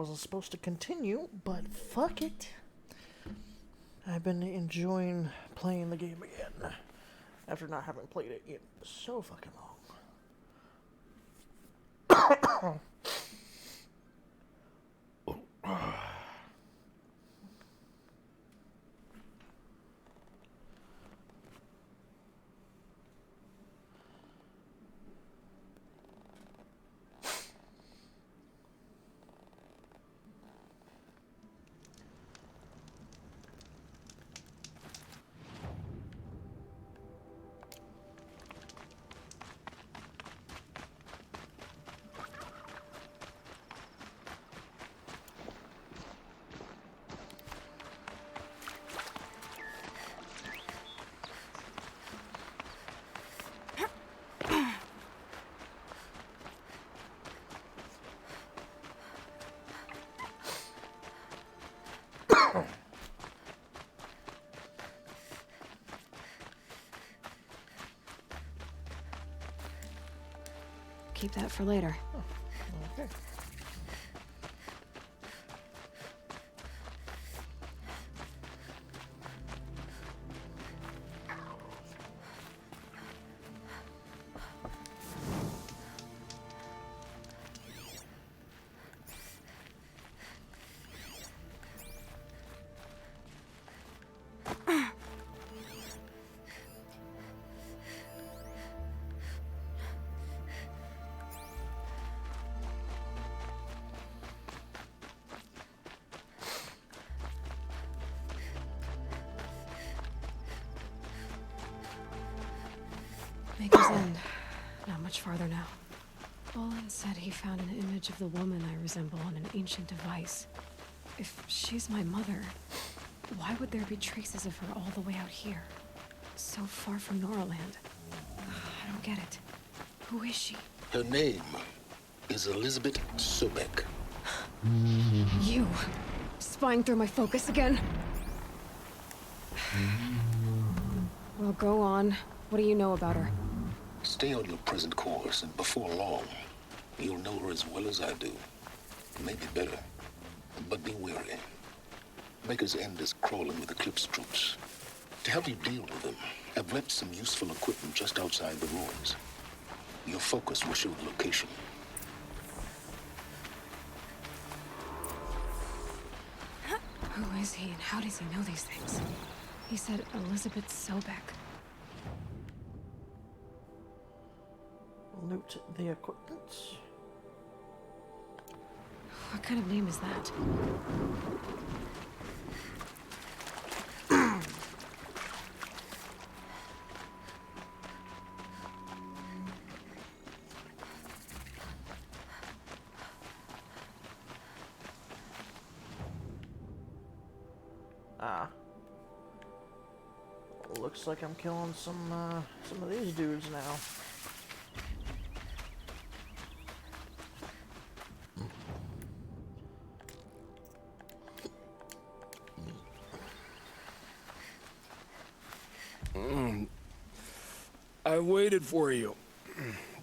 wasn't supposed to continue, but fuck it. I've been enjoying playing the game again, after not having played it in so fucking long. Keep that for later. Oh, okay. Maker's End. Not much farther now. Olin said he found an image of the woman I resemble on an ancient device. If she's my mother, why would there be traces of her all the way out here? So far from Noraland. I don't get it. Who is she? Her name is Elizabeth Sobek. You! Spying through my focus again? Well, go on. What do you know about her? Stay on your present course, and before long, you'll know her as well as I do. Maybe better. But be wary. Maker's End is crawling with Eclipse troops. To help you deal with them, I've left some useful equipment just outside the ruins. Your focus will show the location. Who is he and how does he know these things? He said Elizabeth Sobek. Loot the equipment. What kind of name is that? Looks like I'm killing some of these dudes now. I waited for you.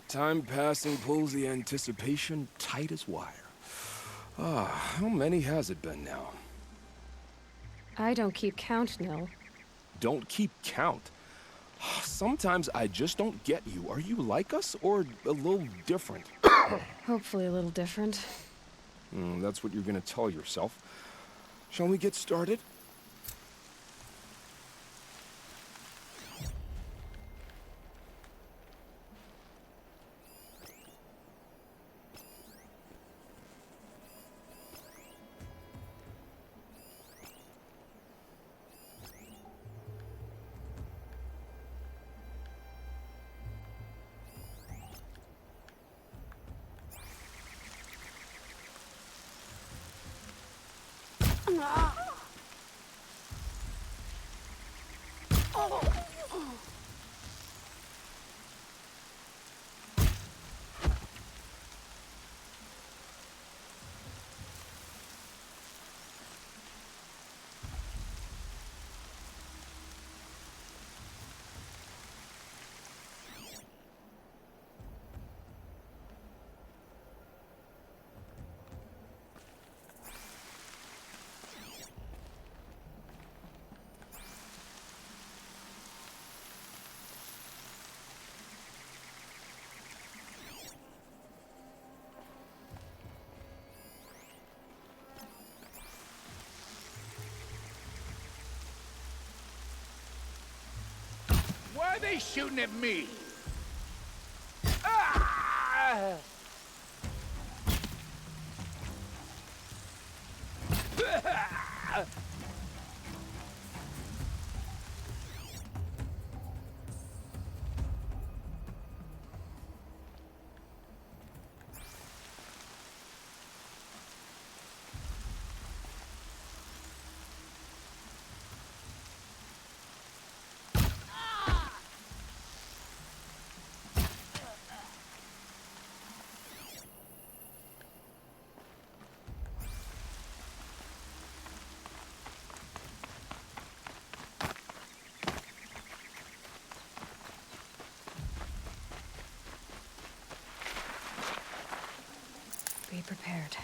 Time passing pulls the anticipation tight as wire. How many has it been now? I don't keep count, Nil. Don't keep count. Sometimes I just don't get you. Are you like us or a little different? Hopefully a little different. That's what you're gonna tell yourself. Shall we get started? Why are they shooting at me? Ah! Be prepared.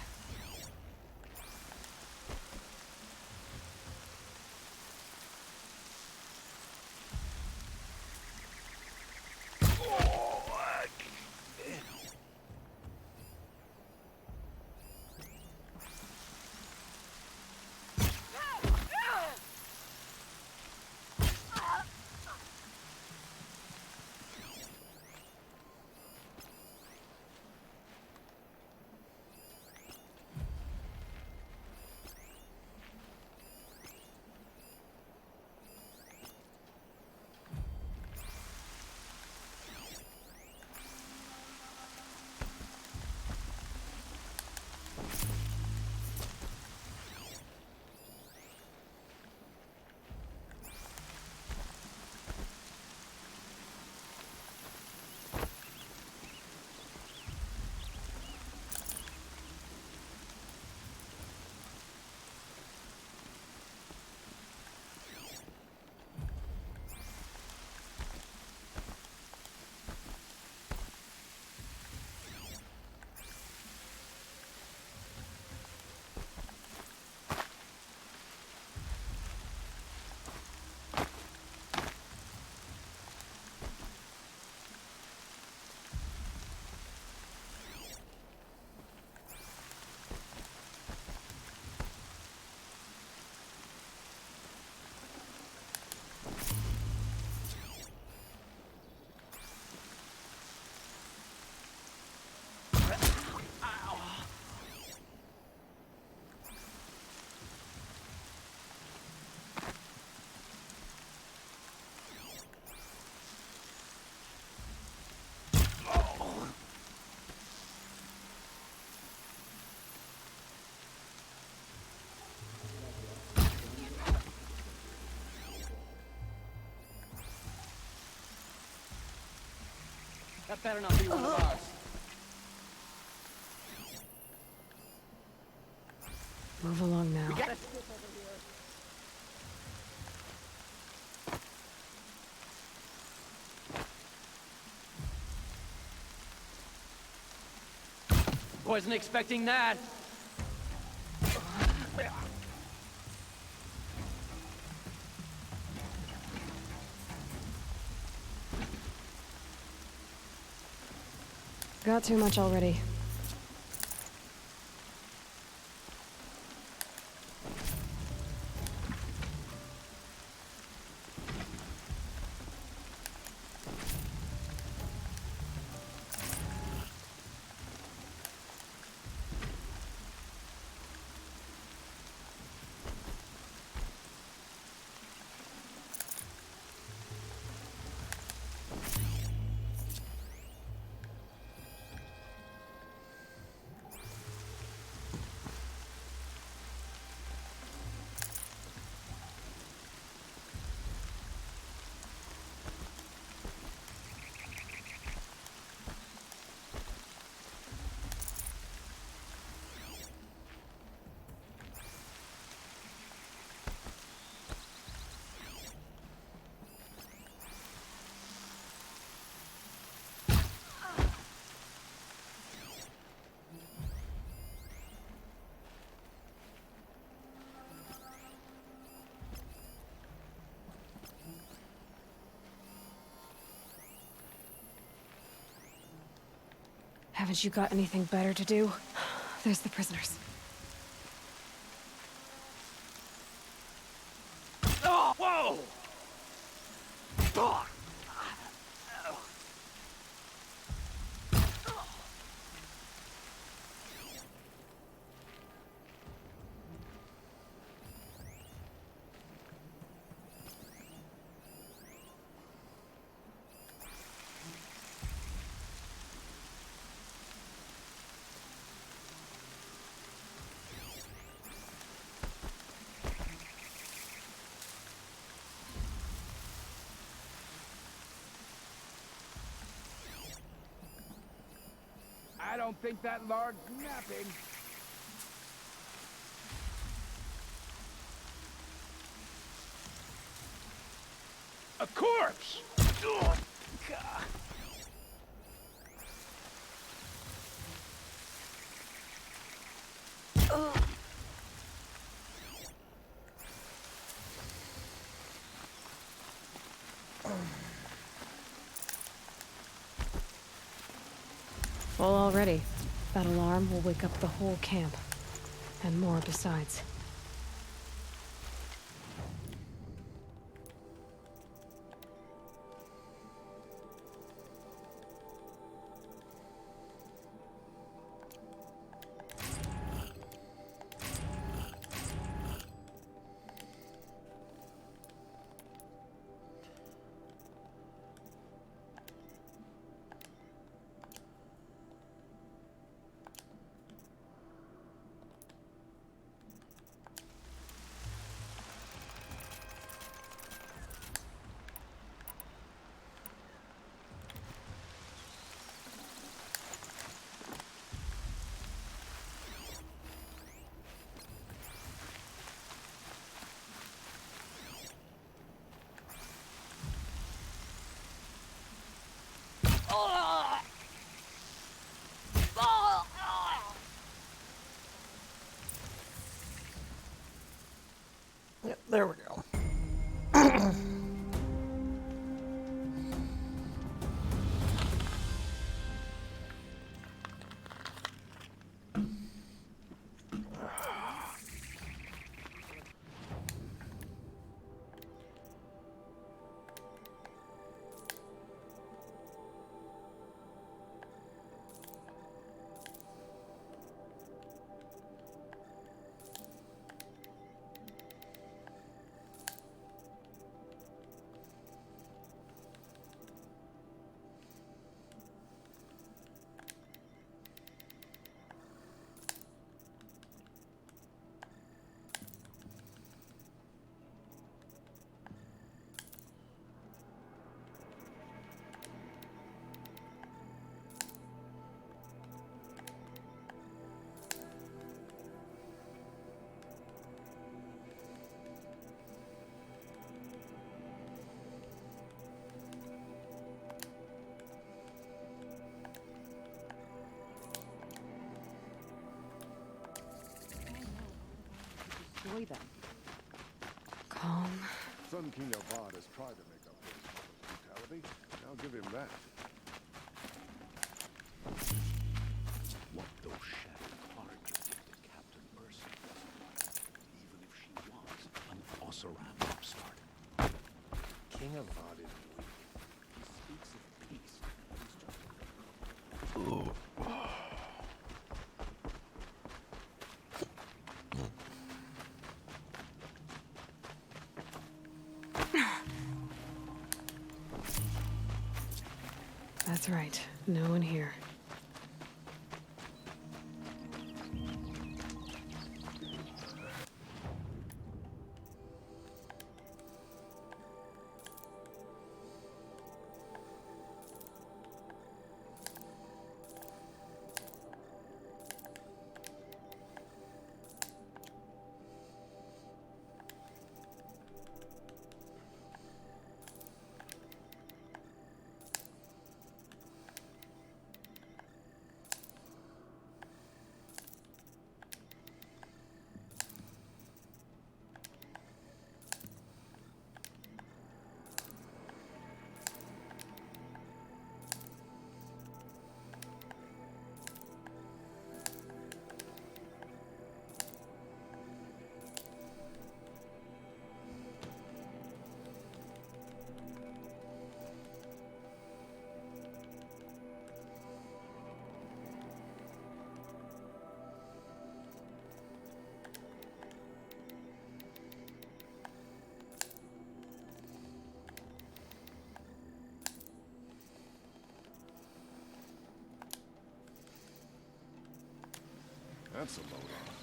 That better not be one of ours. Move along now. Wasn't expecting that. Got too much already. Haven't you got anything better to do? There's the prisoners. Oh, whoa! Oh. don't think that lard's napping. A corpse! Ugh, God. Full already. That alarm will wake up the whole camp. And more besides. Yep, there we go. Destroy them. Calm. Sun King Avad has tried to make up for his mother's brutality. I'll give him that. What those shattered hearts you give to Captain Mercy doesn't even if she was an Ossaran upstart. King Avad is weak. He speaks of peace. That's right. No one here. That's a load off.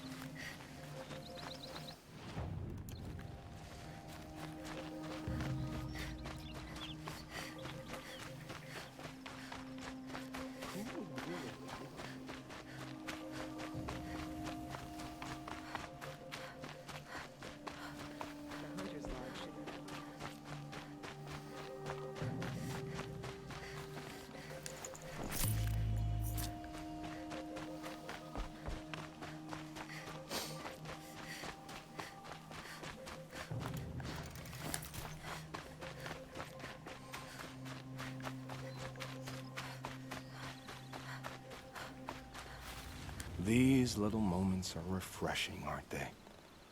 These little moments are refreshing, aren't they?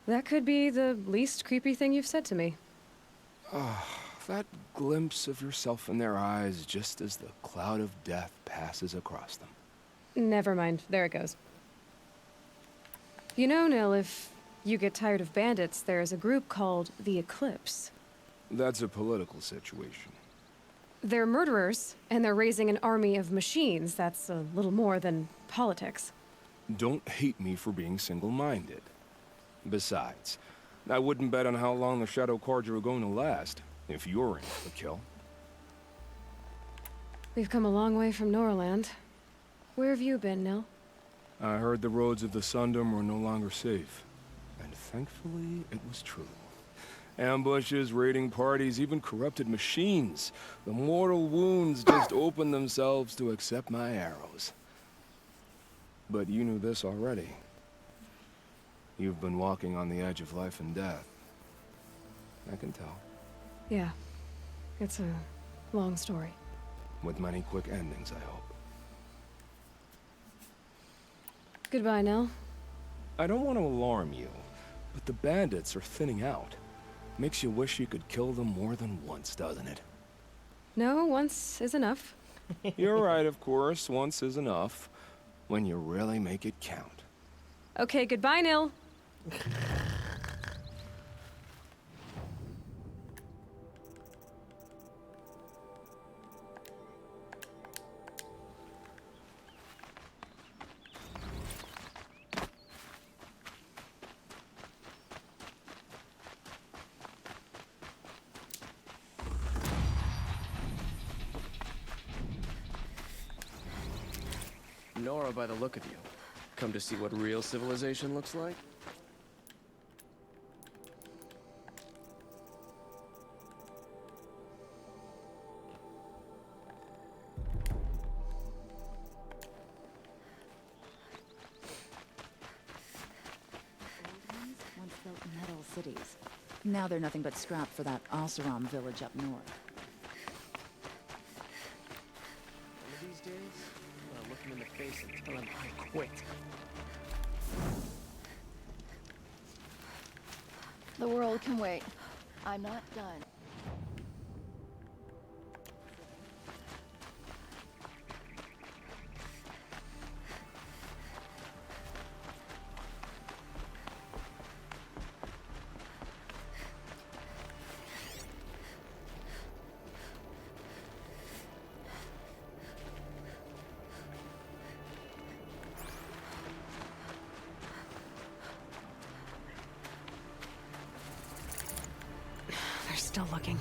That could be the least creepy thing you've said to me. That glimpse of yourself in their eyes just as the cloud of death passes across them. Never mind. There it goes. You know, Nil, if you get tired of bandits, there's a group called the Eclipse. That's a political situation. They're murderers, and they're raising an army of machines. That's a little more than politics. Don't hate me for being single-minded. Besides, I wouldn't bet on how long the Shadow Carja are going to last, if you're in for the kill. We've come a long way from Norland. Where have you been, Nil? I heard the roads of the Sundom were no longer safe. And thankfully, it was true. Ambushes, raiding parties, even corrupted machines. The mortal wounds just opened themselves to accept my arrows. But you knew this already. You've been walking on the edge of life and death. I can tell. Yeah. It's a long story. With many quick endings, I hope. Goodbye, Nil. I don't want to alarm you, but the bandits are thinning out. Makes you wish you could kill them more than once, doesn't it? No, once is enough. You're right, of course. Once is enough. When you really make it count. Okay, goodbye, Nil. Nora, by the look of you. Come to see what real civilization looks like? Once built metal cities. Now they're nothing but scrap for that Oseram village up north. One of these days, I'm gonna look him in the face and tell him I quit. The world can wait. I'm not done. They're still looking.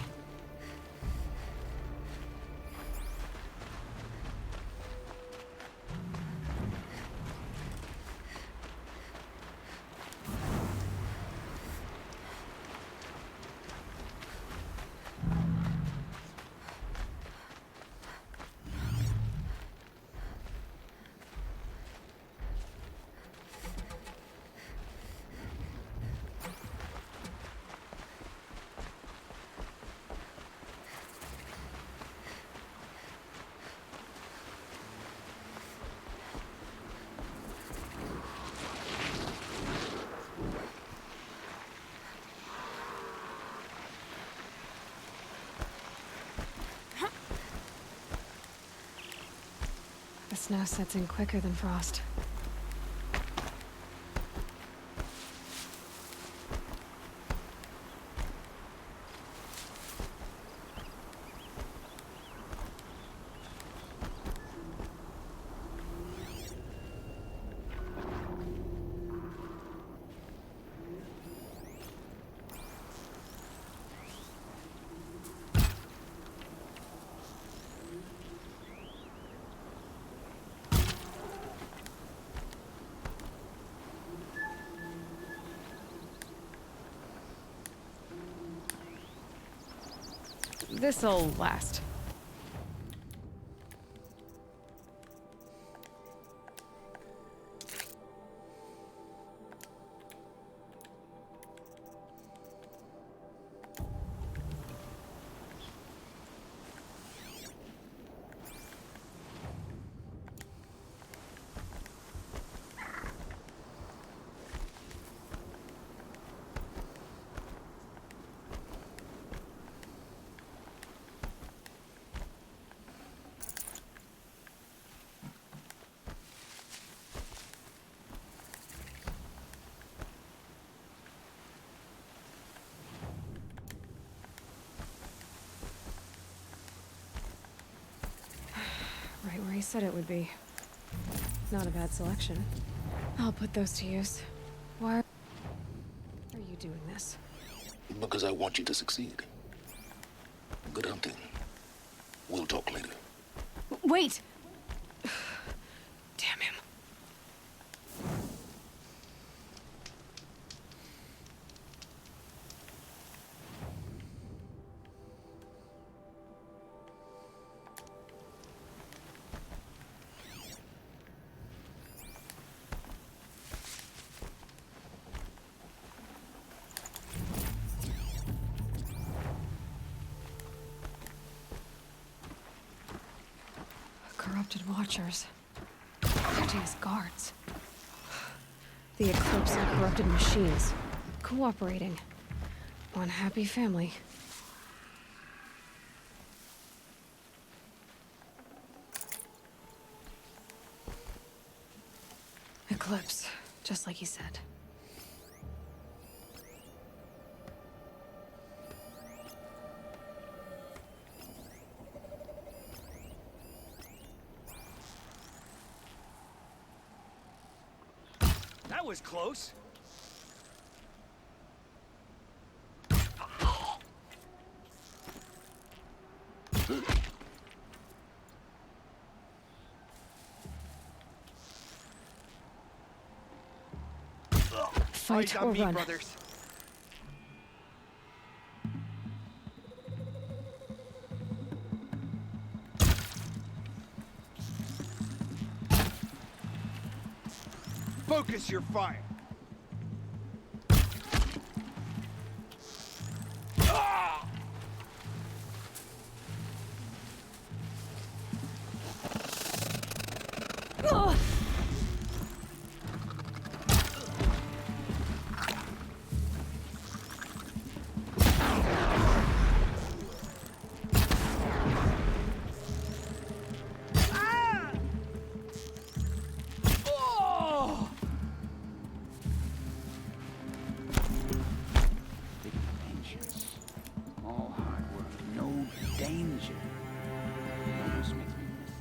The snow sets in quicker than frost. This'll last. he said it would be. Not a bad selection. I'll put those to use. Why are you doing this? Because I want you to succeed. Good hunting. We'll talk later. Wait! Damn him. Corrupted watchers. Acting as guards. The Eclipse are corrupted machines. Cooperating. One happy family. Eclipse, just like he said. That was close. Fight or run. Brothers. Focus your fire. All hard work, no danger. Almost makes me miss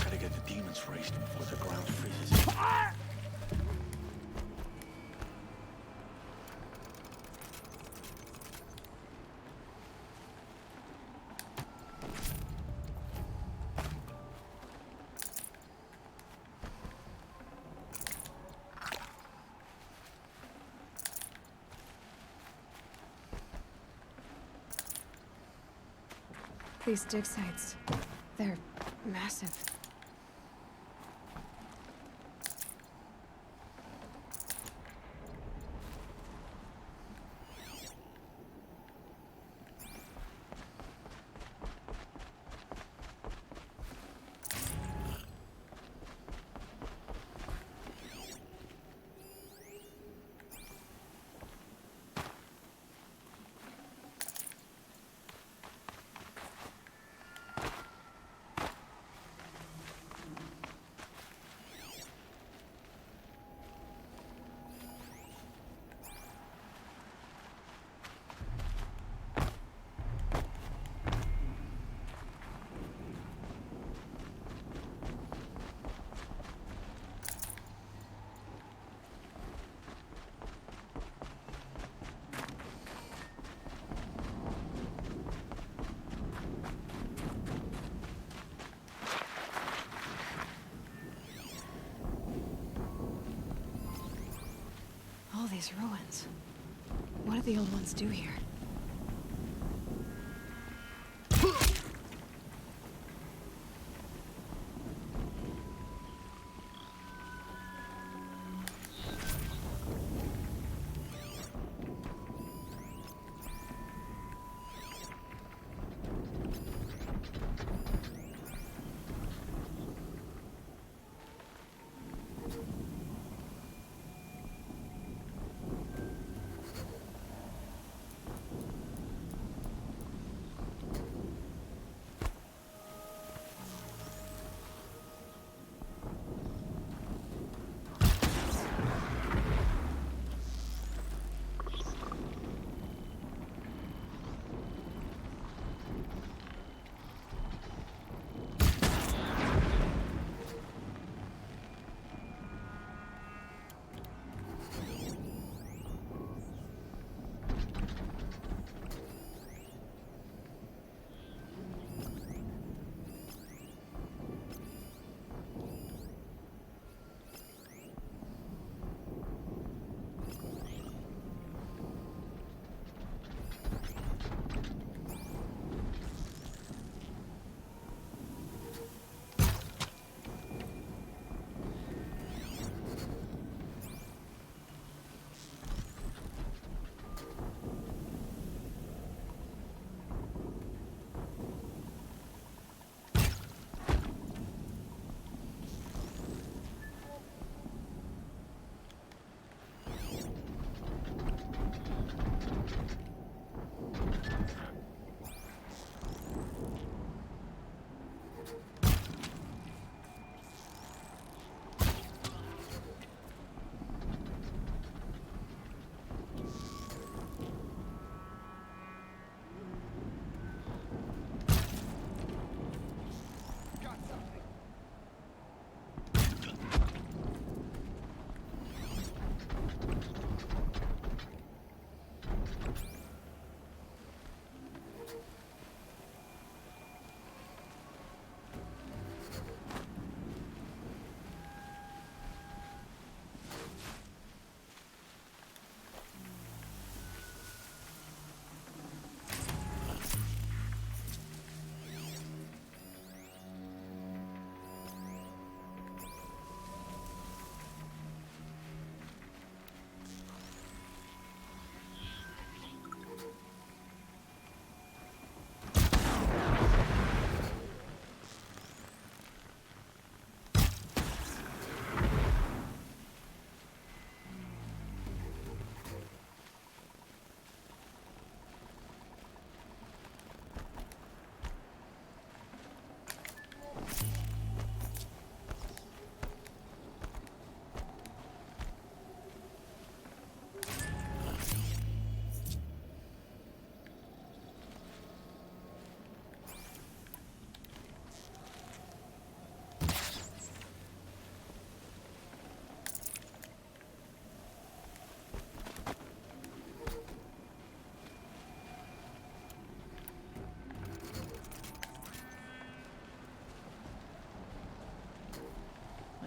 Gotta get the demons raised before the ground freezes. These dig sites, they're massive. All these ruins. What did the old ones do here?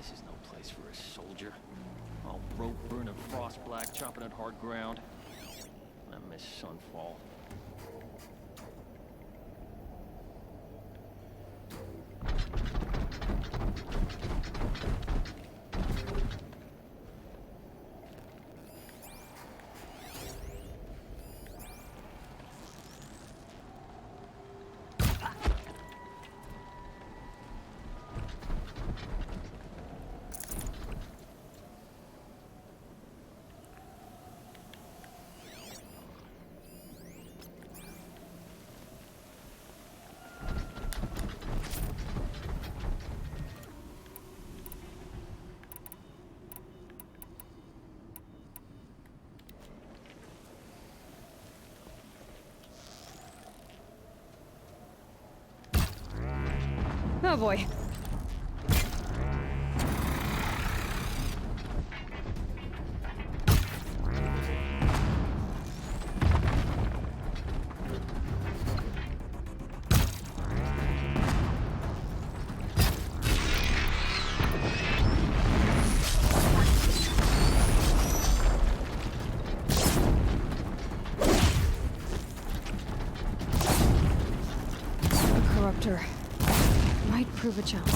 This is no place for a soldier. All rope burning, frost black, chopping at hard ground. I miss Sunfall. Oh boy. A corruptor. Might prove a challenge.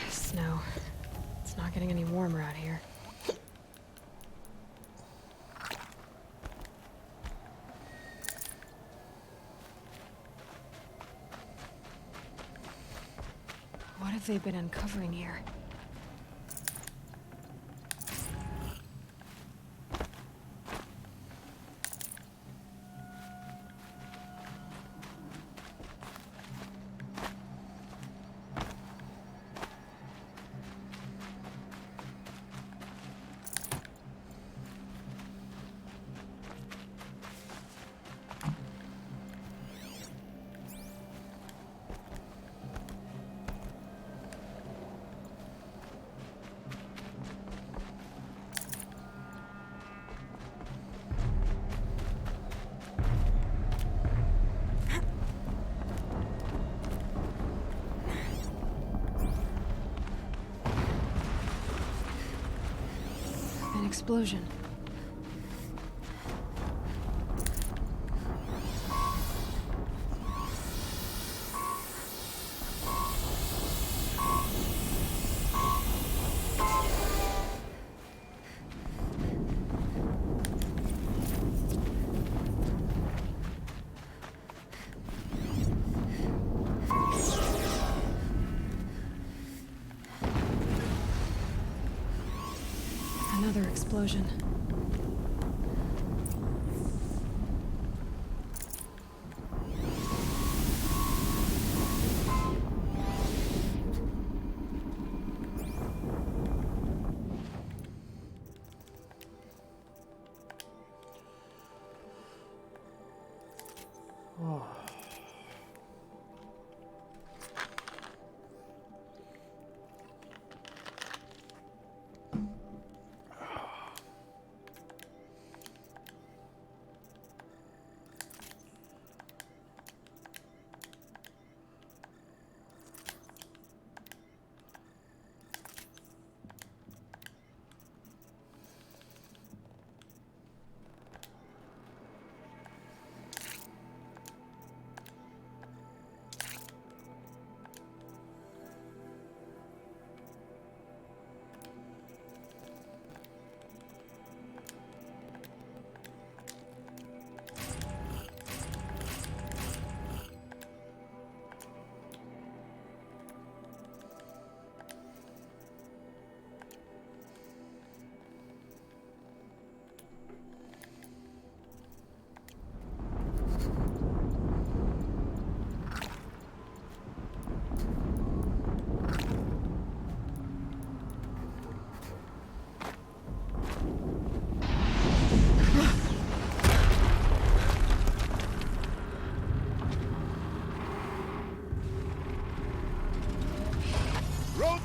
Snow. It's not getting any warmer out here. What have they been uncovering here? An explosion. Another explosion.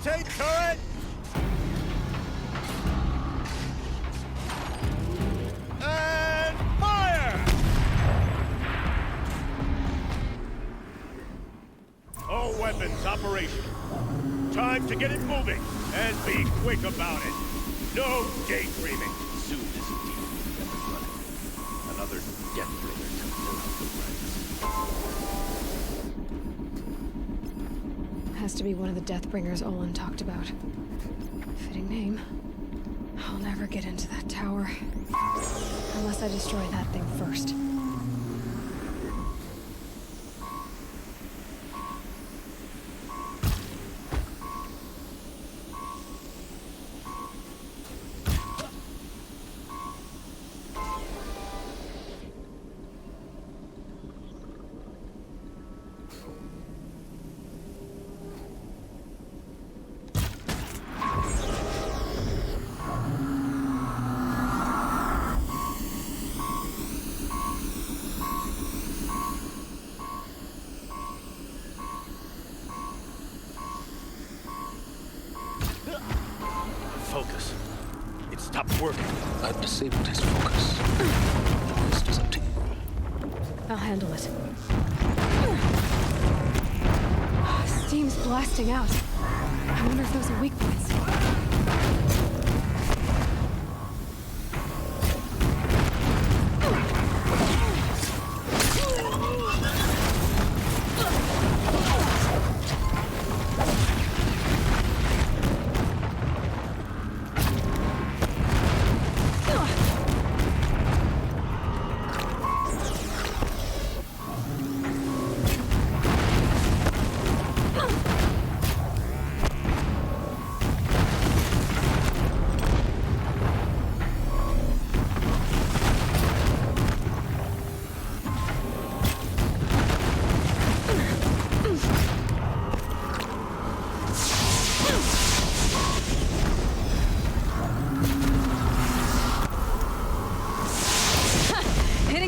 Rotate turret! And fire! All weapons operational. Time to get it moving, and be quick about it. No daydreaming. Soon this deep will be running. Another death bringer to fill out the ranks. Has to be one of the Deathbringers Olin talked about. Fitting name. I'll never get into that tower. Unless I destroy that thing first. Focus. It stopped working. I've disabled his focus. The rest is up to you. I'll handle it. Steam's blasting out. I wonder if those are weak points.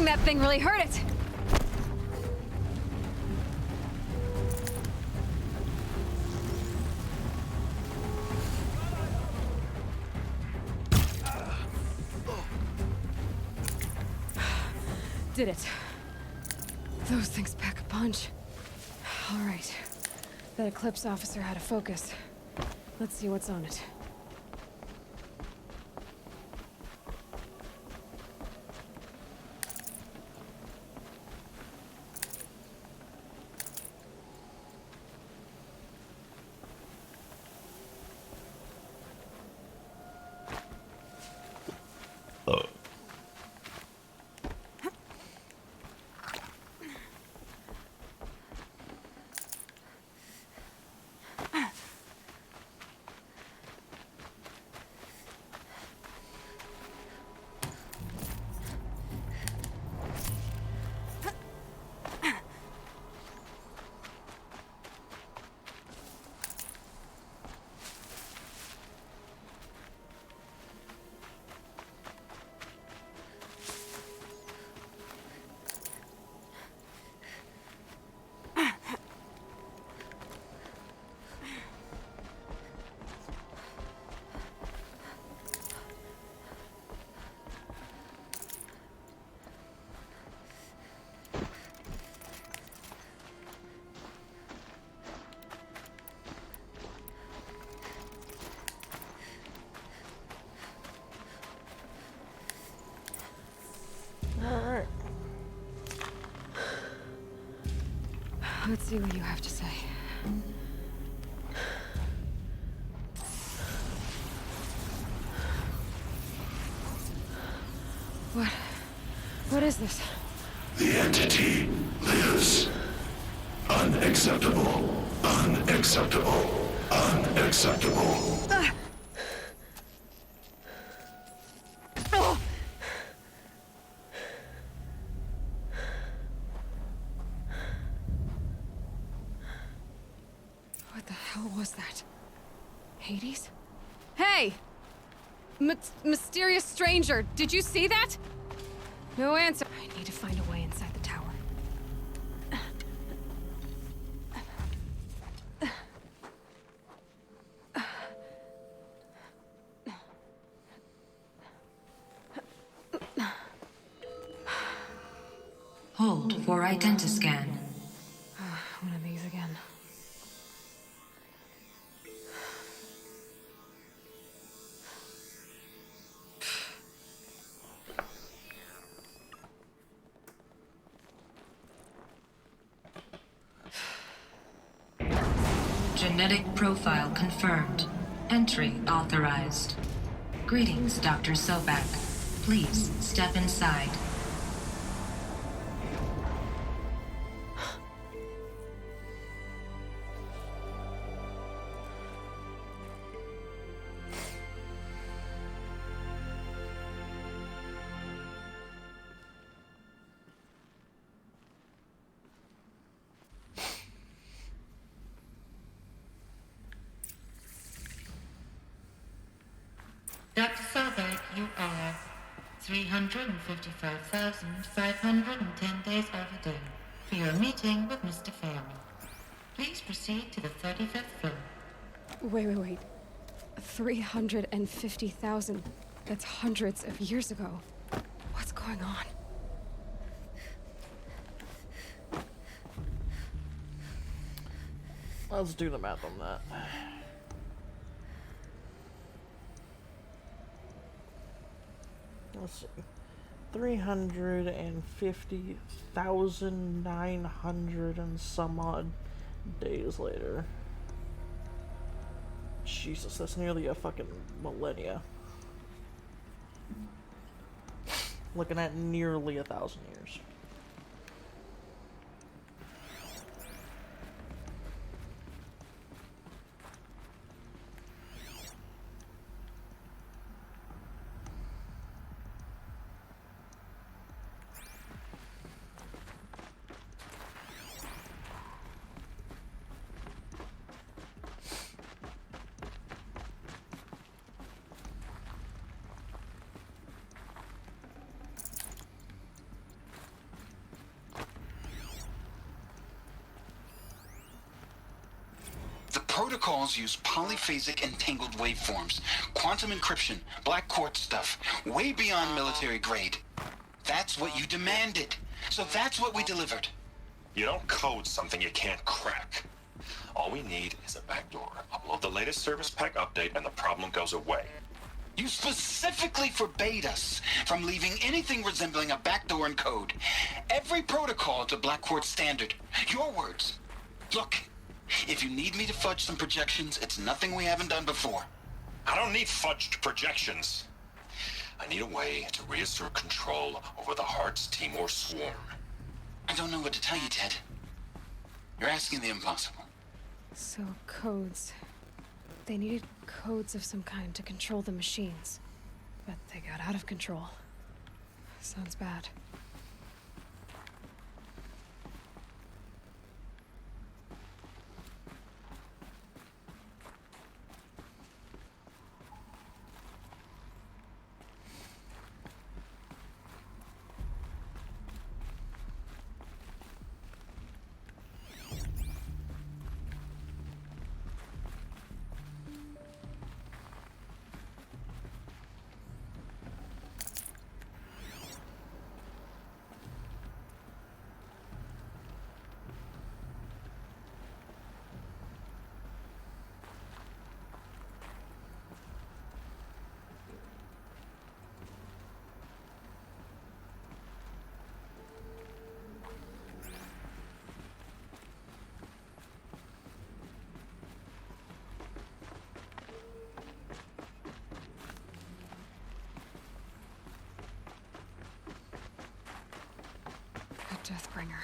That thing really hurt it. Did it. Those things pack a punch. All right. That Eclipse officer had a focus. Let's see what's on it. Let's see what you have to say. What is this? The entity lives. Unacceptable. Unacceptable. Unacceptable. What the hell was that? Hades? Hey! Mysterious stranger, did you see that? No answer. I need to find a way inside the tower. Hold for identiscan. One of these again. Genetic profile confirmed. Entry authorized. Greetings, Dr. Sobak. Please step inside. Dr. Sobak, you are 355,510 days overdue for your meeting with Mr. Farrell. Please proceed to the 35th floor. Wait. 350,000. That's hundreds of years ago. What's going on? Let's do the math on that. Let's see. 350,900 and some odd days later. Jesus, that's nearly a fucking millennia. Looking at nearly 1,000 years. Protocols use polyphasic entangled waveforms, quantum encryption, black quartz stuff, way beyond military grade. That's what you demanded, so that's what we delivered. You don't code something you can't crack. All we need is a backdoor. Upload the latest service pack update and the problem goes away. You specifically forbade us from leaving anything resembling a backdoor in code. Every protocol to black quartz standard. Your words. Look. If you need me to fudge some projections, it's nothing we haven't done before. I don't need fudged projections. I need a way to reassert control over the Heart's Timor swarm. I don't know what to tell you, Ted. You're asking the impossible. So, codes. They needed codes of some kind to control the machines. But they got out of control. Sounds bad. Deathbringer.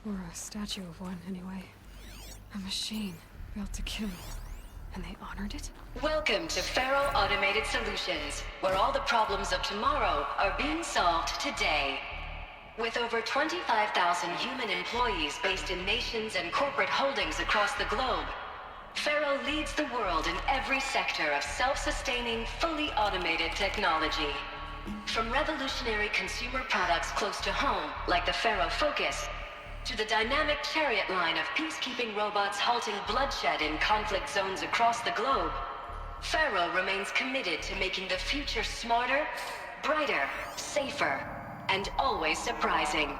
Or a statue of one, anyway. A machine built to kill. And they honored it? Welcome to Faro Automated Solutions, where all the problems of tomorrow are being solved today. With over 25,000 human employees based in nations and corporate holdings across the globe, Faro leads the world in every sector of self-sustaining, fully automated technology. From revolutionary consumer products close to home, like the Faro Focus, to the dynamic chariot line of peacekeeping robots halting bloodshed in conflict zones across the globe, Faro remains committed to making the future smarter, brighter, safer, and always surprising.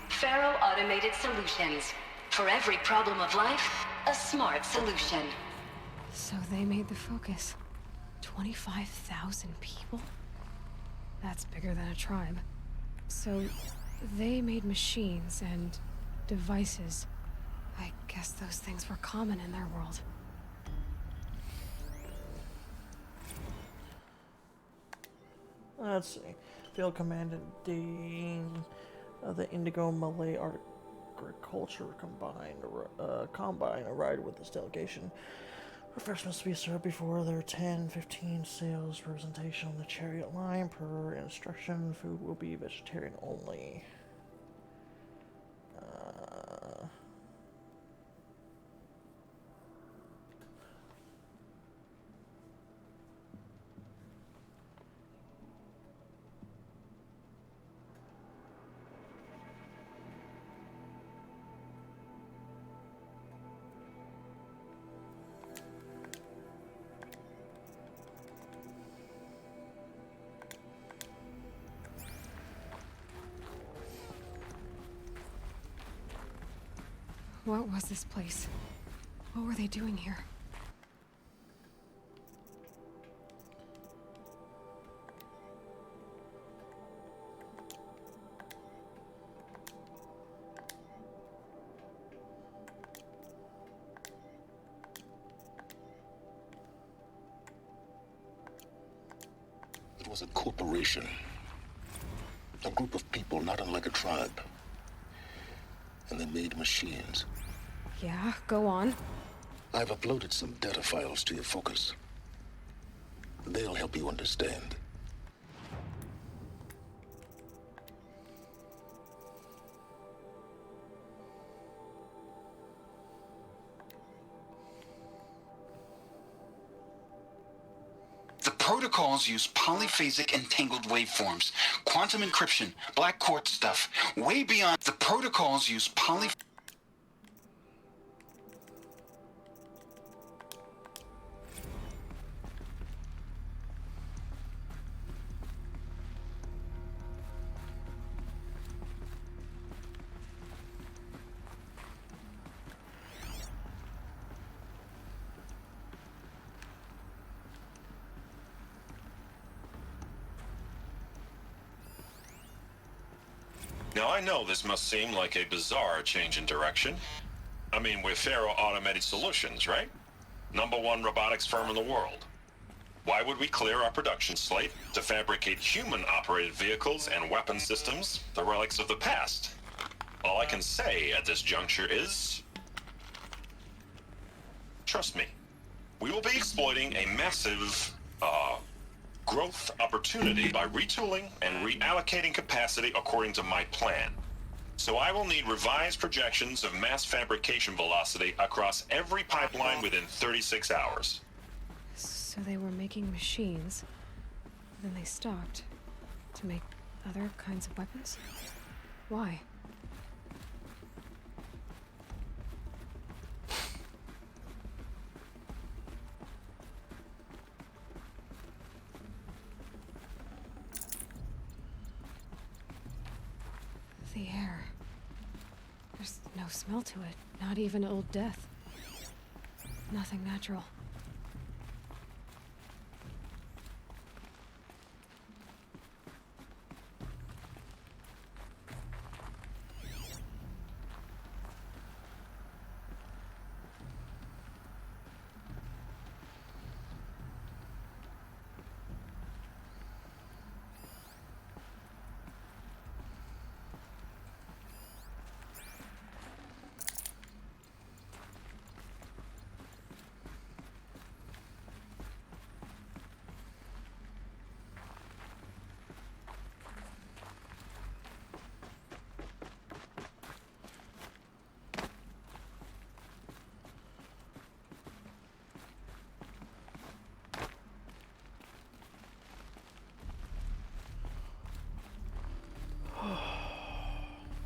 Faro Automated Solutions. For every problem of life, a smart solution. So they made the focus. 25,000 people? That's bigger than a tribe. So they made machines and devices. I guess those things were common in their world. Let's see. Field commanded the Indigo Malay Agriculture Combine arrived with this delegation. Refreshments to be served before their 10-15 sales representation on the chariot line. Per instruction, food will be vegetarian only. What was this place? What were they doing here? It was a corporation. A group of people not unlike a tribe. And they made machines. Yeah, go on. I've uploaded some data files to your focus. They'll help you understand. The protocols use polyphasic entangled waveforms, quantum encryption, black quartz stuff, way beyond. The protocols use Now, I know this must seem like a bizarre change in direction. I mean, we're Faro Automated Solutions, right? #1 robotics firm in the world. Why would we clear our production slate to fabricate human-operated vehicles and weapon systems, the relics of the past? All I can say at this juncture is... trust me. We will be exploiting a massive, growth opportunity by retooling and reallocating capacity according to my plan. So I will need revised projections of mass fabrication velocity across every pipeline within 36 hours. So they were making machines, then they stopped to make other kinds of weapons? Why? The air. There's no smell to it, not even old death. Nothing natural.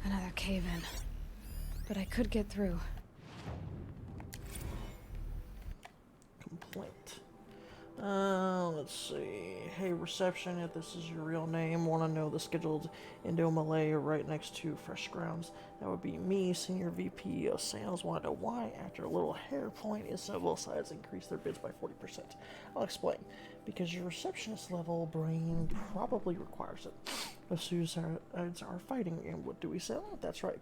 Another cave-in. But I could get through. Complaint. Let's see. Hey, reception, if this is your real name, want to know the scheduled Indo-Malay right next to Fresh Grounds. That would be me, Senior VP of Sales. Want to know why? After a little hair point, Isabel sides increase their bids by 40%. I'll explain. Because your receptionist level brain probably requires it. The suicides are fighting, and what do we sell? That's right,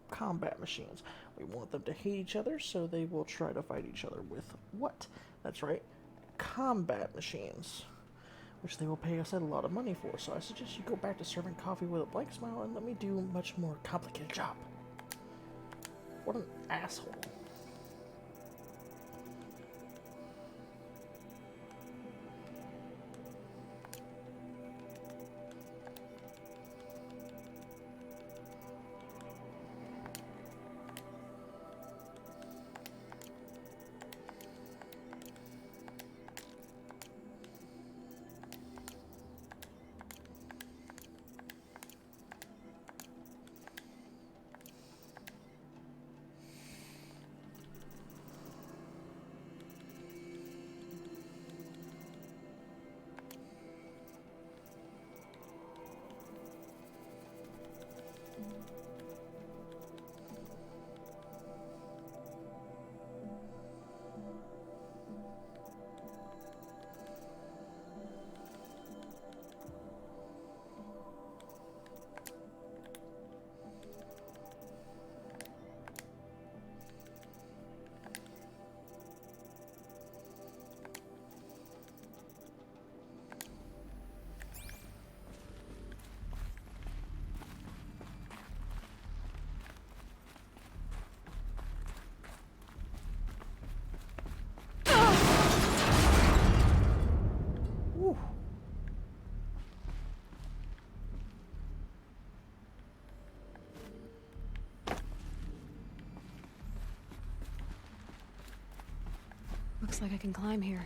combat machines. We want them to hate each other, so they will try to fight each other with what? That's right, combat machines, which they will pay us a lot of money for. So I suggest you go back to serving coffee with a blank smile and let me do a much more complicated job. What an asshole. Looks like I can climb here.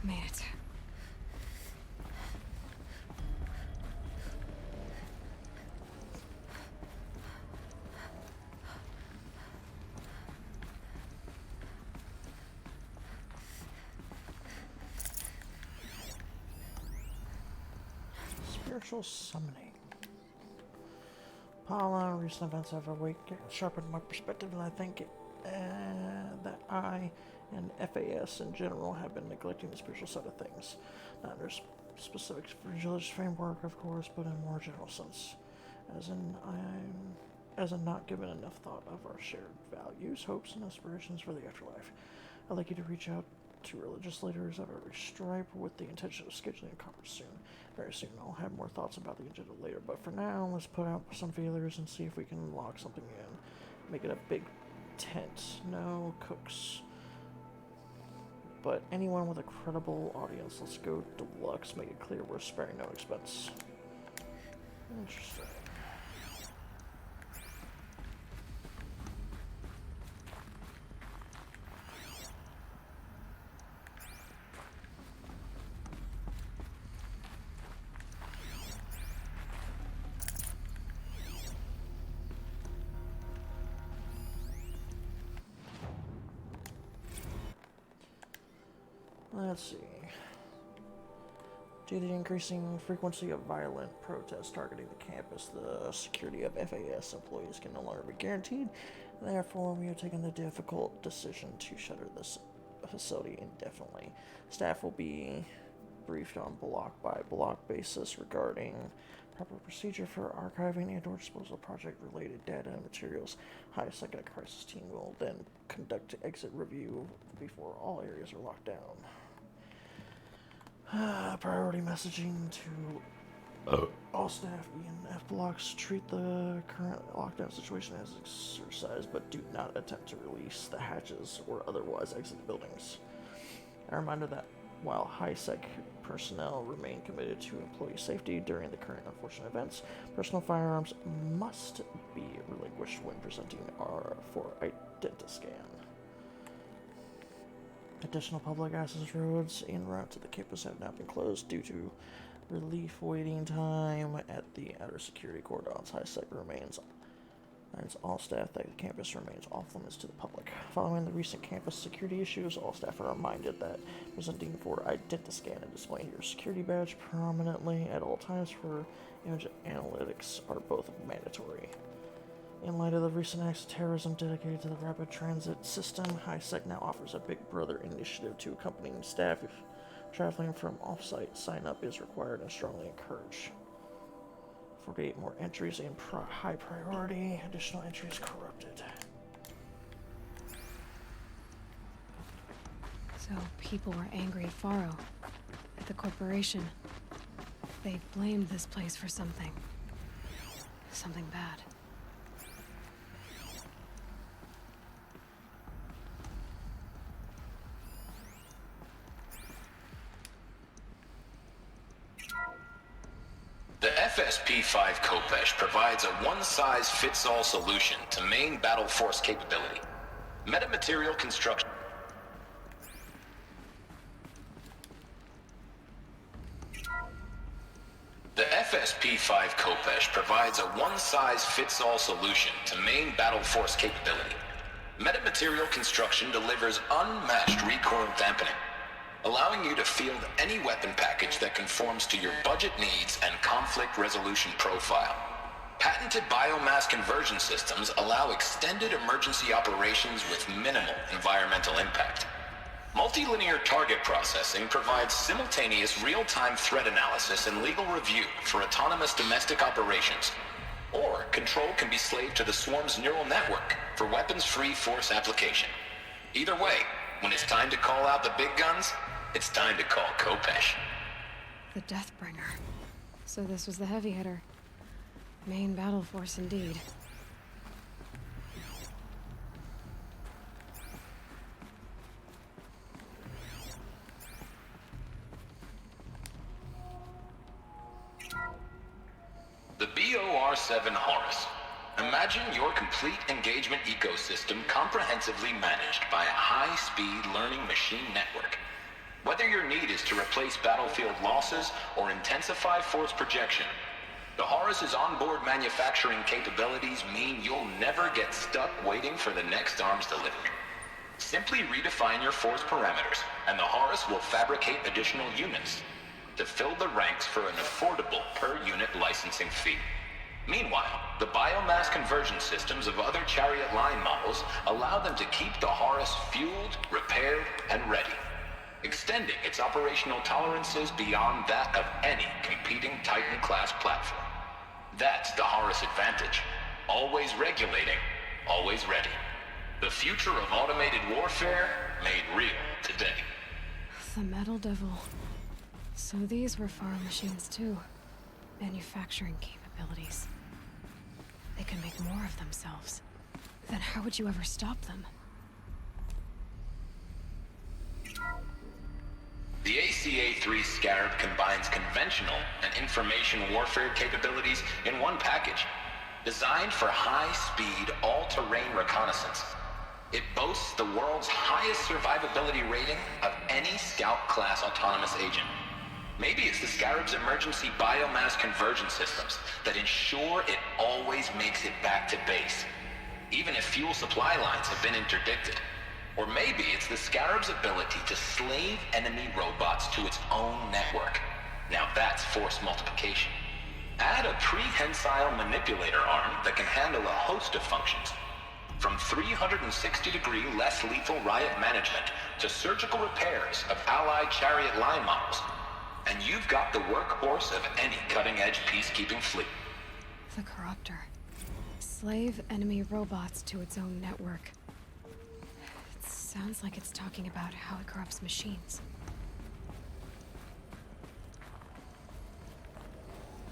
Made it. Spiritual summoning. Paula, recent events have sharpened my perspective, and I think that I and FAS in general have been neglecting the spiritual side of things. Not under specific religious framework, of course, but in a more general sense. As in not given enough thought of our shared values, hopes, and aspirations for the afterlife. I'd like you to reach out to religious leaders of every stripe with the intention of scheduling a conference soon. Very soon. I'll have more thoughts about the agenda later, but for now, let's put out some feelers and see if we can lock something in. Make it a big tent. No cooks. But anyone with a credible audience, let's go deluxe. Make it clear we're sparing no expense. Interesting. Let's see. Due to the increasing frequency of violent protests targeting the campus, the security of FAS employees can no longer be guaranteed. Therefore, we have taken the difficult decision to shutter this facility indefinitely. Staff will be briefed on block-by-block basis regarding proper procedure for archiving and/or disposal of project-related data and materials. Highest Second Crisis team will then conduct exit review before all areas are locked down. Priority messaging to All staff E and F blocks treat the current lockdown situation as exercise, but do not attempt to release the hatches or otherwise exit the buildings. A reminder that while high-sec personnel remain committed to employee safety during the current unfortunate events, personal firearms must be relinquished when presenting for identiscan. Additional public access roads en route to the campus have now been closed due to relief waiting time at the outer security cordons. High-sec remains, and all staff at the campus remains off limits to the public. Following the recent campus security issues, all staff are reminded that presenting for identiscan and displaying your security badge prominently at all times for image analytics are both mandatory. In light of the recent acts of terrorism dedicated to the rapid transit system, High-Sec now offers a Big Brother initiative to accompanying staff. If traveling from off-site, sign-up is required and strongly encouraged. 48 more entries in high priority. Additional entries corrupted. So people were angry at Faro, at the corporation. They blamed this place for something. Something bad. The FSP-5 Kopesh provides a one-size-fits-all solution to main battle force capability. Metamaterial construction. The FSP-5 Kopesh provides a one-size-fits-all solution to main battle force capability. Metamaterial construction delivers unmatched recoil dampening, allowing you to field any weapon package that conforms to your budget needs and conflict resolution profile. Patented biomass conversion systems allow extended emergency operations with minimal environmental impact. Multilinear target processing provides simultaneous real-time threat analysis and legal review for autonomous domestic operations. Or control can be slaved to the swarm's neural network for weapons-free force application. Either way, when it's time to call out the big guns, it's time to call Kopesh. The Deathbringer. So this was the heavy hitter. Main battle force indeed. The BOR-7 Horus. Imagine your complete engagement ecosystem comprehensively managed by a high-speed learning machine network. Whether your need is to replace battlefield losses or intensify force projection, the Horus's onboard manufacturing capabilities mean you'll never get stuck waiting for the next arms delivery. Simply redefine your force parameters, and the Horus will fabricate additional units to fill the ranks for an affordable per-unit licensing fee. Meanwhile, the biomass conversion systems of other Chariot line models allow them to keep the Horus fueled, repaired, and ready, extending its operational tolerances beyond that of any competing Titan-class platform. That's the Horus advantage. Always regulating, always ready. The future of automated warfare made real today. The Metal Devil. So these were Faro machines too. Manufacturing capabilities. They can make more of themselves. Then how would you ever stop them? The ACA-3 Scarab combines conventional and information warfare capabilities in one package, designed for high-speed, all-terrain reconnaissance. It boasts the world's highest survivability rating of any Scout-class autonomous agent. Maybe it's the Scarab's emergency biomass conversion systems that ensure it always makes it back to base, even if fuel supply lines have been interdicted. Or maybe it's the Scarab's ability to slave enemy robots to its own network. Now that's force multiplication. Add a prehensile manipulator arm that can handle a host of functions, from 360-degree less lethal riot management to surgical repairs of allied Chariot line models. And you've got the workhorse of any cutting-edge peacekeeping fleet. The Corruptor. Slave enemy robots to its own network. It sounds like it's talking about how it corrupts machines.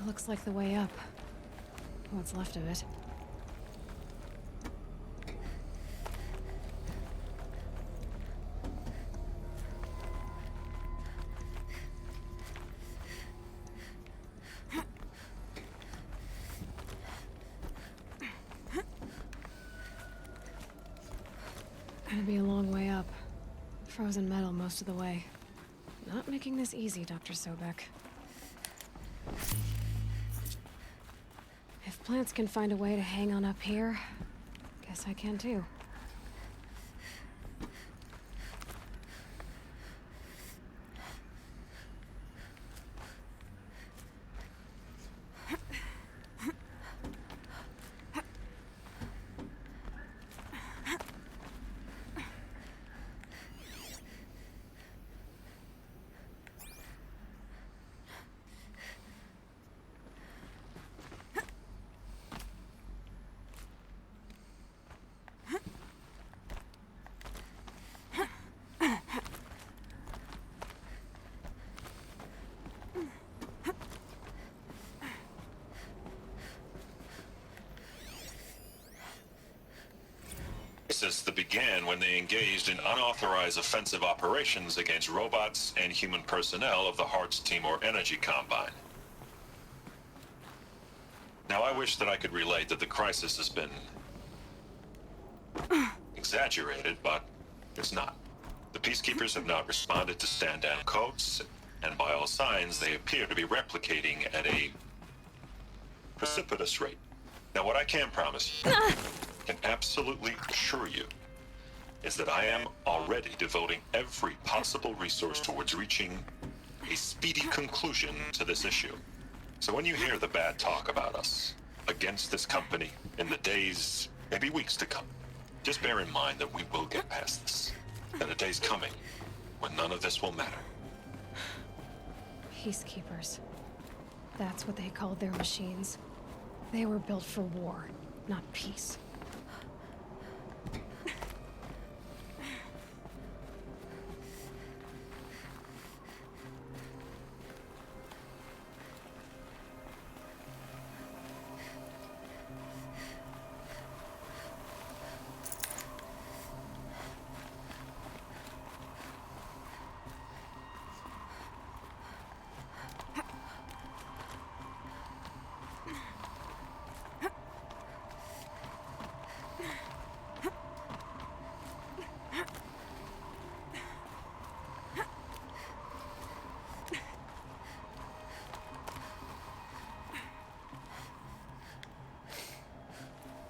Looks like the way up. What's left of it. Gonna be a long way up. Frozen metal most of the way. Not making this easy, Dr. Sobek. If plants can find a way to hang on up here, guess I can too. That began when they engaged in unauthorized offensive operations against robots and human personnel of the Hearts Timor Energy Combine. Now, I wish that I could relate that the crisis has been exaggerated, but it's not. The Peacekeepers have not responded to stand-down codes, and by all signs, they appear to be replicating at a precipitous rate. Now, what I can promise you, can absolutely assure you, is that I am already devoting every possible resource towards reaching a speedy conclusion to this issue. So when you hear the bad talk about us against this company in the days, maybe weeks to come, just bear in mind that we will get past this. And a day's coming when none of this will matter. Peacekeepers. That's what they called their machines. They were built for war, not peace.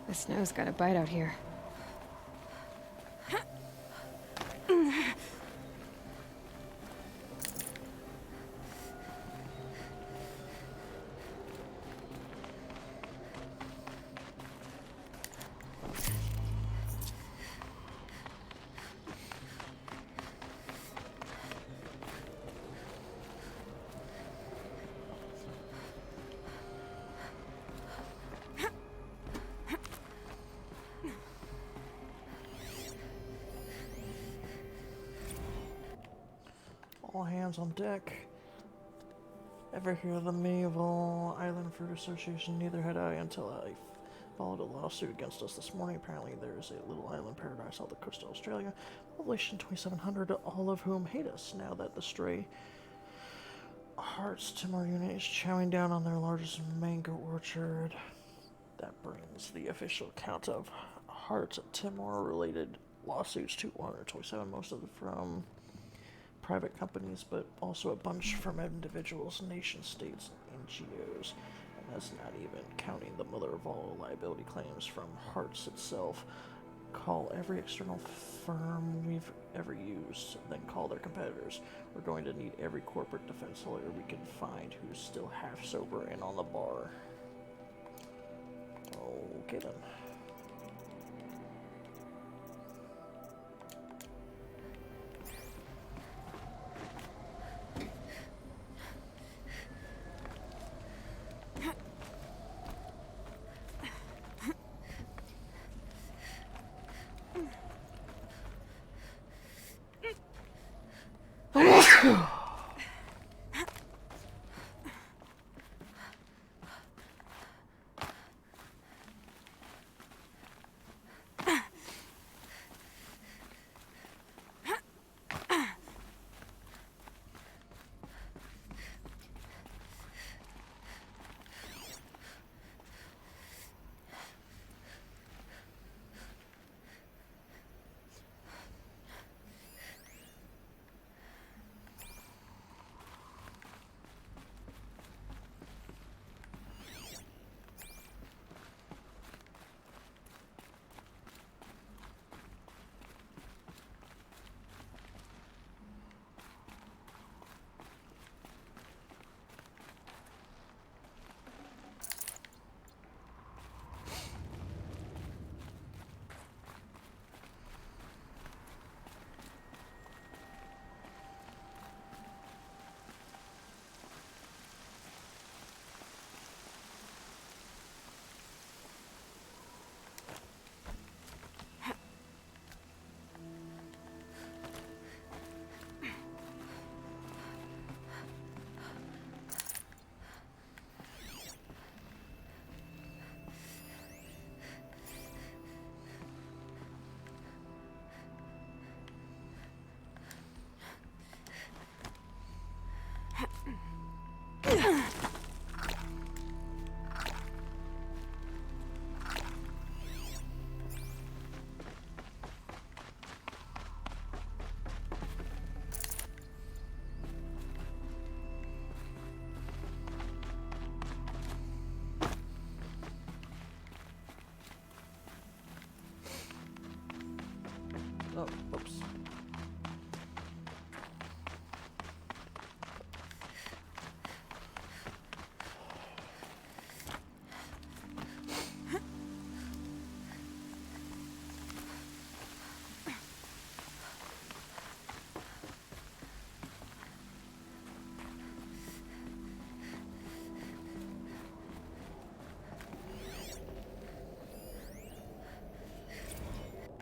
The snow's got a bite out here. All hands on deck. Ever hear of the medieval Island Fruit Association? Neither had I until I followed a lawsuit against us this morning. Apparently there's a little island paradise off the coast of Australia. Population 2,700, all of whom hate us now that the stray Hearts Timor unit is chowing down on their largest mango orchard. That brings the official count of Hearts Timor related lawsuits to 127, most of them from private companies, but also a bunch from individuals, nation states, and NGOs. And that's not even counting the mother of all liability claims from Hearts itself. Call every external firm we've ever used, then call their competitors. We're going to need every corporate defense lawyer we can find who's still half sober and on the bar. Okay then.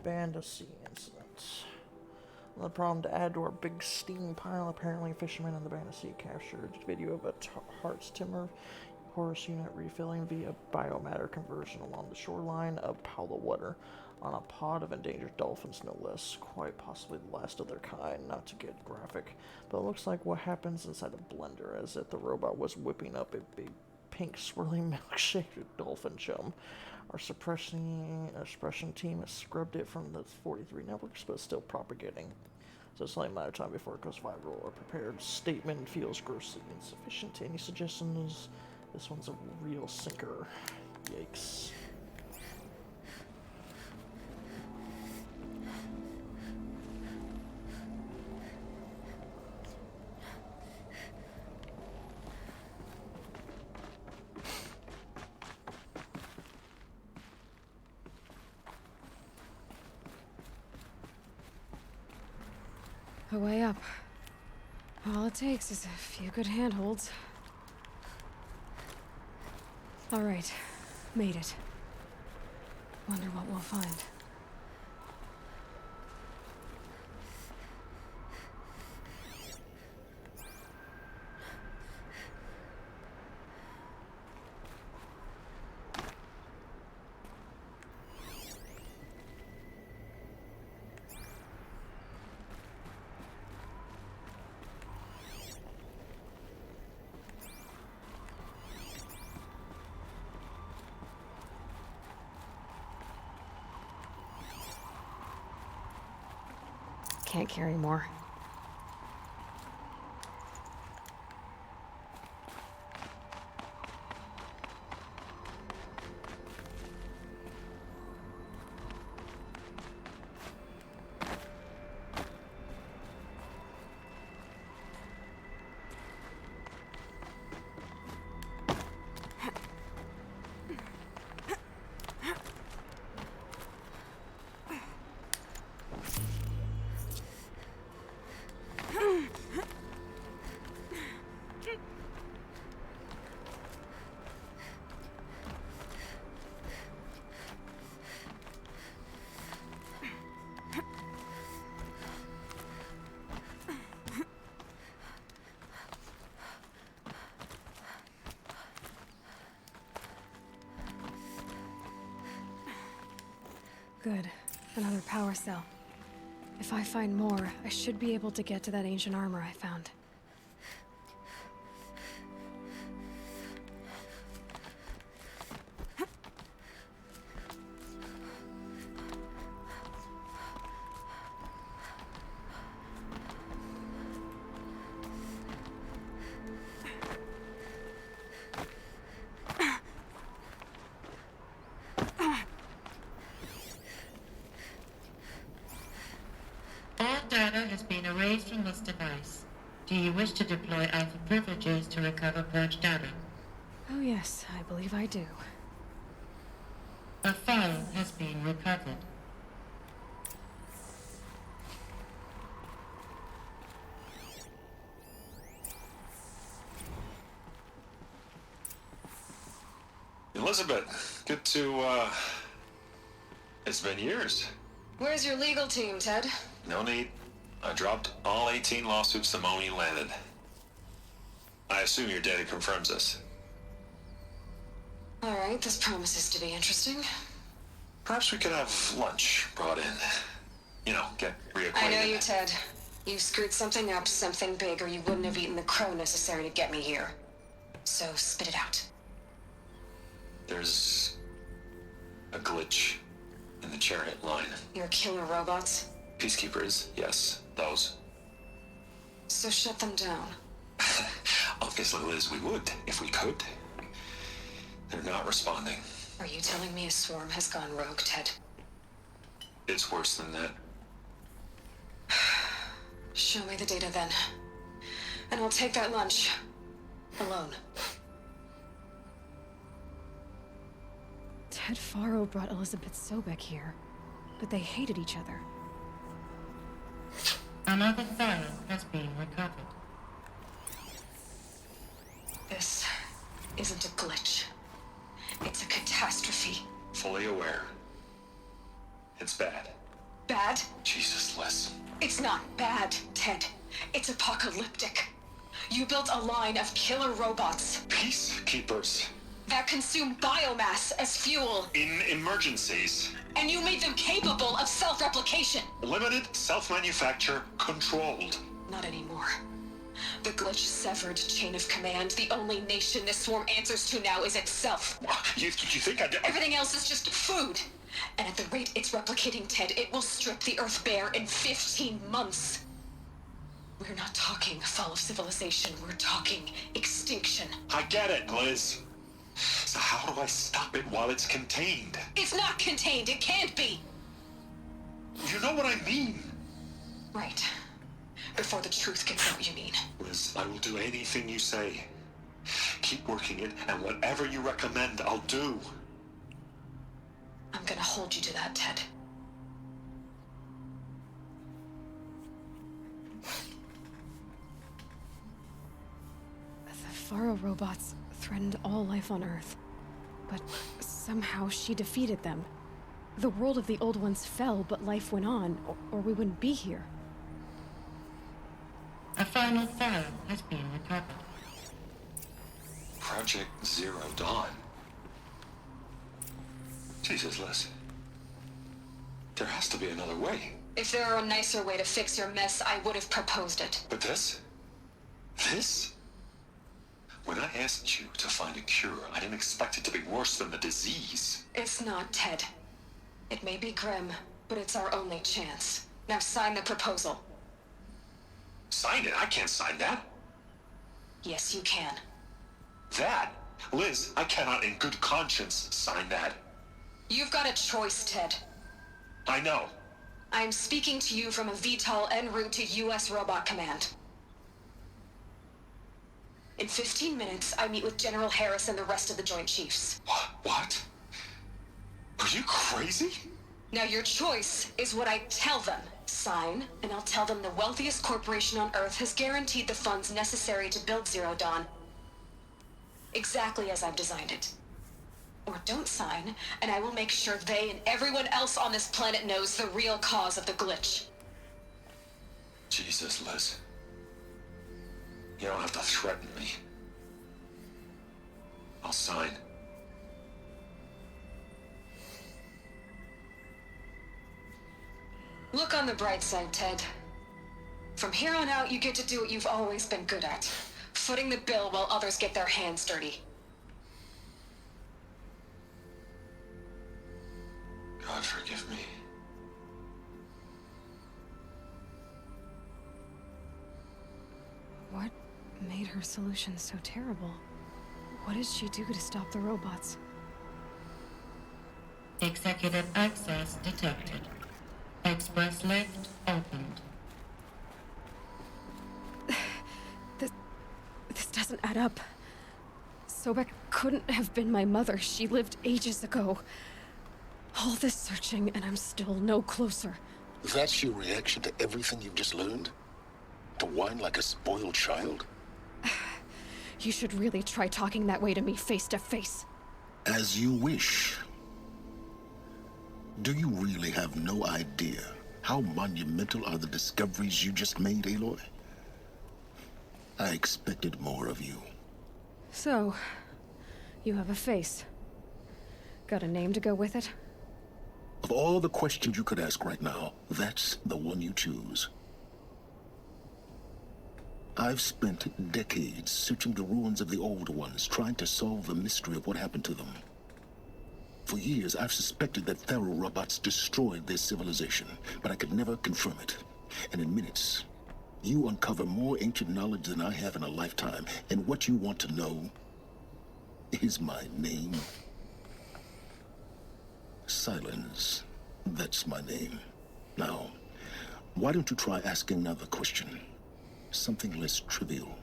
Sea incident. Another problem to add to our big steam pile. Apparently, fishermen in the Sea captured video of a Hart's Timber Horse unit refilling via biomatter conversion along the shoreline of Paula Water on a pod of endangered dolphins, no less. Quite possibly the last of their kind, not to get graphic, but it looks like what happens inside a blender, as if the robot was whipping up a big pink swirling milkshake dolphin chum. Our suppression team has scrubbed it from the 43 networks, but still propagating. So it's only a matter of time before it goes viral. Our prepared statement feels grossly insufficient. Any suggestions? This one's a real sinker. Yikes. A way up. All it takes is a few good handholds. All right, made it. Wonder what we'll find. Can't carry more. Good. Another power cell. If I find more, I should be able to get to that ancient armor I found. Data has been erased from this device. Do you wish to deploy Alpha privileges to recover purged data? Oh yes, I believe I do. A file has been recovered. Elizabeth, good to, it's been years. Where's your legal team, Ted? No need. I dropped all 18 lawsuits the moment you landed. I assume your data confirms this. All right, this promises to be interesting. Perhaps we could have lunch brought in. You know, get reacquainted. I know you, Ted. You screwed something up, something big, or you wouldn't have eaten the crow necessary to get me here. So spit it out. There's a glitch in the chariot line. Your killer robots? Peacekeepers, yes, those. So shut them down. Obviously, Liz, we would, if we could. They're not responding. Are you telling me a swarm has gone rogue, Ted? It's worse than that. Show me the data then. And I'll take that lunch. Alone. Ted Faro brought Elizabeth Sobek here, but they hated each other. Another file has been recovered. This isn't a glitch. It's a catastrophe. Fully aware. It's bad. Ted. It's apocalyptic. You built a line of killer robots Peacekeepers. that consume biomass as fuel, In emergencies. and you made them capable of self-replication. Limited, self-manufacture, controlled. Not anymore. The glitch severed chain of command. The only nation this swarm answers to now is itself. You think I did? Everything else is just food. And at the rate it's replicating, Ted, it will strip the Earth bare in 15 months. We're not talking fall of civilization. We're talking extinction. I get it, Liz. So how do I stop it while it's contained? It's not contained. It can't be. You know what I mean. Right. Before the truth gets out, you mean. Liz, I will do anything you say. Keep working it, and whatever you recommend, I'll do. I'm gonna hold you to that, Ted. The Faro robots threatened all life on Earth, but somehow she defeated them. The world of the old ones fell, but life went on, or we wouldn't be here. A final Pharaoh has been recovered. Project Zero Dawn. Jesus, Liz. There has to be another way. If there were a nicer way to fix your mess, I would have proposed it. But this? This? When I asked you to find a cure, I didn't expect it to be worse than the disease. It's not, Ted. It may be grim, but it's our only chance. Now sign the proposal. Sign it? I can't sign that. Yes, you can. That? Liz, I cannot in good conscience sign that. You've got a choice, Ted. I know. I'm speaking to you from a VTOL en route to U.S. Robot Command. In 15 minutes, I meet with General Harris and the rest of the Joint Chiefs. What? Are you crazy? Now your choice is what I tell them. Sign, and I'll tell them the wealthiest corporation on Earth has guaranteed the funds necessary to build Zero Dawn. Exactly as I've designed it. Or don't sign, and I will make sure they and everyone else on this planet knows the real cause of the glitch. Jesus, Liz. You don't have to threaten me. I'll sign. Look on the bright side, Ted. From here on out, you get to do what you've always been good at. Footing the bill while others get their hands dirty. God forgive me. What made her solution so terrible? What did she do to stop the robots? Executive access detected. Express lift opened. This doesn't add up. Sobek couldn't have been my mother. She lived ages ago. All this searching, and I'm still no closer. That's your reaction to everything you've just learned? To whine like a spoiled child? You should really try talking that way to me face to face. As you wish. Do you really have no idea how monumental are the discoveries you just made, Aloy? I expected more of you. So, you have a face. Got a name to go with it? Of all the questions you could ask right now, that's the one you choose. I've spent decades searching the ruins of the old ones, trying to solve the mystery of what happened to them. For years, I've suspected that Faro robots destroyed their civilization, but I could never confirm it. And in minutes, you uncover more ancient knowledge than I have in a lifetime, and what you want to know is my name. Silence. That's my name. Now, why don't you try asking another question? Something less trivial.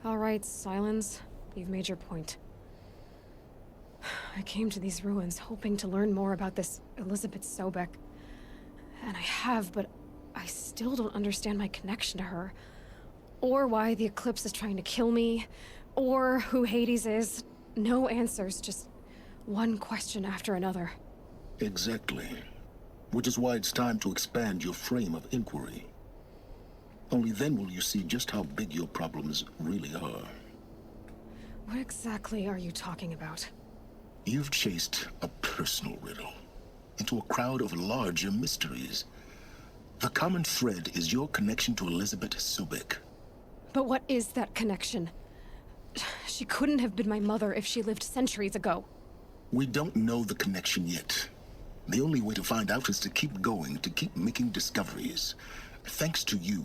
All right, Silence. You've made your point. I came to these ruins hoping to learn more about this Elizabeth Sobek. And I have, but I still don't understand my connection to her. Or why the Eclipse is trying to kill me. Or who Hades is. No answers, just One question after another. Exactly. Which is why it's time to expand your frame of inquiry. Only then will you see just how big your problems really are. What exactly are you talking about? You've chased a personal riddle into a crowd of larger mysteries. The common thread is your connection to Elizabeth Sobek. But what is that connection? She couldn't have been my mother if she lived centuries ago. We don't know the connection yet. The only way to find out is to keep going, to keep making discoveries. Thanks to you,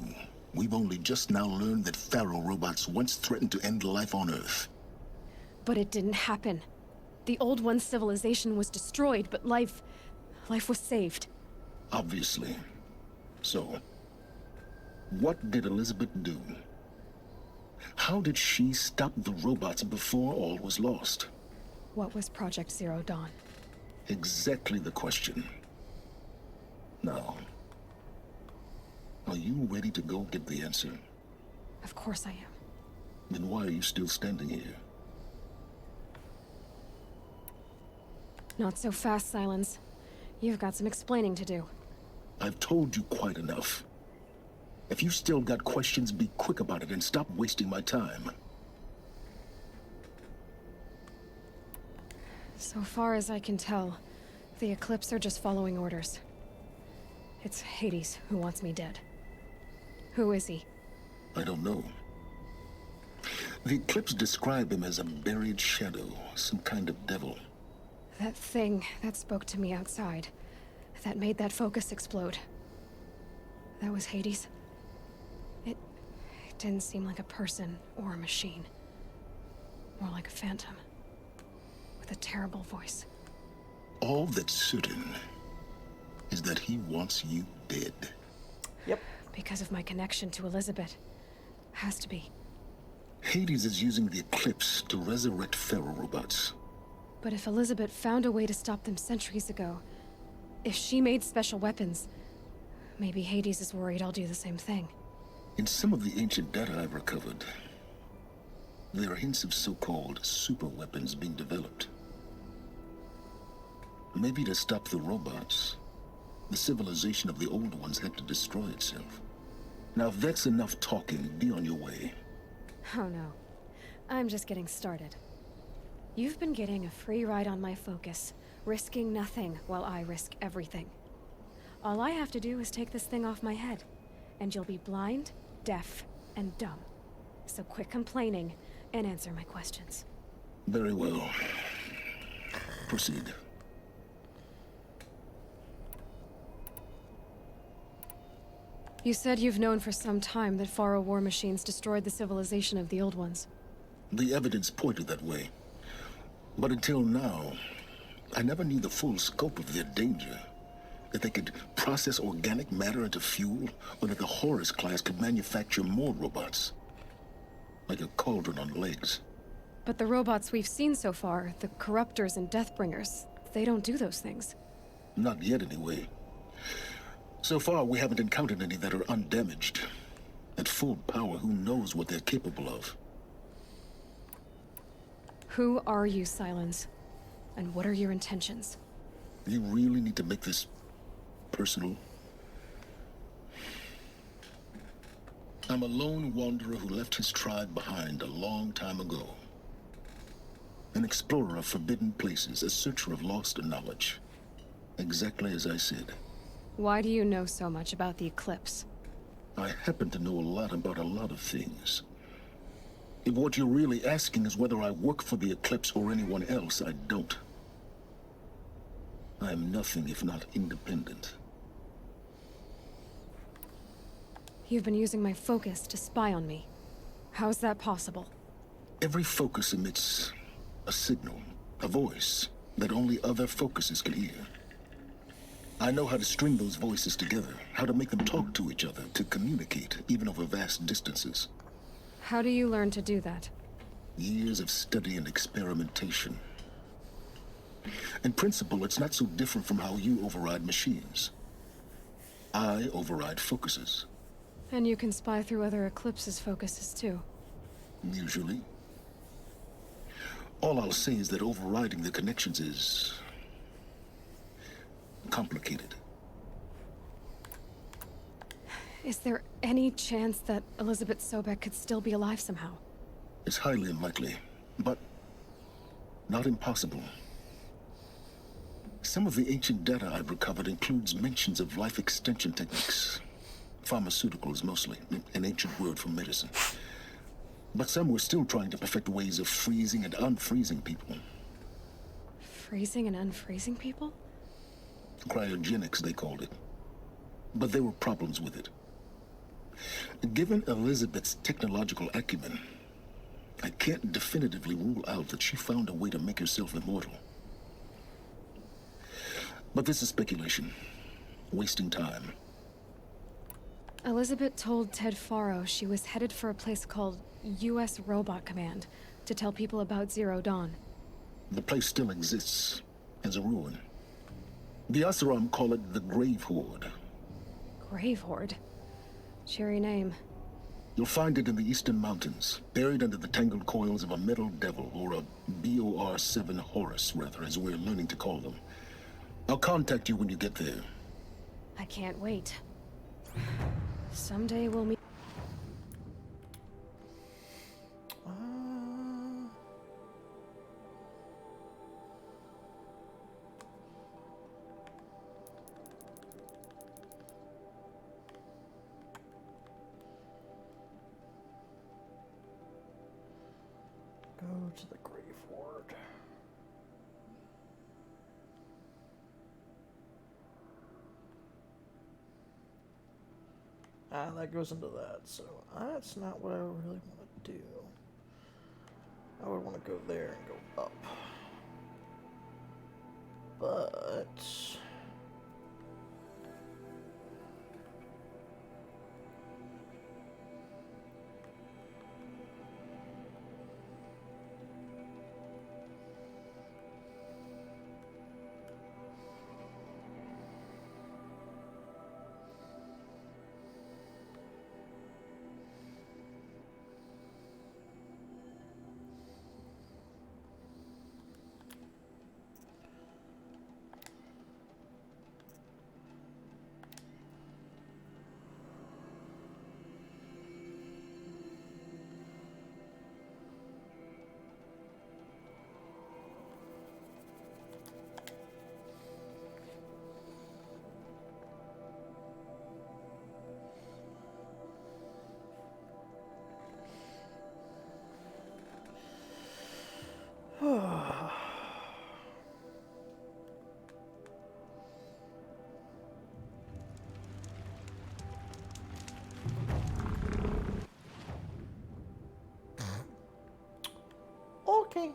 we've only just now learned that Pharaoh robots once threatened to end life on Earth. But it didn't happen. The Old One's civilization was destroyed, but life was saved. Obviously. So, what did Elizabeth do? How did she stop the robots before all was lost? What was Project Zero Dawn? Exactly the question. Now, are you ready to go get the answer? Of course I am. Then why are you still standing here? Not so fast, Silence. You've got some explaining to do. I've told you quite enough. If you've still got questions, be quick about it and stop wasting my time. So far as I can tell, the Eclipse are just following orders. It's Hades who wants me dead. Who is he? I don't know. The Eclipse describe him as a buried shadow, some kind of devil. That thing that spoke to me outside, that made that focus explode. That was Hades? It didn't seem like a person or a machine. More like a phantom. With a terrible voice. All that's certain is that he wants you dead. Yep. Because of my connection to Elizabeth. Has to be. Hades is using the Eclipse to resurrect Pharaoh robots. But if Elizabeth found a way to stop them centuries ago, if she made special weapons, maybe Hades is worried I'll do the same thing. In some of the ancient data I've recovered, there are hints of so-called super weapons being developed. Maybe to stop the robots, the civilization of the old ones had to destroy itself. Now, if that's enough talking, be on your way. Oh no. I'm just getting started. You've been getting a free ride on my focus, risking nothing while I risk everything. All I have to do is take this thing off my head, and you'll be blind, deaf, and dumb. So quit complaining and answer my questions. Very well. Proceed. You said you've known for some time that Pharaoh war machines destroyed the civilization of the Old Ones. The evidence pointed that way. But until now, I never knew the full scope of their danger. That they could process organic matter into fuel, or that the Horus class could manufacture more robots. Like a cauldron on legs. But the robots we've seen so far, the Corruptors and Deathbringers, they don't do those things. Not yet, anyway. So far, we haven't encountered any that are undamaged. At full power, who knows what they're capable of? Who are you, Silence? And what are your intentions? You really need to make this personal? I'm a lone wanderer who left his tribe behind a long time ago. An explorer of forbidden places, a searcher of lost knowledge. Exactly as I said. Why do you know so much about the Eclipse? I happen to know a lot about a lot of things. If what you're really asking is whether I work for the Eclipse or anyone else, I don't. I am nothing if not independent. You've been using my focus to spy on me. How's that possible? Every focus emits a signal, a voice, that only other focuses can hear. I know how to string those voices together, how to make them talk to each other, to communicate, even over vast distances. How do you learn to do that? Years of study and experimentation. In principle, it's not so different from how you override machines. I override focuses. And you can spy through other Eclipse's focuses too. Usually. All I'll say is that overriding the connections is complicated. Is there any chance that Elizabeth Sobek could still be alive somehow? It's highly unlikely, but not impossible. Some of the ancient data I've recovered includes mentions of life extension techniques. Pharmaceuticals, mostly, an ancient word for medicine. But some were still trying to perfect ways of freezing and unfreezing people. Freezing and unfreezing people? Cryogenics, they called it. But there were problems with it. Given Elizabeth's technological acumen, I can't definitively rule out that she found a way to make herself immortal. But this is speculation. Wasting time. Elizabeth told Ted Faro she was headed for a place called U.S. Robot Command to tell people about Zero Dawn. The place still exists as a ruin. The Asuram call it the Grave Horde. Grave Horde? Cheery name. You'll find it in the Eastern Mountains, buried under the tangled coils of a metal devil, or a BOR-7 Horus, rather, as we're learning to call them. I'll contact you when you get there. I can't wait. Someday we'll meet. Go to the Grave Horde. That goes into that, so that's not what I really want to do. I would want to go there and go up. But... Okay.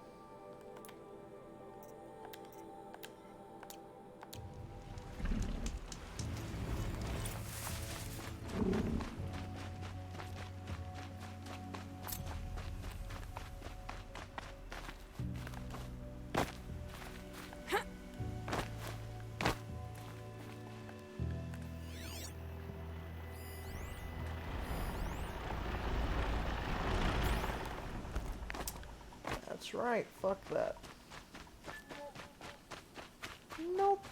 That's right, fuck that. Nope.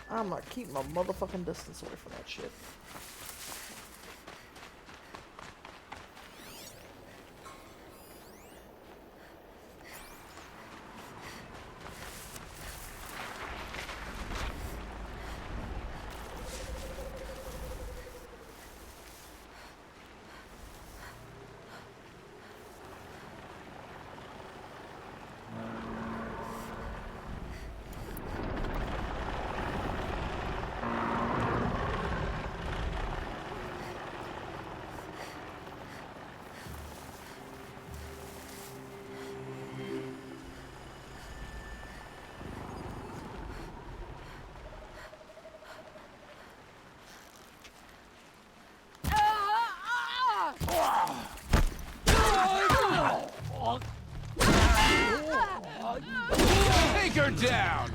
I'm gonna keep my motherfucking distance away from that shit. Take her down!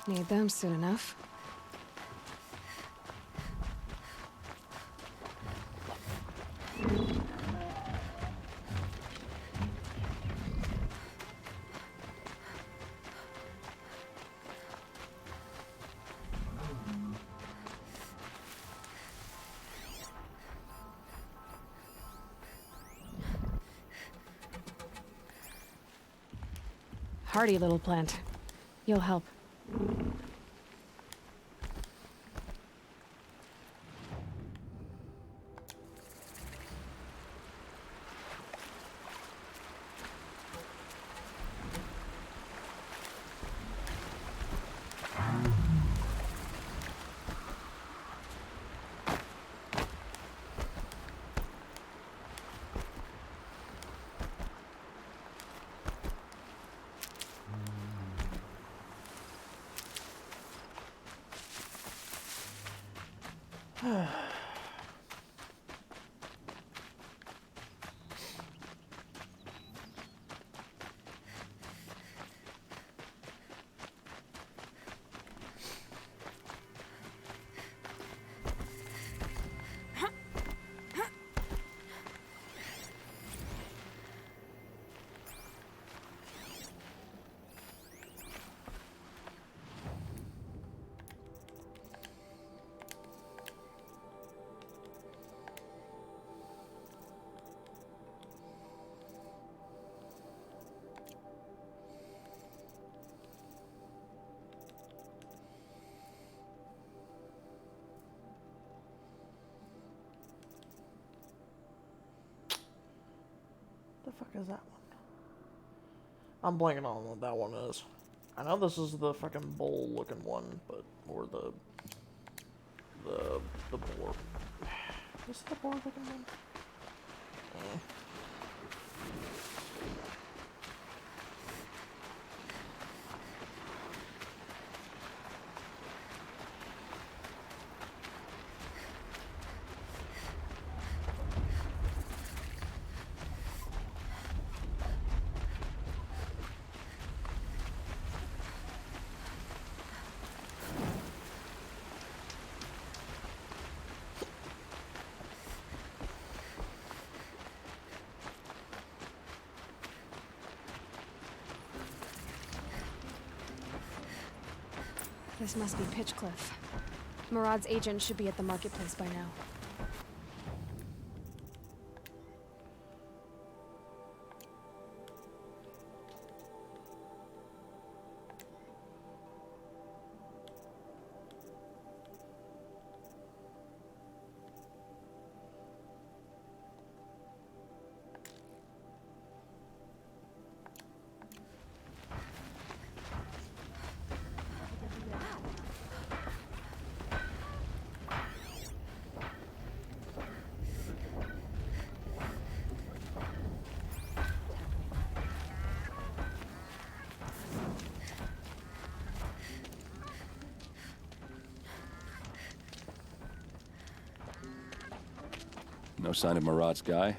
Need them soon enough. Hardy little plant. You'll help. The fuck is that one? I'm blanking on what that one is. I know this is the fucking bull looking one, but or the boar. Is it the boar looking one? This must be Pitchcliff. Murad's agent should be at the marketplace by now. No sign of Murad's guy.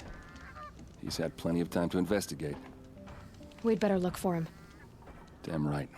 He's had plenty of time to investigate. We'd better look for him. Damn right.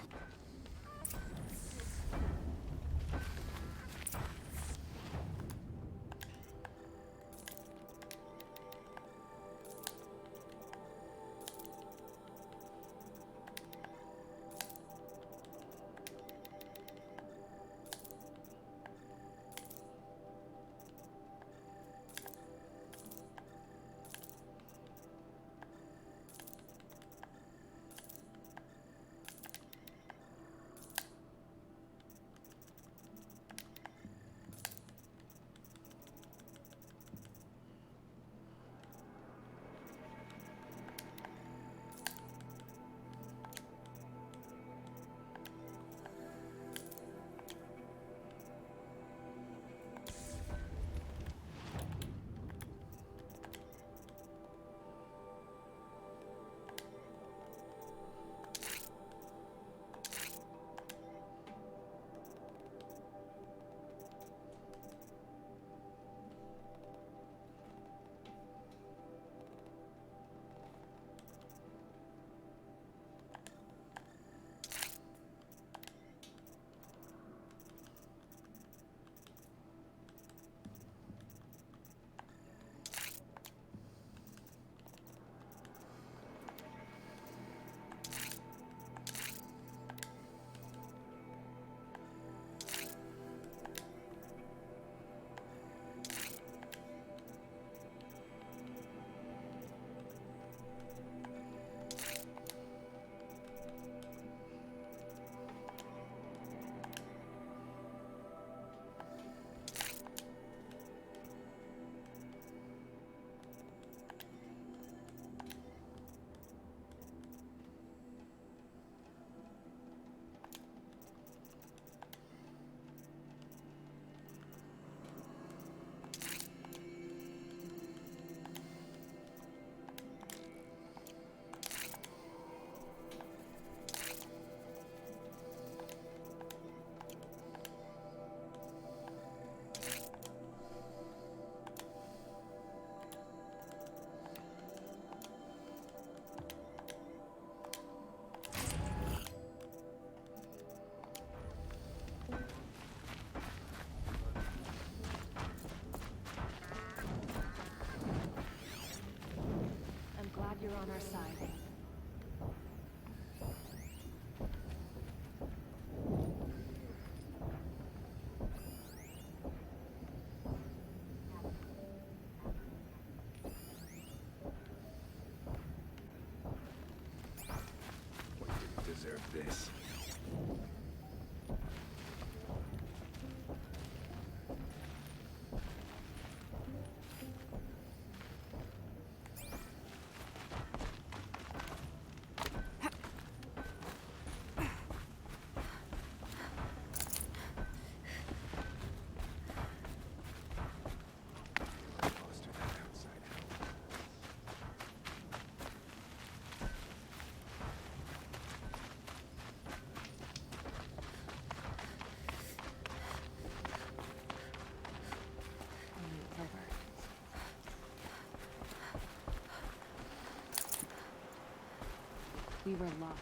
our side. Deserve this. We were lost.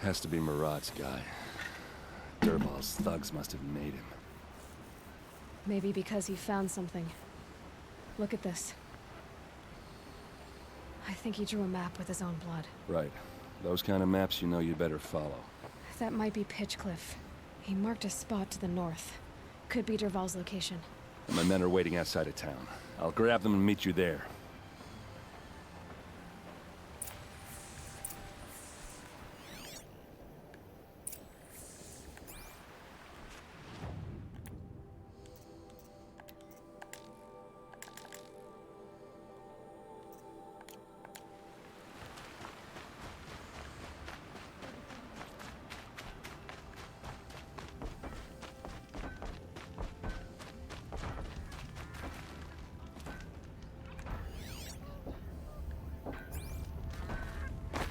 Has to be Murad's guy. Dervahl's thugs must have made him. Maybe because he found something. Look at this. I think he drew a map with his own blood. Right. Those kind of maps you know you better follow. That might be Pitchcliff. He marked a spot to the north. Could be Dervahl's location. My men are waiting outside of town. I'll grab them and meet you there.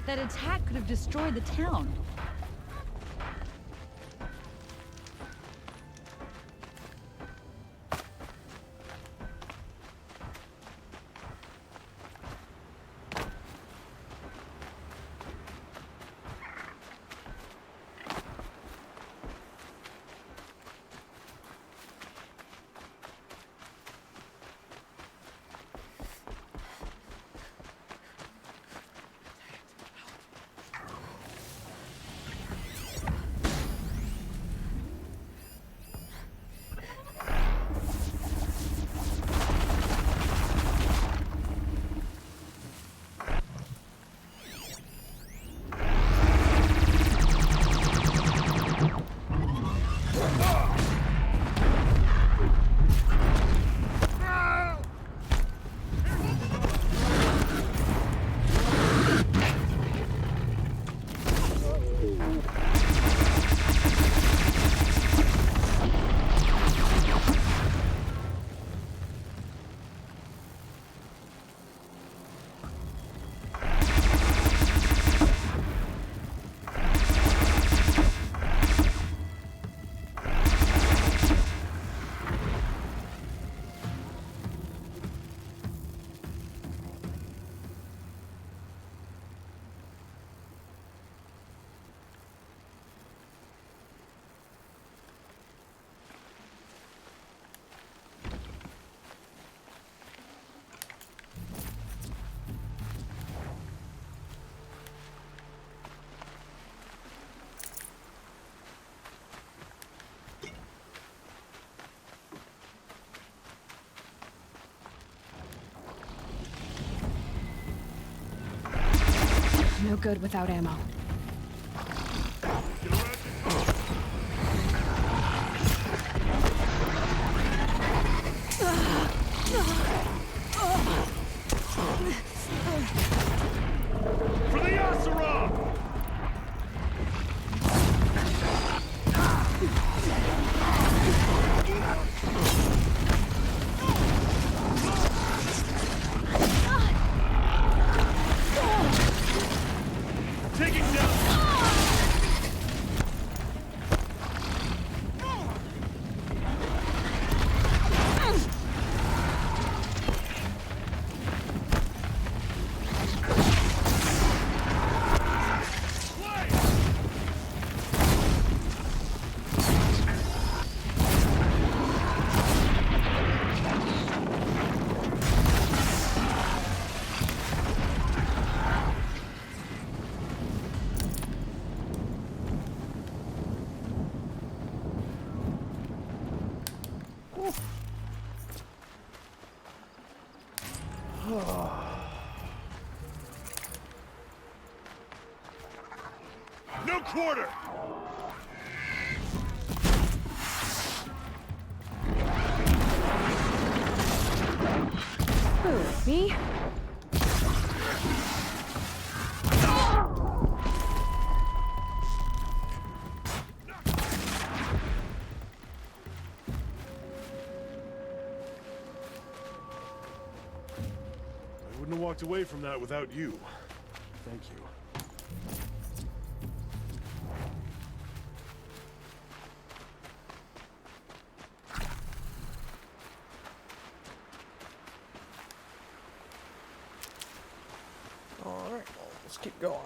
That attack could have destroyed the town. No good without ammo. For the Asura! No quarter! Who, me? I wouldn't have walked away from that without you. Thank you. Alright, well, let's keep going.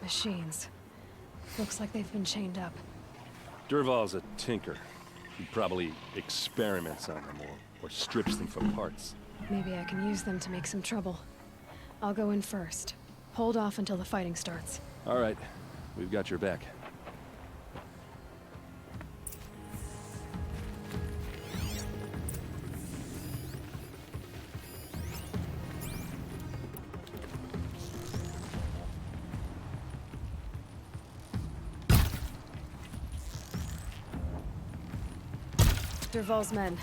Machines. Looks like they've been chained up. Dervahl's a tinker. He probably experiments on them or strips them for parts. Maybe I can use them to make some trouble. I'll go in first. Hold off until the fighting starts. All right, we've got your back. Dervahl's men.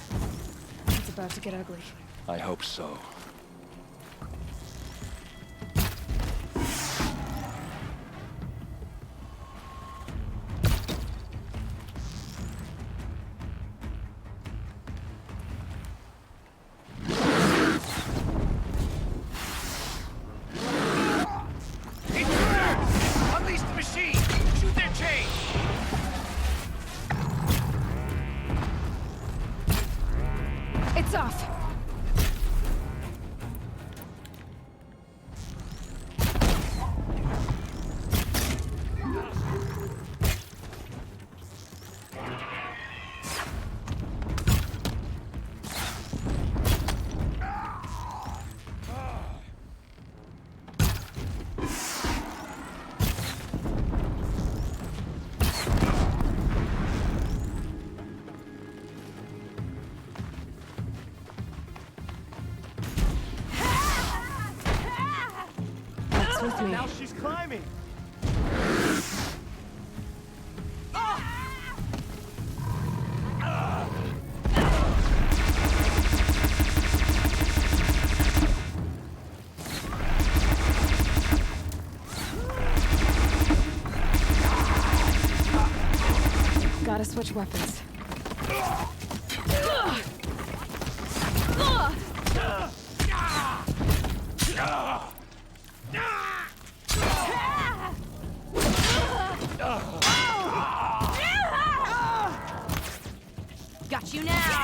It's about to get ugly. I hope so. Unleash the machine! Shoot their chain! It's off! With me. Now she's climbing! Gotta switch weapons. Got you now!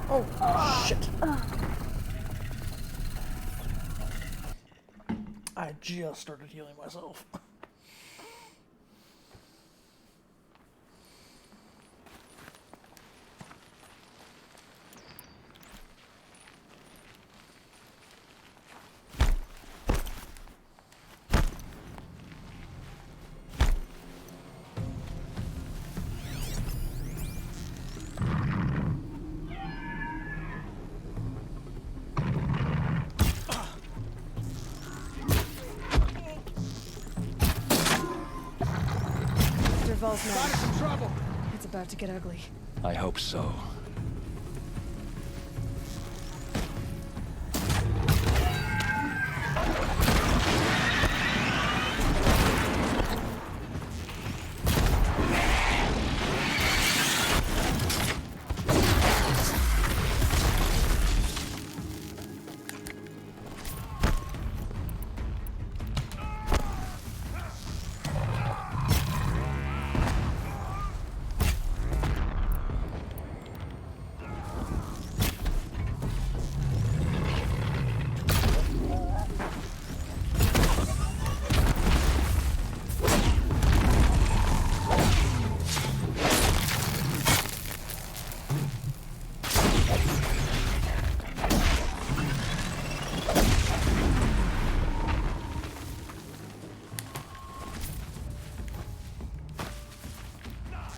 Oh, shit. I just started healing myself. AerosValos man. Got us in trouble. It's about to get ugly. I hope so.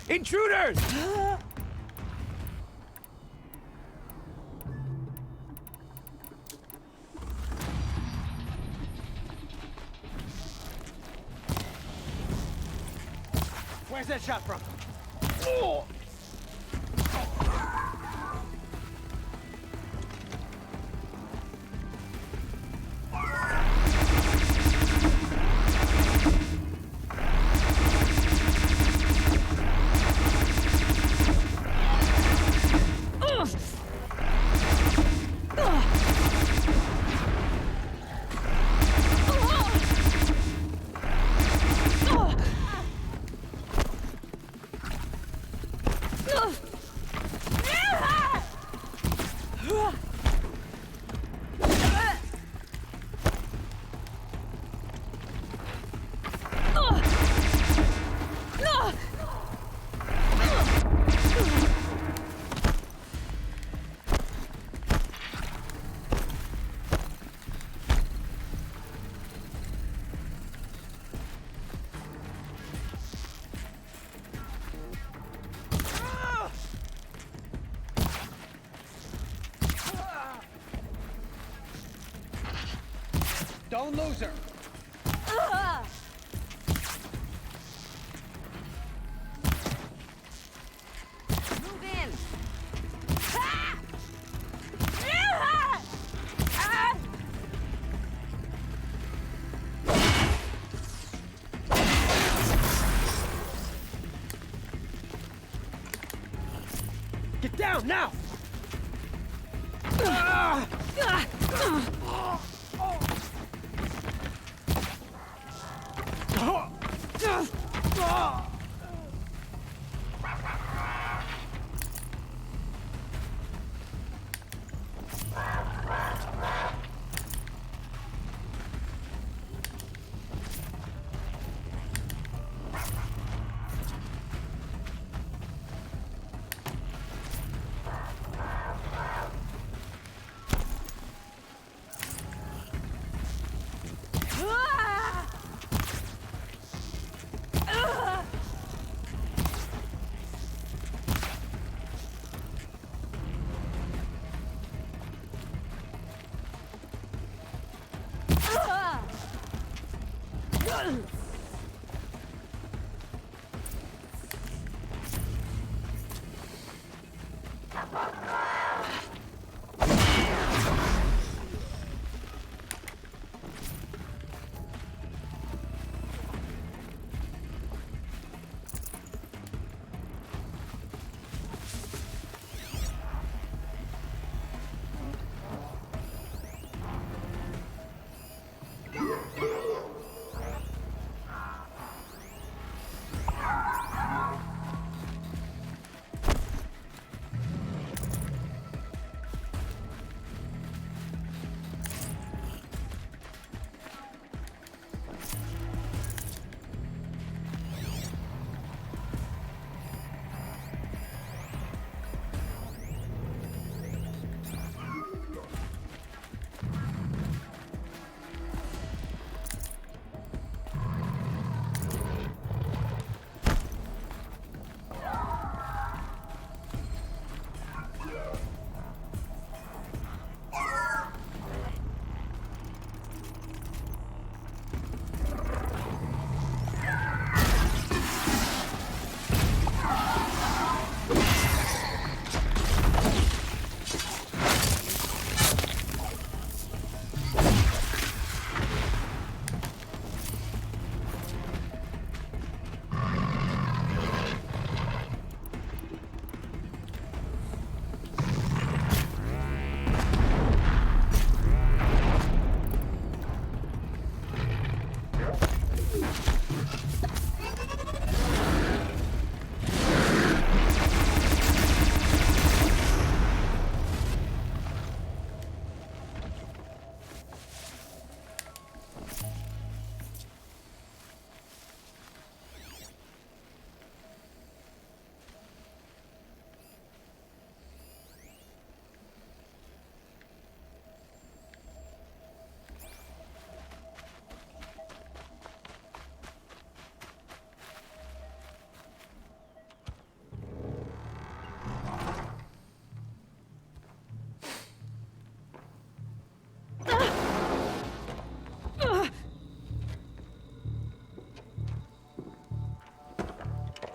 Intruders! Where's that shot from? Oh! Don't lose her! Move in! Get down, now!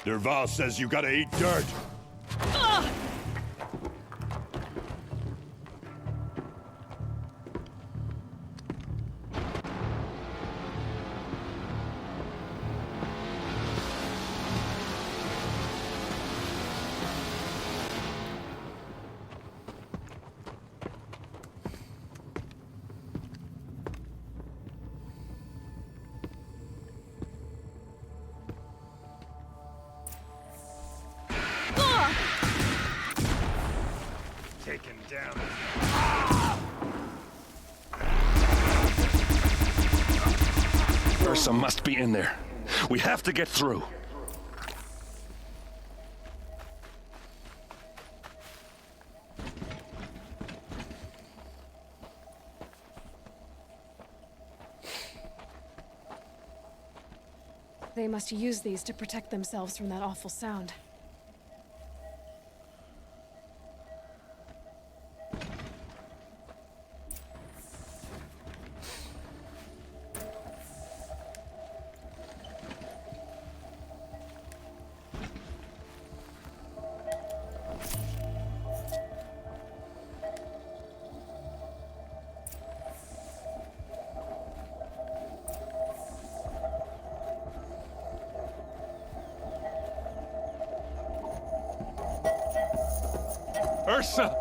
Derval says you gotta eat dirt. Take him down. Ursa must be in there. We have to get through. They must use these to protect themselves from that awful sound. Ursa!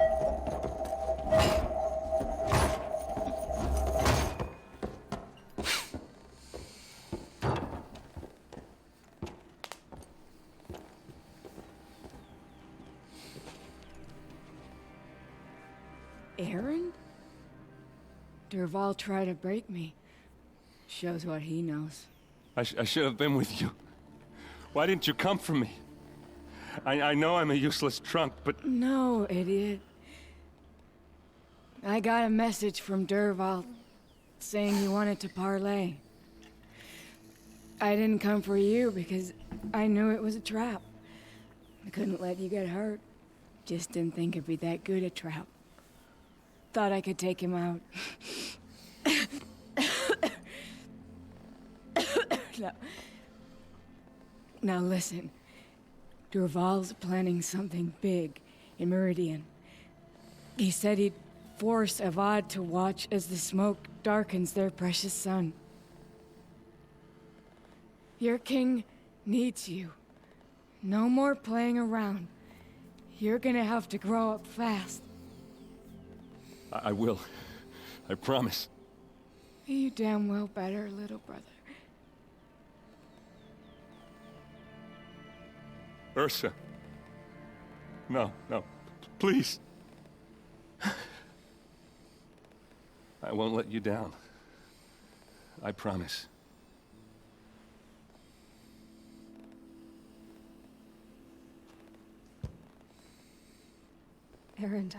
Aaron? Derval tried to break me. Shows what he knows. I should have been with you. Why didn't you come for me? I know I'm a useless trunk, but... No, idiot. I got a message from Derval saying he wanted to parlay. I didn't come for you because I knew it was a trap. I couldn't let you get hurt. Just didn't think it'd be that good a trap. Thought I could take him out. Now listen. Derval's planning something big in Meridian. He said he'd force Avad to watch as the smoke darkens their precious sun. Your king needs you. No more playing around. You're gonna have to grow up fast. I will. I promise. You damn well better, little brother. Ursa. No, please. I won't let you down. I promise. Aaron,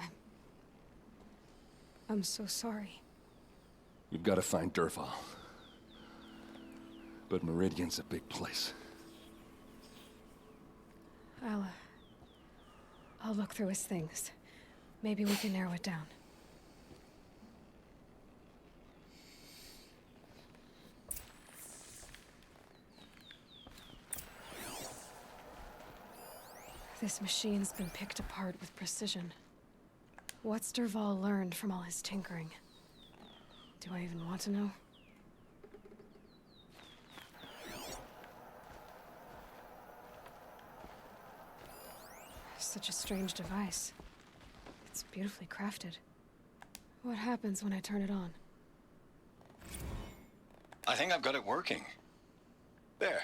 I'm so sorry. We've got to find Derval. But Meridian's a big place. I'll look through his things. Maybe we can narrow it down. This machine's been picked apart with precision. What's Derval learned from all his tinkering? Do I even want to know? Such a strange device. It's beautifully crafted. What happens when I turn it on? I think I've got it working. There.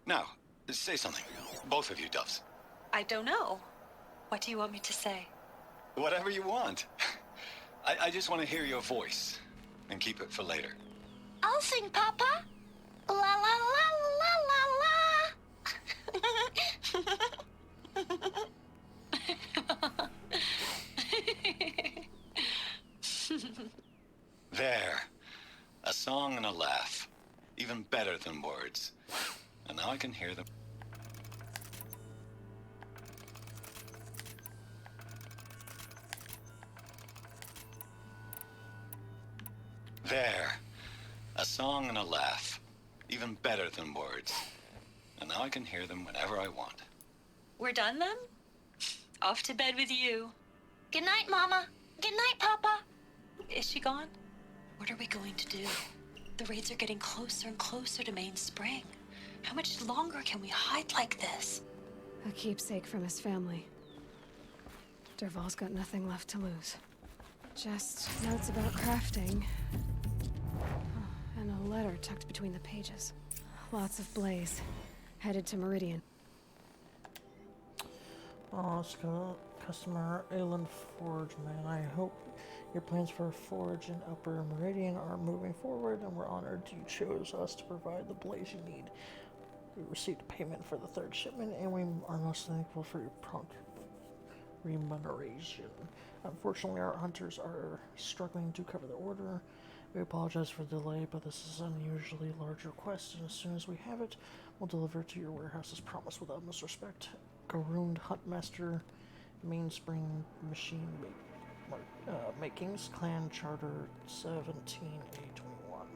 Now, say something. Both of you, Doves. I don't know. What do you want me to say? Whatever you want. I just want to hear your voice. And keep it for later. I'll sing, Papa. La la la la la la. There. A song and a laugh. Even better than words. And now I can hear them. There. A song and a laugh. Even better than words. And now I can hear them whenever I want. We're done then? Off to bed with you. Good night, Mama. Good night, Papa. Is she gone? What are we going to do? The raids are getting closer and closer to Main Spring. How much longer can we hide like this? A keepsake from his family. Dervahl's got nothing left to lose. Just notes about crafting. Oh, and a letter tucked between the pages. Lots of blaze. Headed to Meridian. Customer Aylan Forge, man. I hope your plans for a forge in Upper Meridian are moving forward, and we're honored you chose us to provide the blaze you need. We received payment for the third shipment, and we are most thankful for your prompt remuneration. Unfortunately, our hunters are struggling to cover the order. We apologize for the delay, but this is an unusually large request, and as soon as we have it, we'll deliver it to your warehouse as promised with utmost respect. Garund Huntmaster, Mainspring Machine Makings, Clan Charter 17821.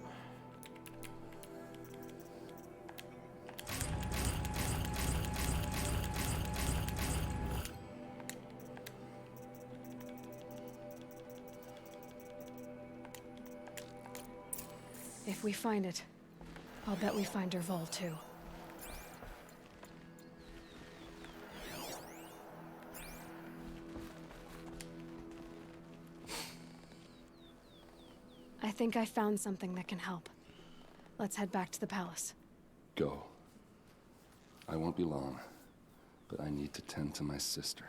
If we find it, I'll bet we find Dervahl too. I think I found something that can help. Let's head back to the palace. Go. I won't be long, but I need to tend to my sister.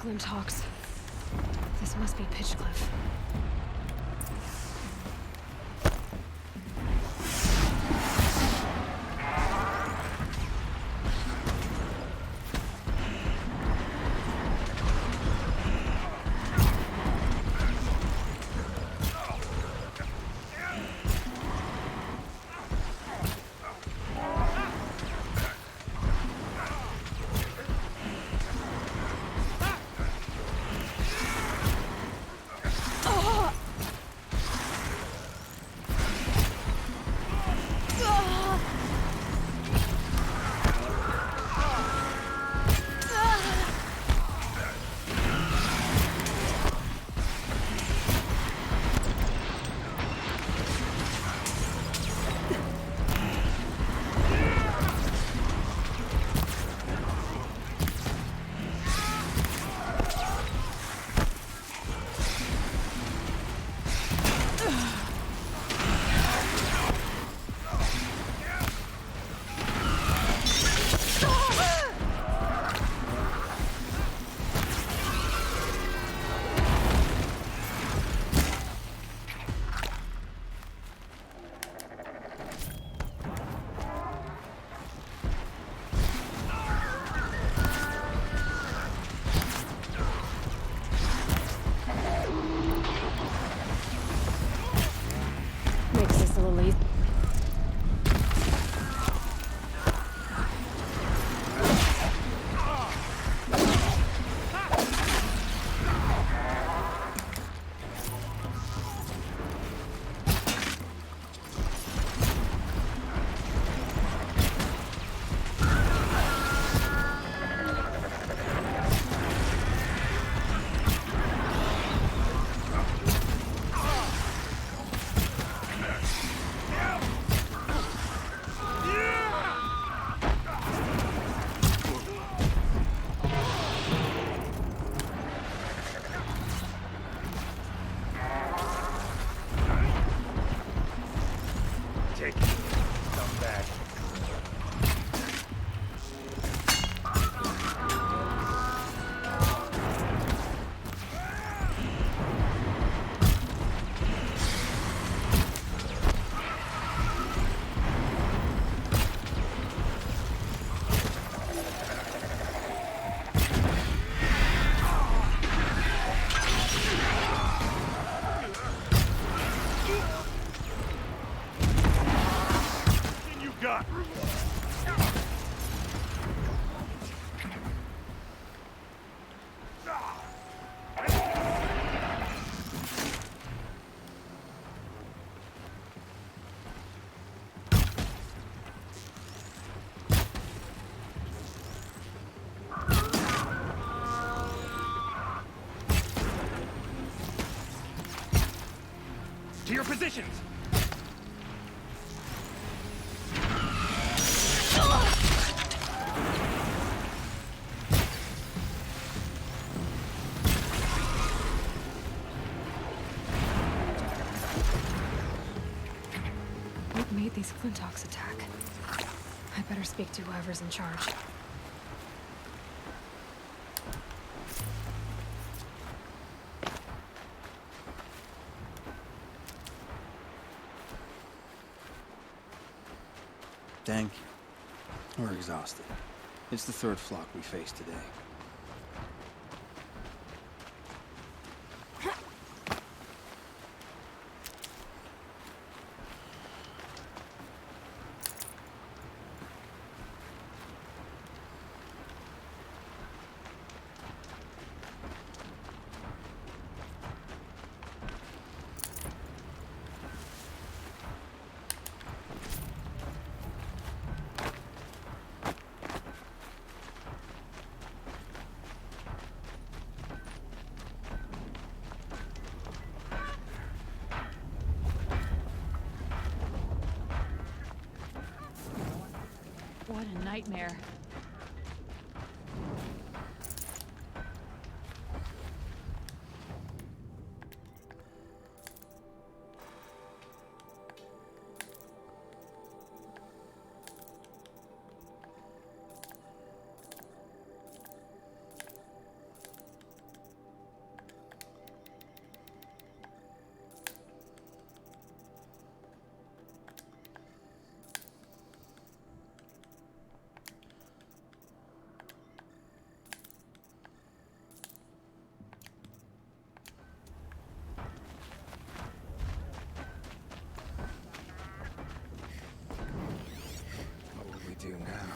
Glinthawks. This must be Pitchcliff. positions! What made these Flintox attack? I better speak to whoever's in charge. Thank you. We're exhausted. It's the third flock we faced today. What a nightmare. Do now.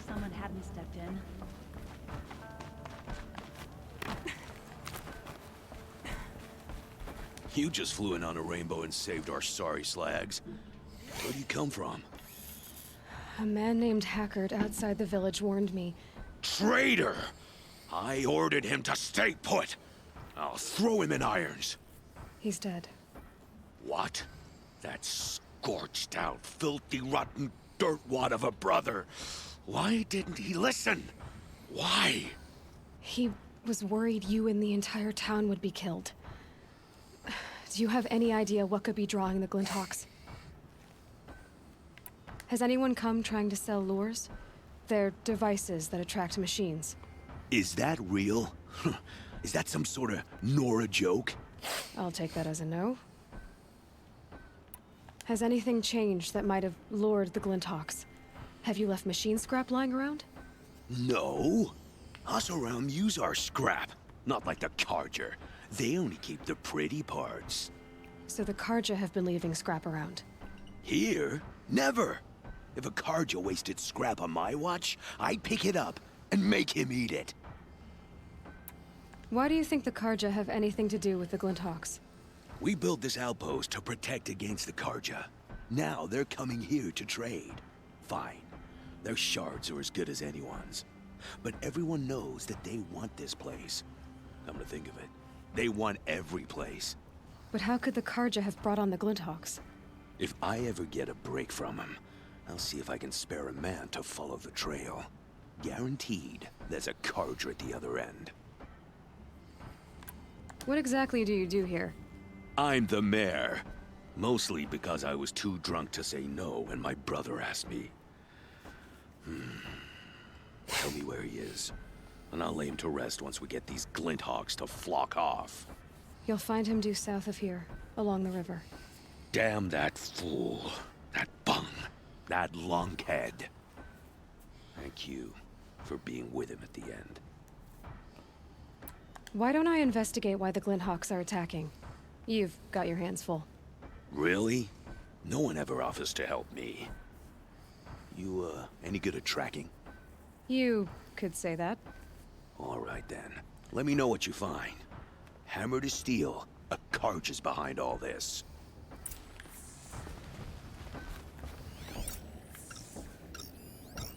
Someone hadn't stepped in. You just flew in on a rainbow and saved our sorry slags. Where do you come from? A man named Hackard outside the village warned me. Traitor! I ordered him to stay put. I'll throw him in irons. He's dead. What? That scorched out, filthy, rotten dirtwad of a brother. Why didn't he listen? Why? He was worried you and the entire town would be killed. Do you have any idea what could be drawing the Glinthawks? Has anyone come trying to sell lures? They're devices that attract machines. Is that real? Is that some sort of Nora joke? I'll take that as a no. Has anything changed that might have lured the Glinthawks? Have you left machine scrap lying around? No. Us around use our scrap. Not like the Carja. They only keep the pretty parts. So the Carja have been leaving scrap around? Here? Never. If a Carja wasted scrap on my watch, I'd pick it up and make him eat it. Why do you think the Carja have anything to do with the Glinthawks? We built this outpost to protect against the Carja. Now they're coming here to trade. Fine. Their shards are as good as anyone's. But everyone knows that they want this place. Come to think of it, they want every place. But how could the Carja have brought on the Glinthawks? If I ever get a break from them, I'll see if I can spare a man to follow the trail. Guaranteed, there's a Carja at the other end. What exactly do you do here? I'm the mayor. Mostly because I was too drunk to say no when my brother asked me. Tell me where he is, and I'll lay him to rest once we get these Glinthawks to flock off. You'll find him due south of here, along the river. Damn that fool. That bung. That lunkhead. Thank you for being with him at the end. Why don't I investigate why the Glinthawks are attacking? You've got your hands full. Really? No one ever offers to help me. You, any good at tracking? You could say that. All right, then. Let me know what you find. Hammer to steel, a Carja's behind all this.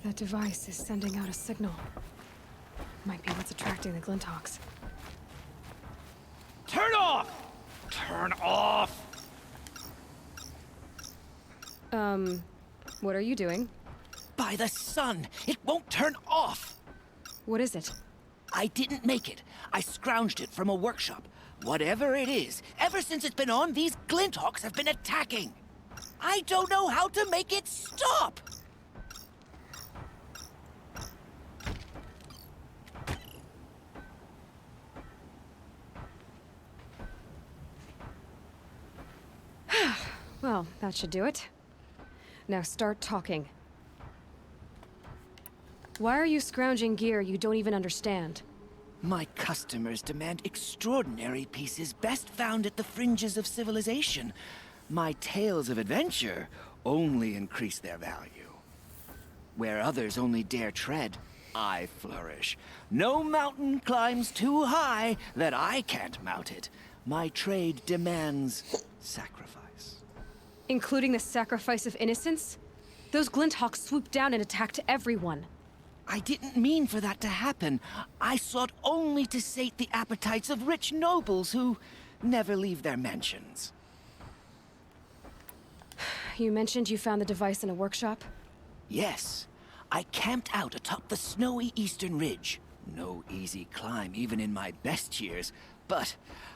That device is sending out a signal. Might be what's attracting the Glinthawks. Turn off! Turn off! What are you doing? By the sun! It won't turn off! What is it? I didn't make it. I scrounged it from a workshop. Whatever it is, ever since it's been on, these Glinthawks have been attacking. I don't know how to make it stop! Well, that should do it. Now start talking. Why are you scrounging gear you don't even understand? My customers demand extraordinary pieces best found at the fringes of civilization. My tales of adventure only increase their value. Where others only dare tread, I flourish. No mountain climbs too high that I can't mount it. My trade demands sacrifice. Including the sacrifice of innocence? Those Glinthawks swooped down and attacked everyone. I didn't mean for that to happen. I sought only to sate the appetites of rich nobles who never leave their mansions. You mentioned you found the device in a workshop? Yes. I camped out atop the snowy eastern ridge. No easy climb, even in my best years. But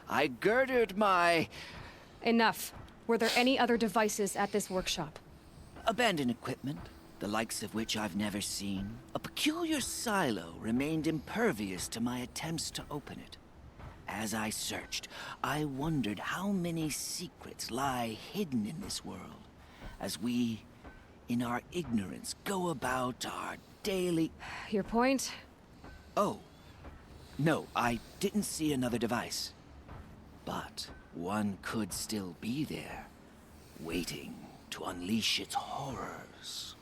I girded my... Enough. Were there any other devices at this workshop? Abandoned equipment, the likes of which I've never seen. A peculiar silo remained impervious to my attempts to open it. As I searched, I wondered how many secrets lie hidden in this world, as we, in our ignorance, go about our daily... Your point? Oh. No, I didn't see another device. But one could still be there, waiting to unleash its horrors.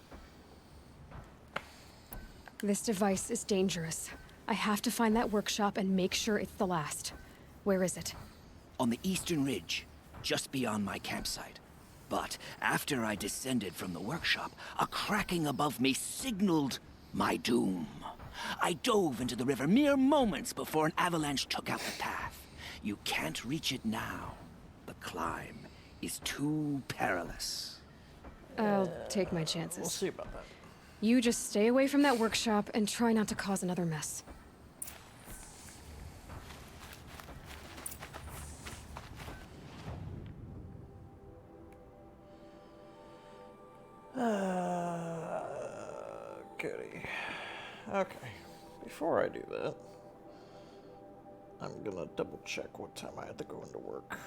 This device is dangerous. I have to find that workshop and make sure it's the last. Where is it? On the eastern ridge, just beyond my campsite. But after I descended from the workshop, a cracking above me signaled my doom. I dove into the river mere moments before an avalanche took out the path. You can't reach it now. The climb is too perilous. I'll take my chances. We'll see about that. You just stay away from that workshop and try not to cause another mess. Goody. Okay. Before I do that, I'm gonna double check what time I have to go into work.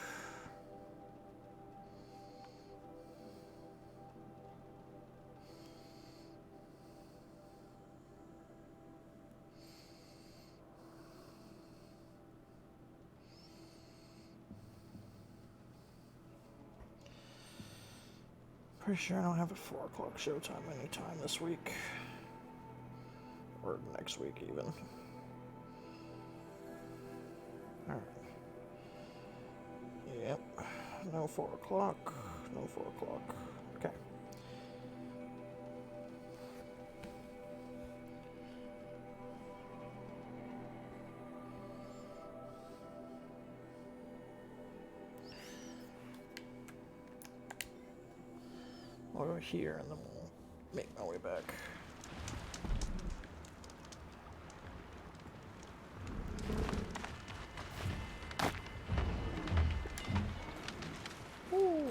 Pretty sure I don't have a 4 o'clock showtime anytime this week. Or next week, even. Alright. Yep. No 4 o'clock. No 4 o'clock. Okay. I'll go here and then we'll make my way back. Ooh.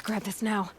Grab this now.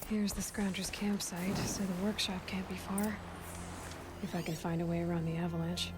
Here's the Scrounger's campsite, so the workshop can't be far. If I can find a way around the avalanche.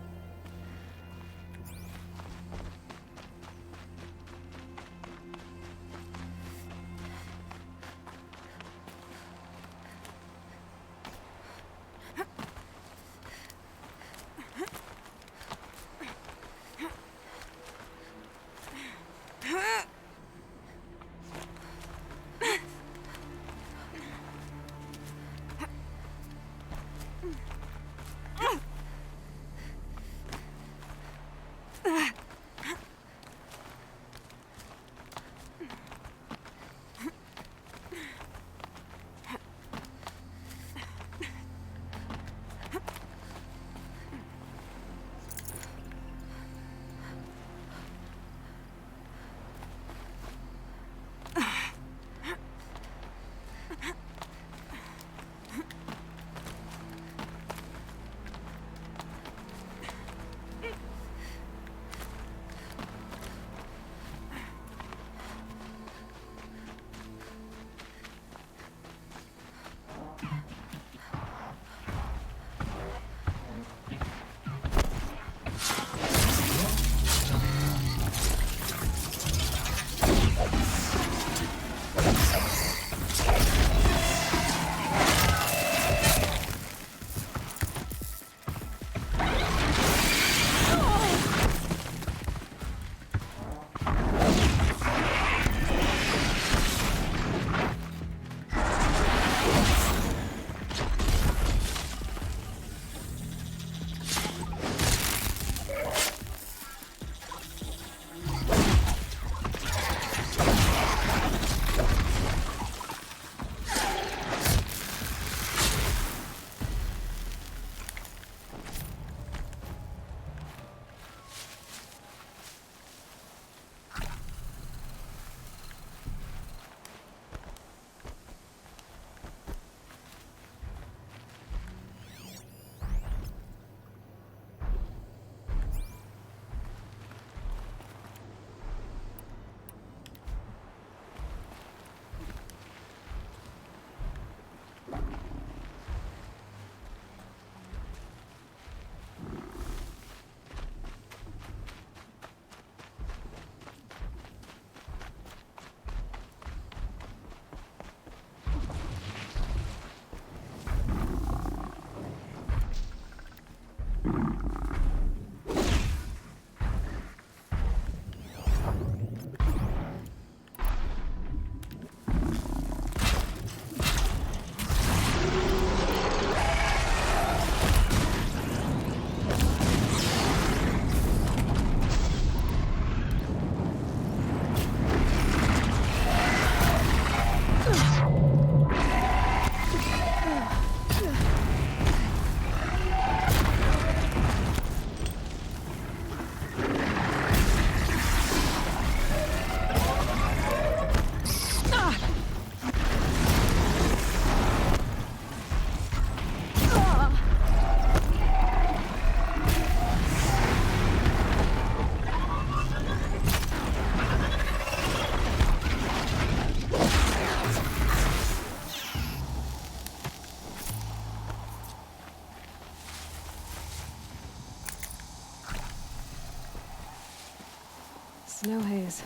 Snow haze.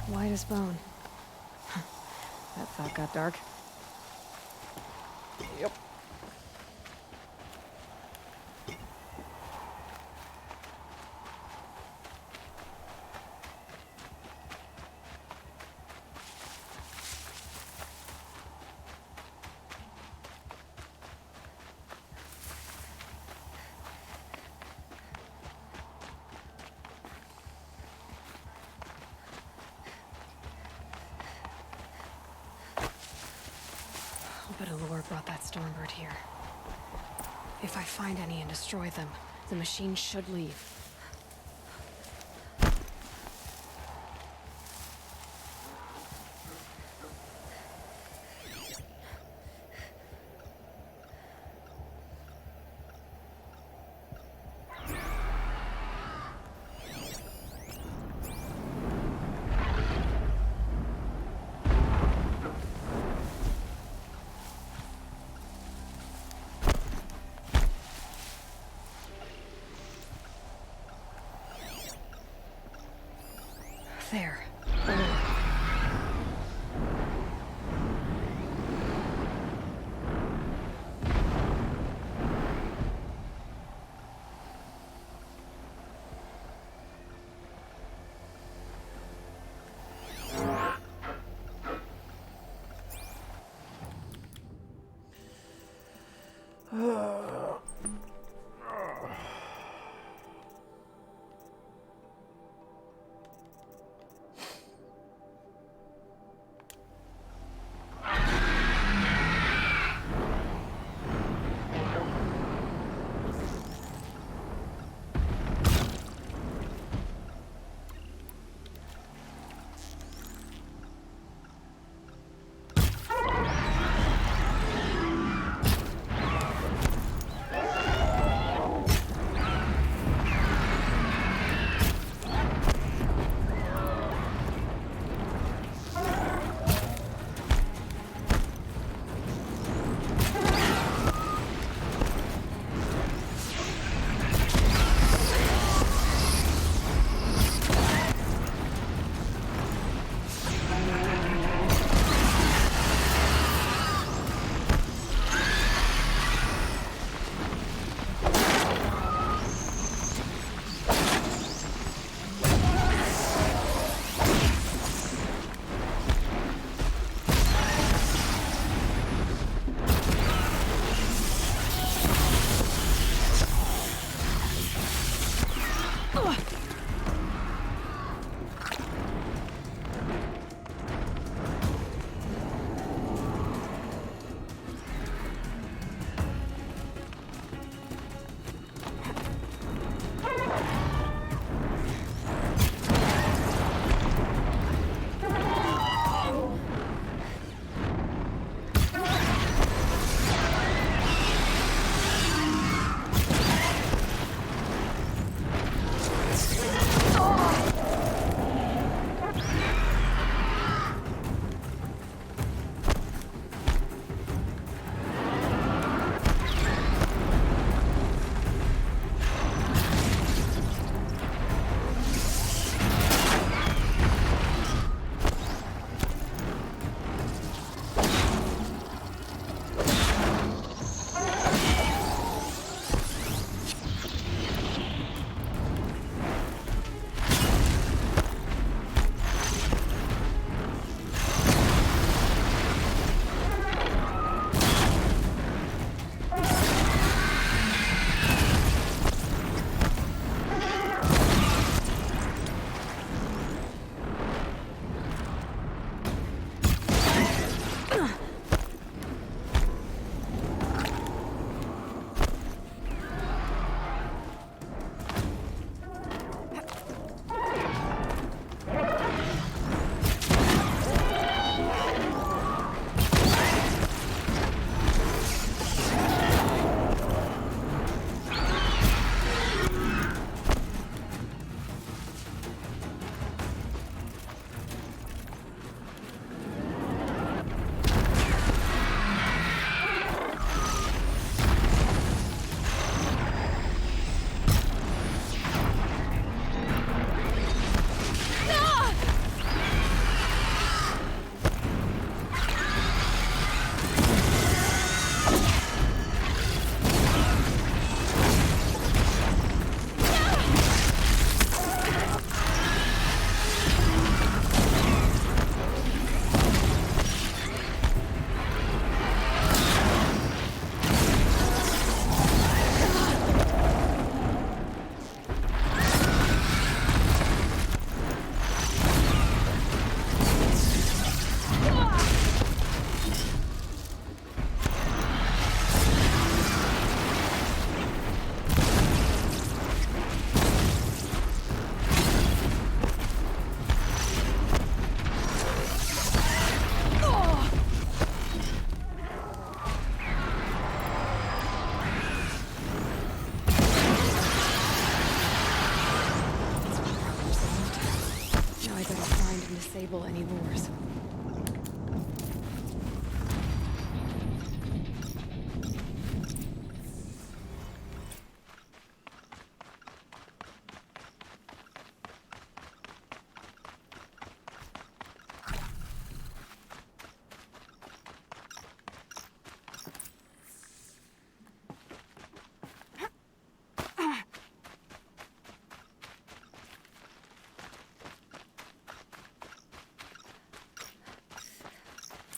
White as bone. That thought got dark. Yep. But Allure brought that Stormbird here. If I find any and destroy them, the machine should leave.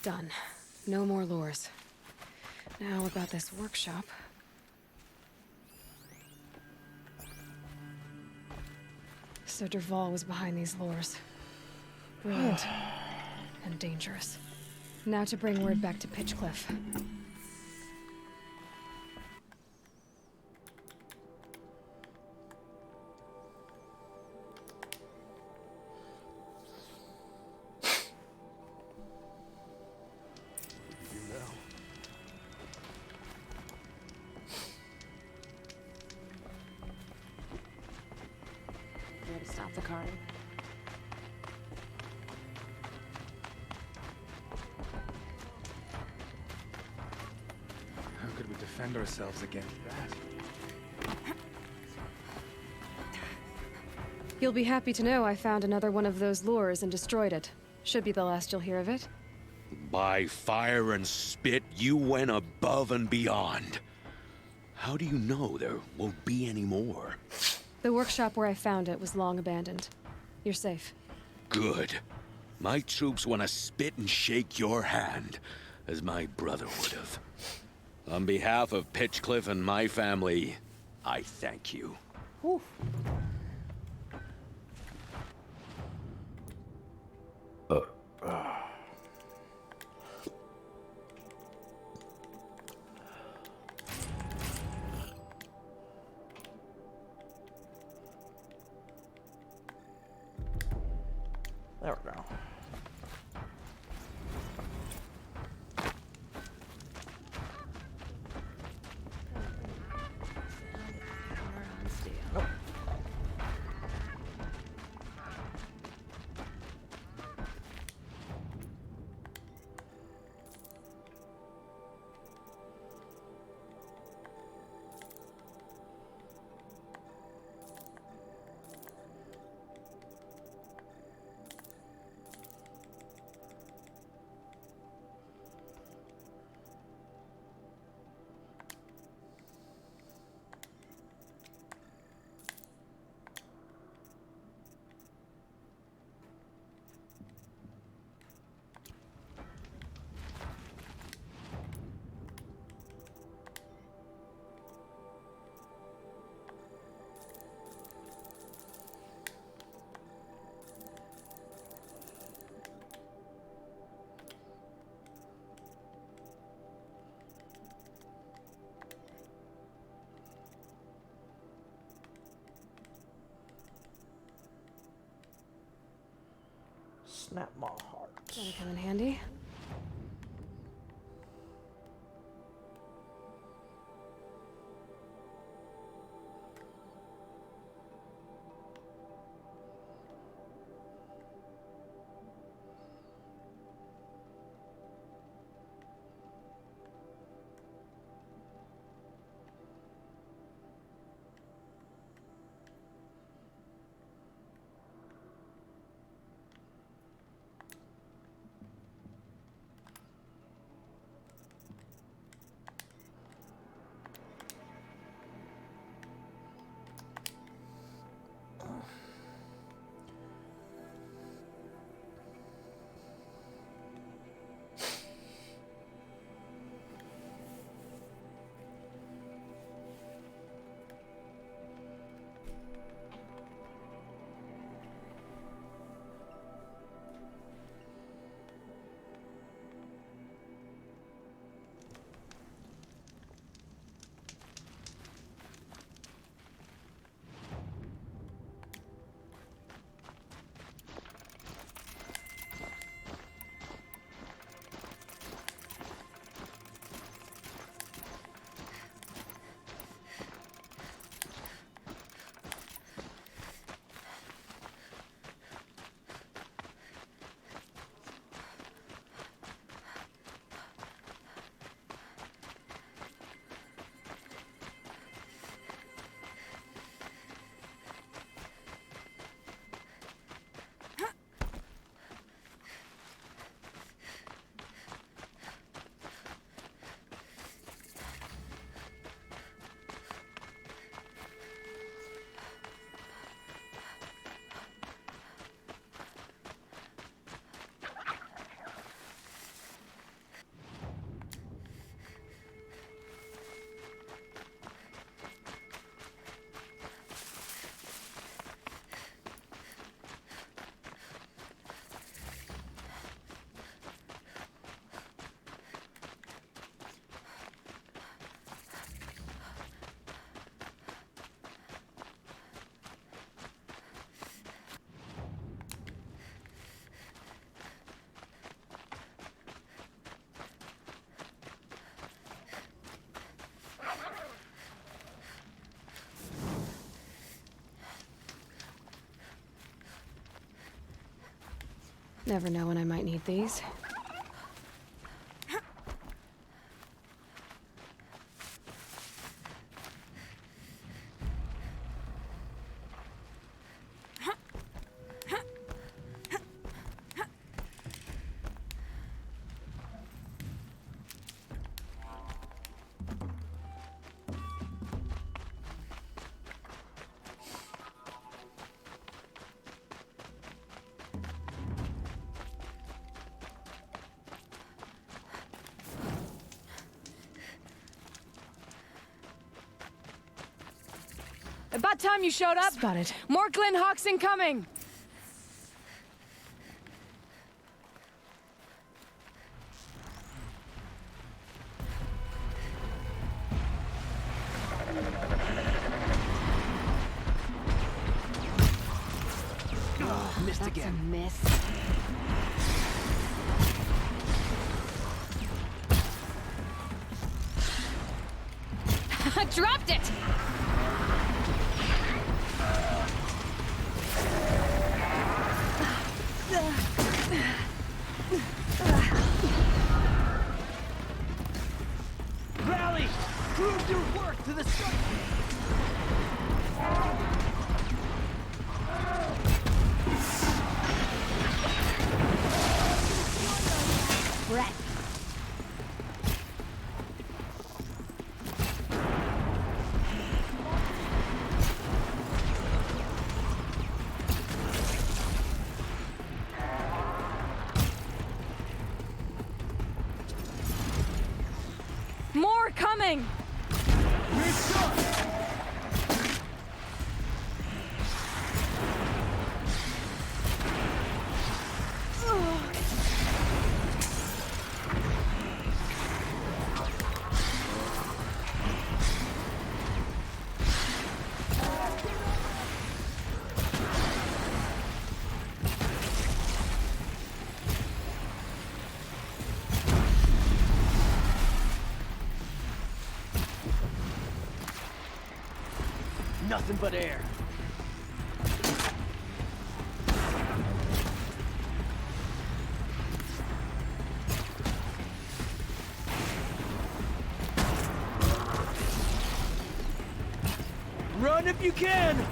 Done. No more lures. Now about this workshop. So Derval was behind these lures. Brilliant. And dangerous. Now to bring word back to Pitchcliff. Here to stop the car. How could we defend ourselves against that? You'll be happy to know I found another one of those lures and destroyed it. Should be the last you'll hear of it. By fire and spit, you went above and beyond. How do you know there won't be any more? The workshop where I found it was long abandoned. You're safe. Good. My troops want to spit and shake your hand, as my brother would have. On behalf of Pitchcliff and my family, I thank you. Whew. There we go. Nope. Snap my heart. Gonna come in handy. Never know when I might need these. About time you showed up. Spotted. More Glen Hawks incoming. Oh, missed That's again. a miss. Dropped it. Rally! Prove your worth to the sun! Brett. More coming. Nothing but air. Run if you can!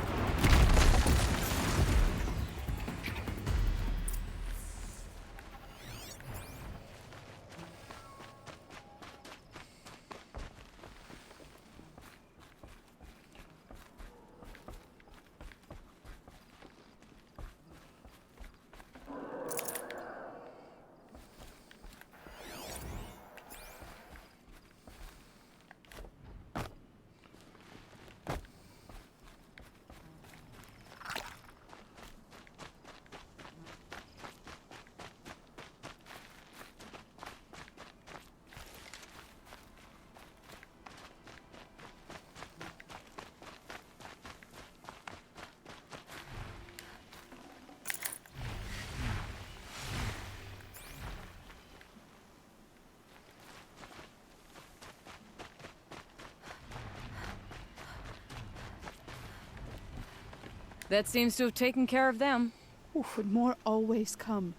That seems to have taken care of them. Oof, but more always come.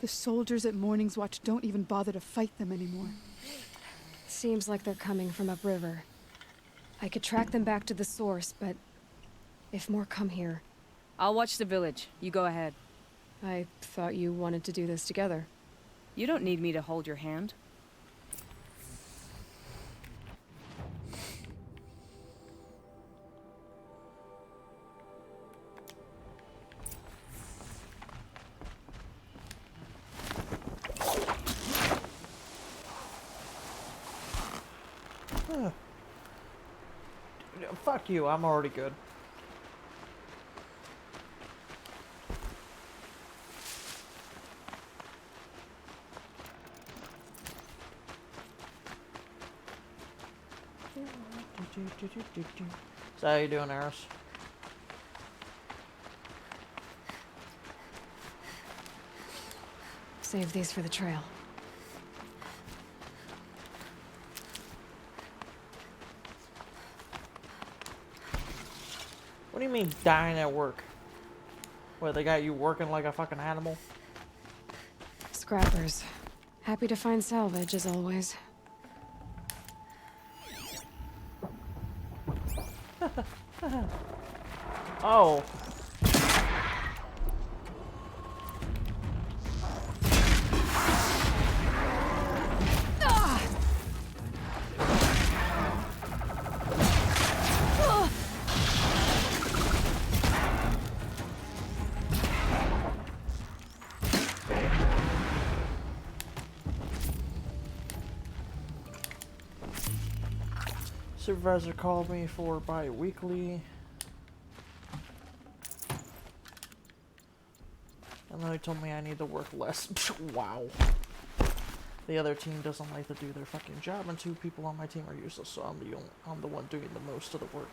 The soldiers at Morning's Watch don't even bother to fight them anymore. Seems like they're coming from upriver. I could track them back to the source, but if more come here... I'll watch the village. You go ahead. I thought you wanted to do this together. You don't need me to hold your hand. Fuck you, I'm already good. So how you doing, Eros? Save these for the trail. What do you mean dying at work? What, they got you working like a fucking animal? scrappers. Happy to find salvage, as always. Oh. Supervisor called me for bi-weekly. And then he told me I need to work less. Wow. The other team doesn't like to do their fucking job, and 2 people on my team are useless, so I'm the one doing the most of the work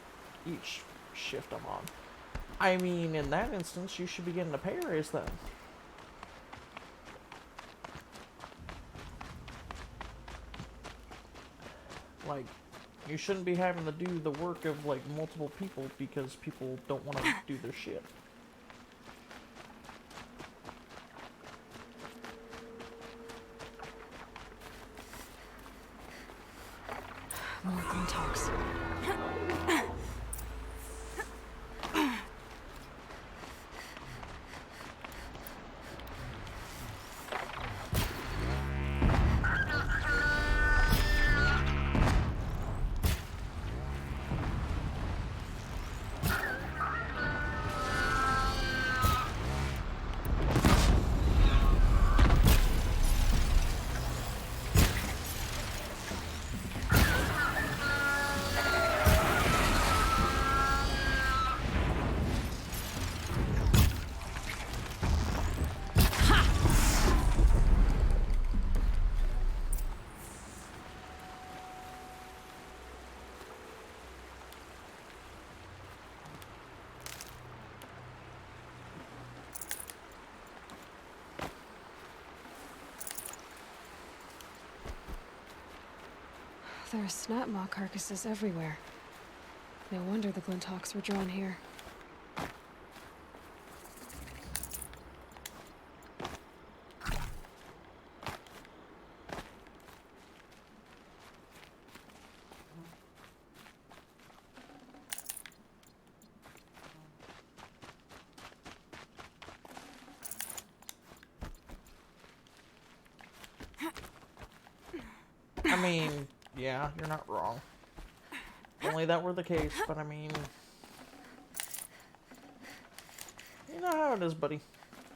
each shift I'm on. I mean, in that instance, you should be getting a pay raise then. Like, you shouldn't be having to do the work of, like, multiple people because people don't want to do their shit. More Glintalks. There are snap maw carcasses everywhere. No wonder the Glintalks were drawn here. I mean, yeah, you're not wrong. If only that were the case, but I mean... You know how it is, buddy.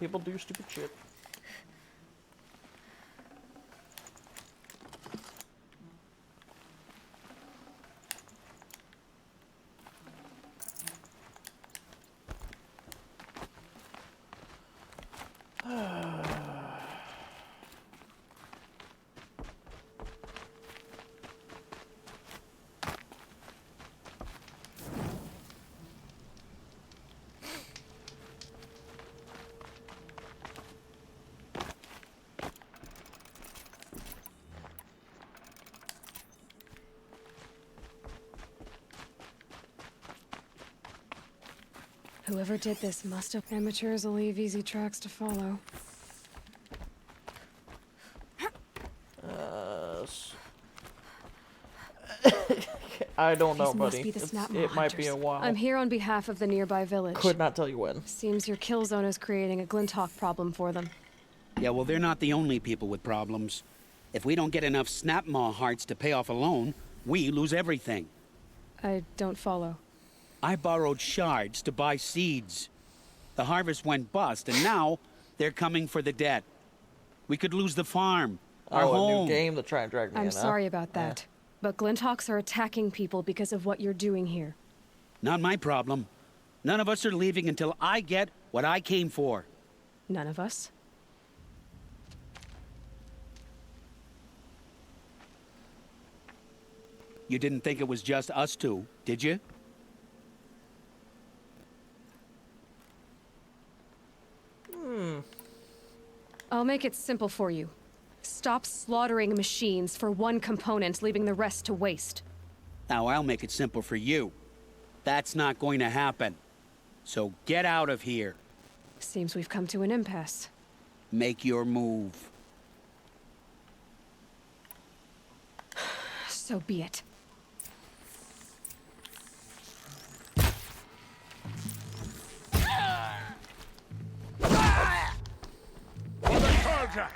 People do stupid shit. Whoever did this must have... Amateurs will leave easy tracks to follow. I don't know, These must buddy. be the snap maw It might be hunters. a while. I'm here on behalf of the nearby village. Could not tell you when. Seems your kill zone is creating a Glintalk problem for them. Yeah, well, they're not the only people with problems. If we don't get enough snap maw hearts to pay off a loan, we lose everything. I don't follow. I borrowed shards to buy seeds. The harvest went bust, and now they're coming for the debt. We could lose the farm, our home. A new game to try and drag me in, I'm sorry about that. But Glintalks are attacking people because of what you're doing here. Not my problem. None of us are leaving until I get what I came for. None of us? You didn't think it was just us two, did you? I'll make it simple for you. Stop slaughtering machines for one component, leaving the rest to waste. Now I'll make it simple for you. That's not going to happen. So get out of here. Seems we've come to an impasse. Make your move. So be it. For the Carja!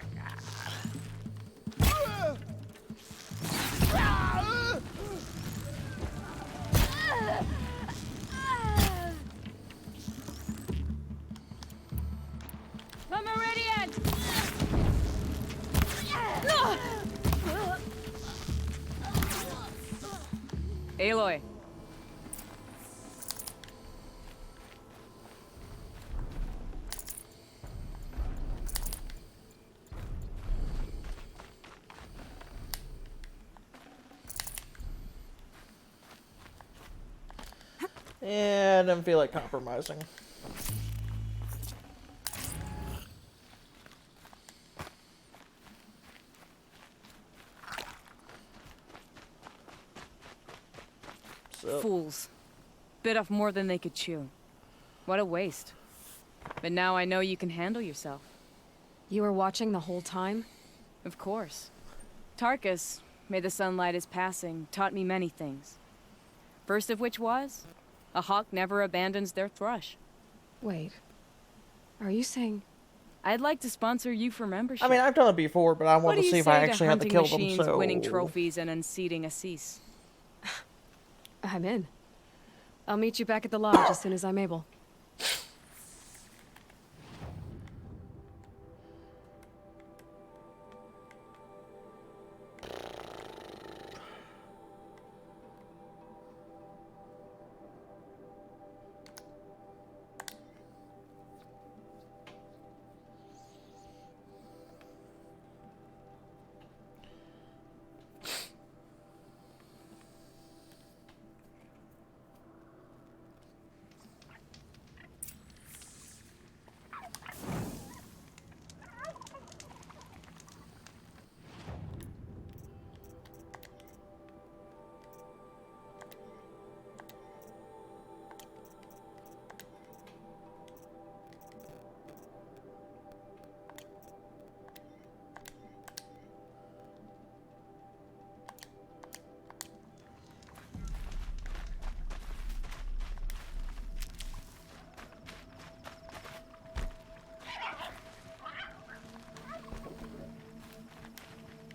The Meridian! Aloy. And I didn't feel like compromising. So. Fools. Bit off more than they could chew. What a waste. But now I know you can handle yourself. You were watching the whole time? Of course. Tarkus, may the sunlight is passing, taught me many things. First of which was, a hawk never abandons their thrush. Wait. Are you saying... I'd like to sponsor you for membership. I mean, I've done it before, but I want to see if I actually have to kill them, so... winning trophies and unseating Assis? I'm in. I'll meet you back at the lodge as soon as I'm able.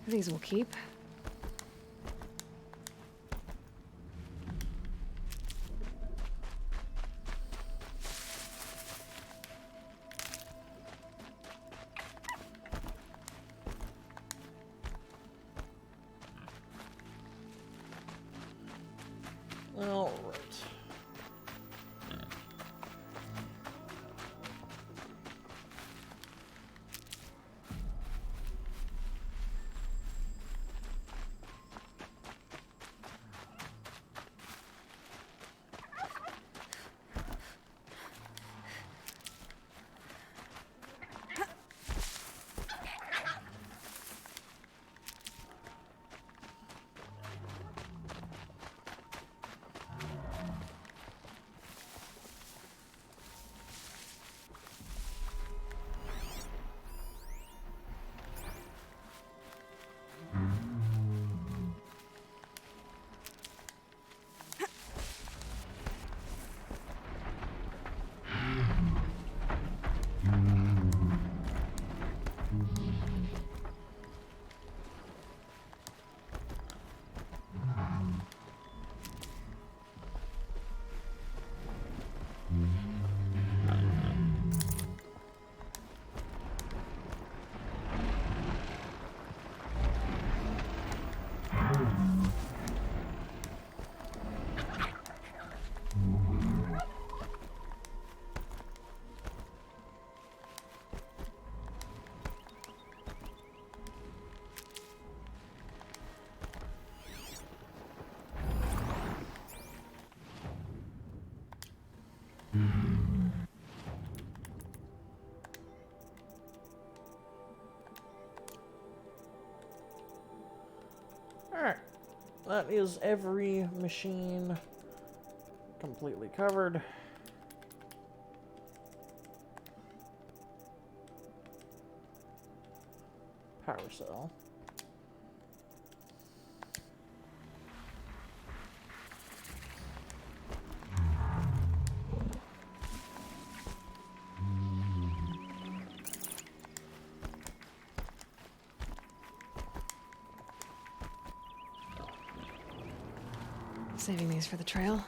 These will keep. All right. Alright, that is every machine completely covered. Power cell. Saving these for the trail.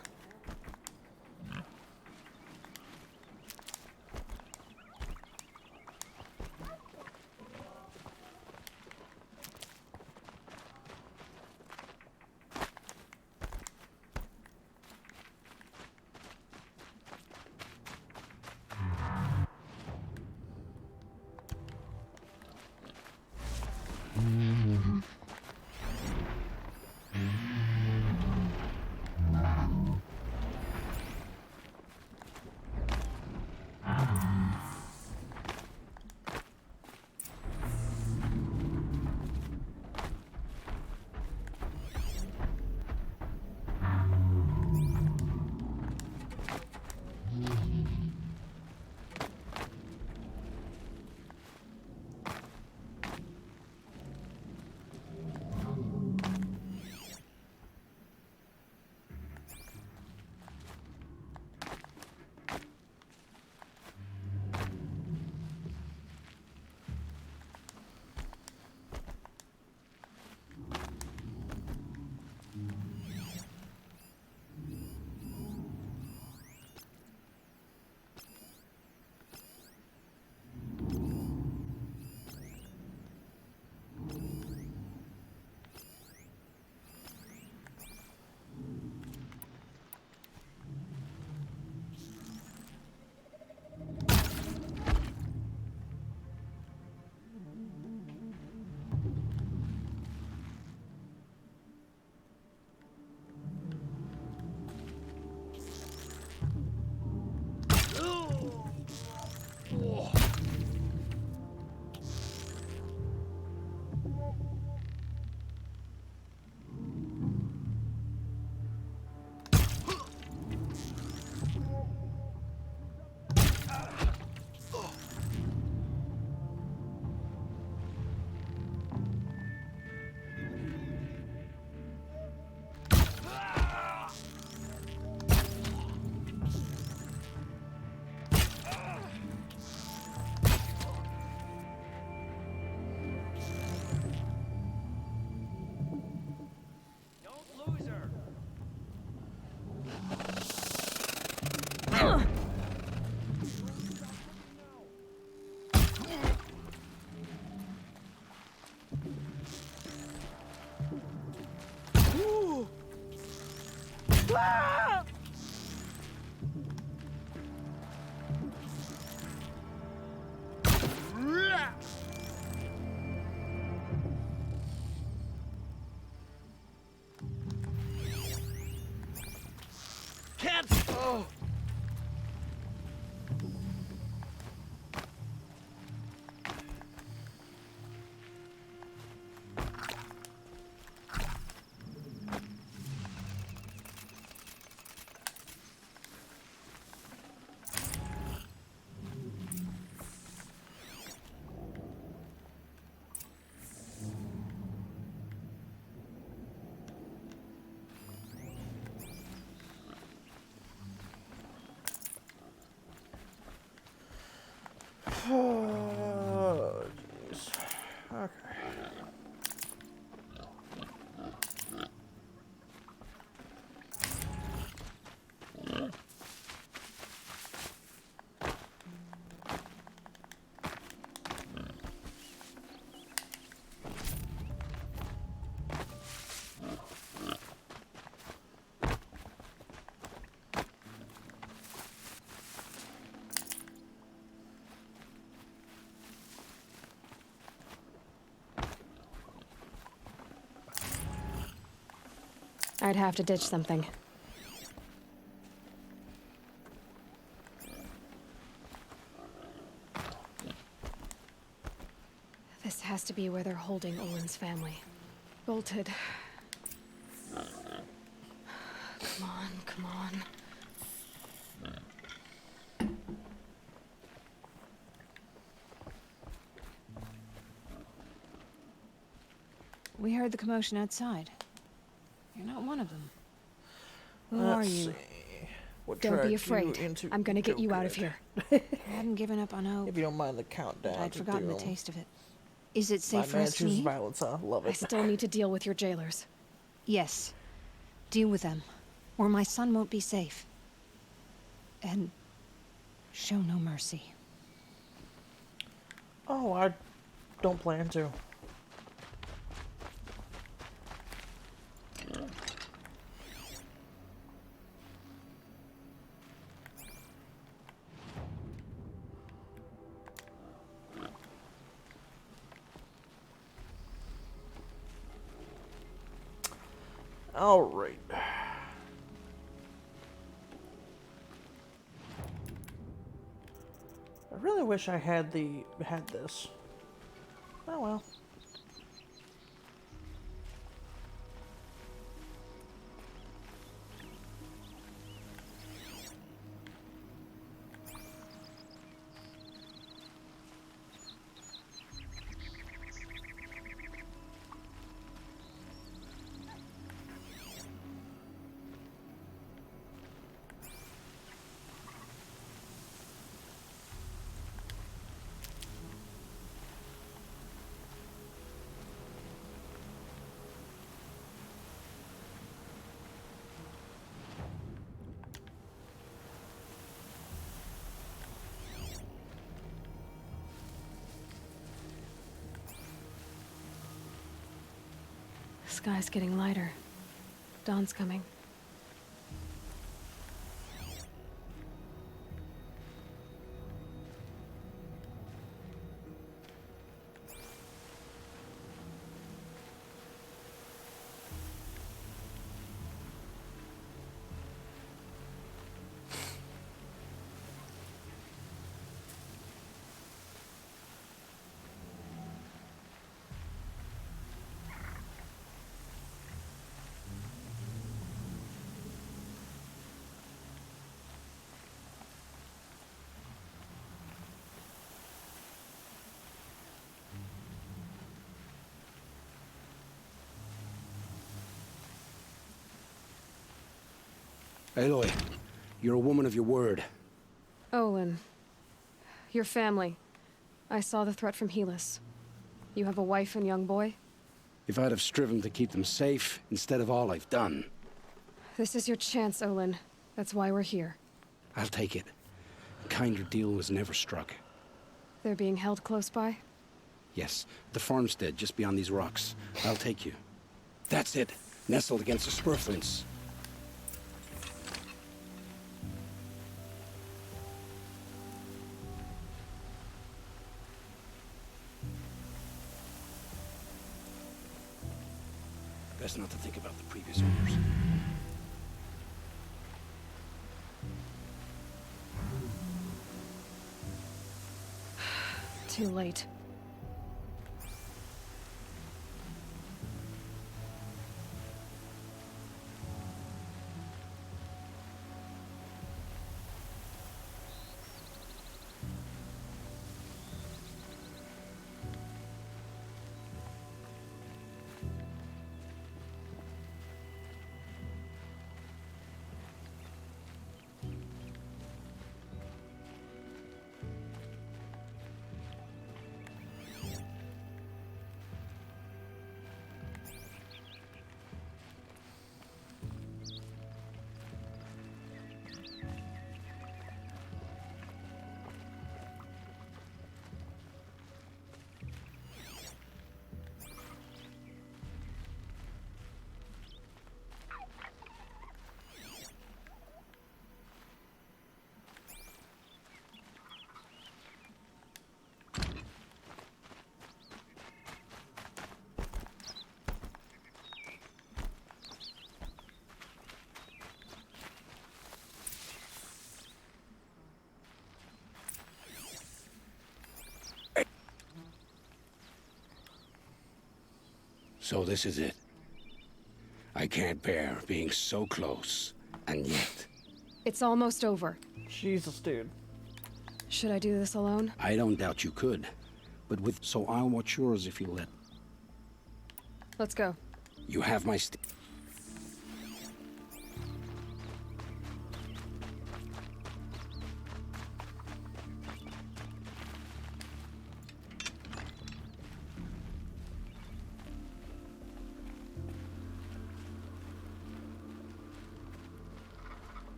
Oh, jeez. Okay. I'd have to ditch something. This has to be where they're holding Olin's family. Bolted. Come on, come on. We heard the commotion outside. You're not one of them. Who are you? What Don't be dragged you afraid. into I'm gonna get you out of Joker? here. I hadn't given up on hope. If you don't mind the countdown. I'd to forgotten the doom. taste of it. Is it safe My for man us to chooses leave? violence, huh? Love I it. still need to deal with your jailers. Yes. Deal with them. or my son won't be safe. And show no mercy. Oh, I don't plan to. All right. I really wish I had this. Oh well. The sky's getting lighter. Dawn's coming. Aloy, you're a woman of your word. Olin. Your family. I saw the threat from Helis. You have a wife and young boy? If I'd have striven to keep them safe, instead of all I've done. This is your chance, Olin. That's why we're here. I'll take it. A kinder deal was never struck. They're being held close by? Yes, the farmstead just beyond these rocks. I'll take you. That's it. Nestled against the spur flints. Best not to think about the previous owners. Too late. So this is it. I can't bear being so close, and yet... It's almost over. Jesus, dude. Should I do this alone? I don't doubt you could. But with... So I'll watch yours if you let... Let's go. You have my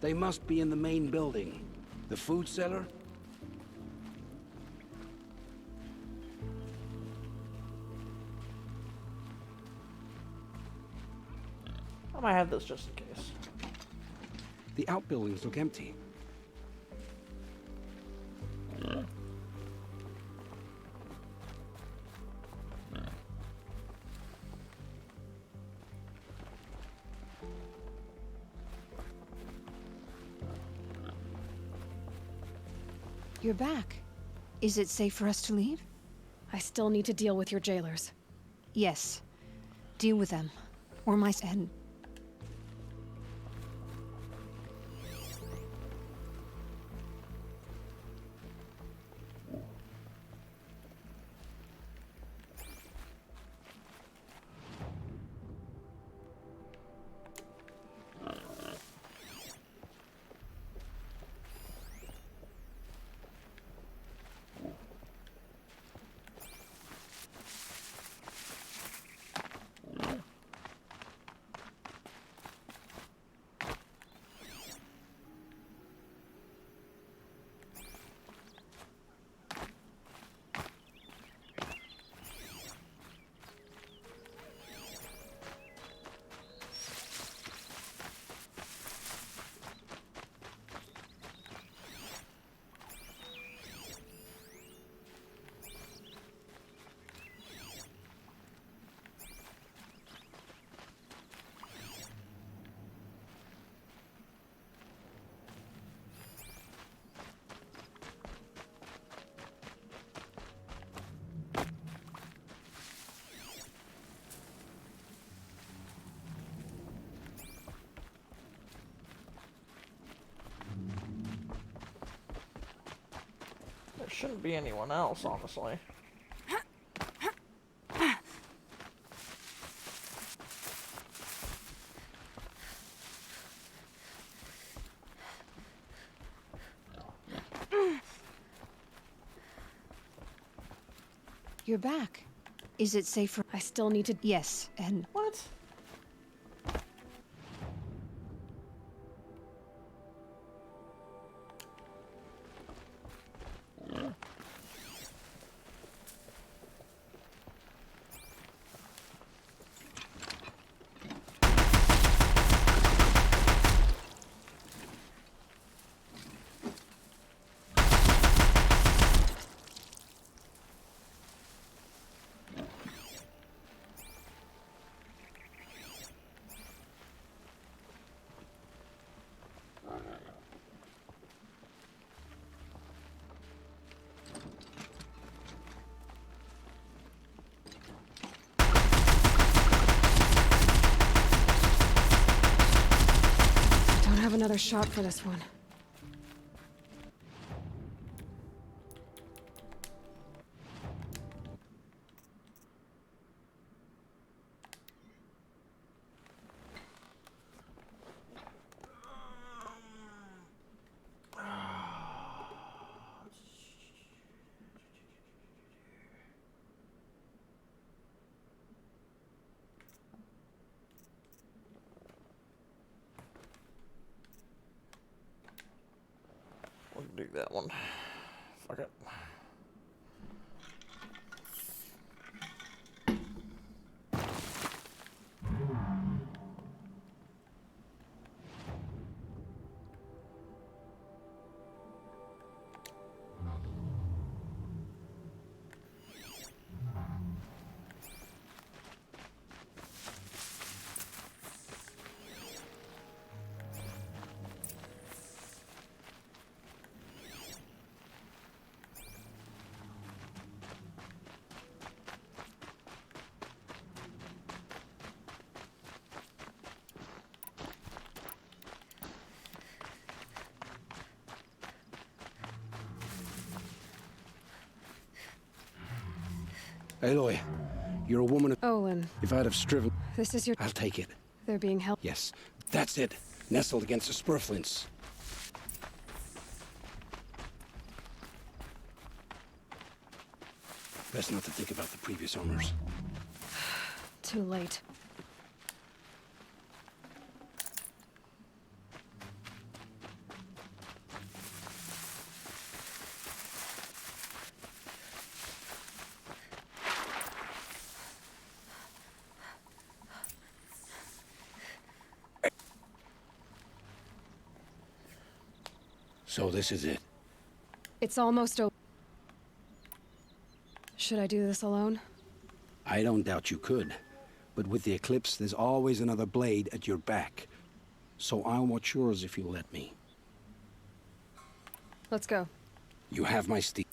They must be in the main building. The food cellar? I might have this just in case. The outbuildings look empty. You're back. Is it safe for us to leave? I still need to deal with your jailers. Yes. Deal with them. Or my and There shouldn't be anyone else, honestly. you're back. Is it safe for... I still need to... Yes, and... What? Don't have another shot for this one. We'll do that one. Fuck it. Aloy, you're a woman of... Olin, If I'd have striven... this is your... I'll take it. They're being held... Yes, that's it. Nestled against the spurflints. Best not to think about the previous owners. Too late. So this is it. It's almost over. Should I do this alone? I don't doubt you could. But with the eclipse, there's always another blade at your back. So I'll watch yours if you'll let me. Let's go. You have my steed.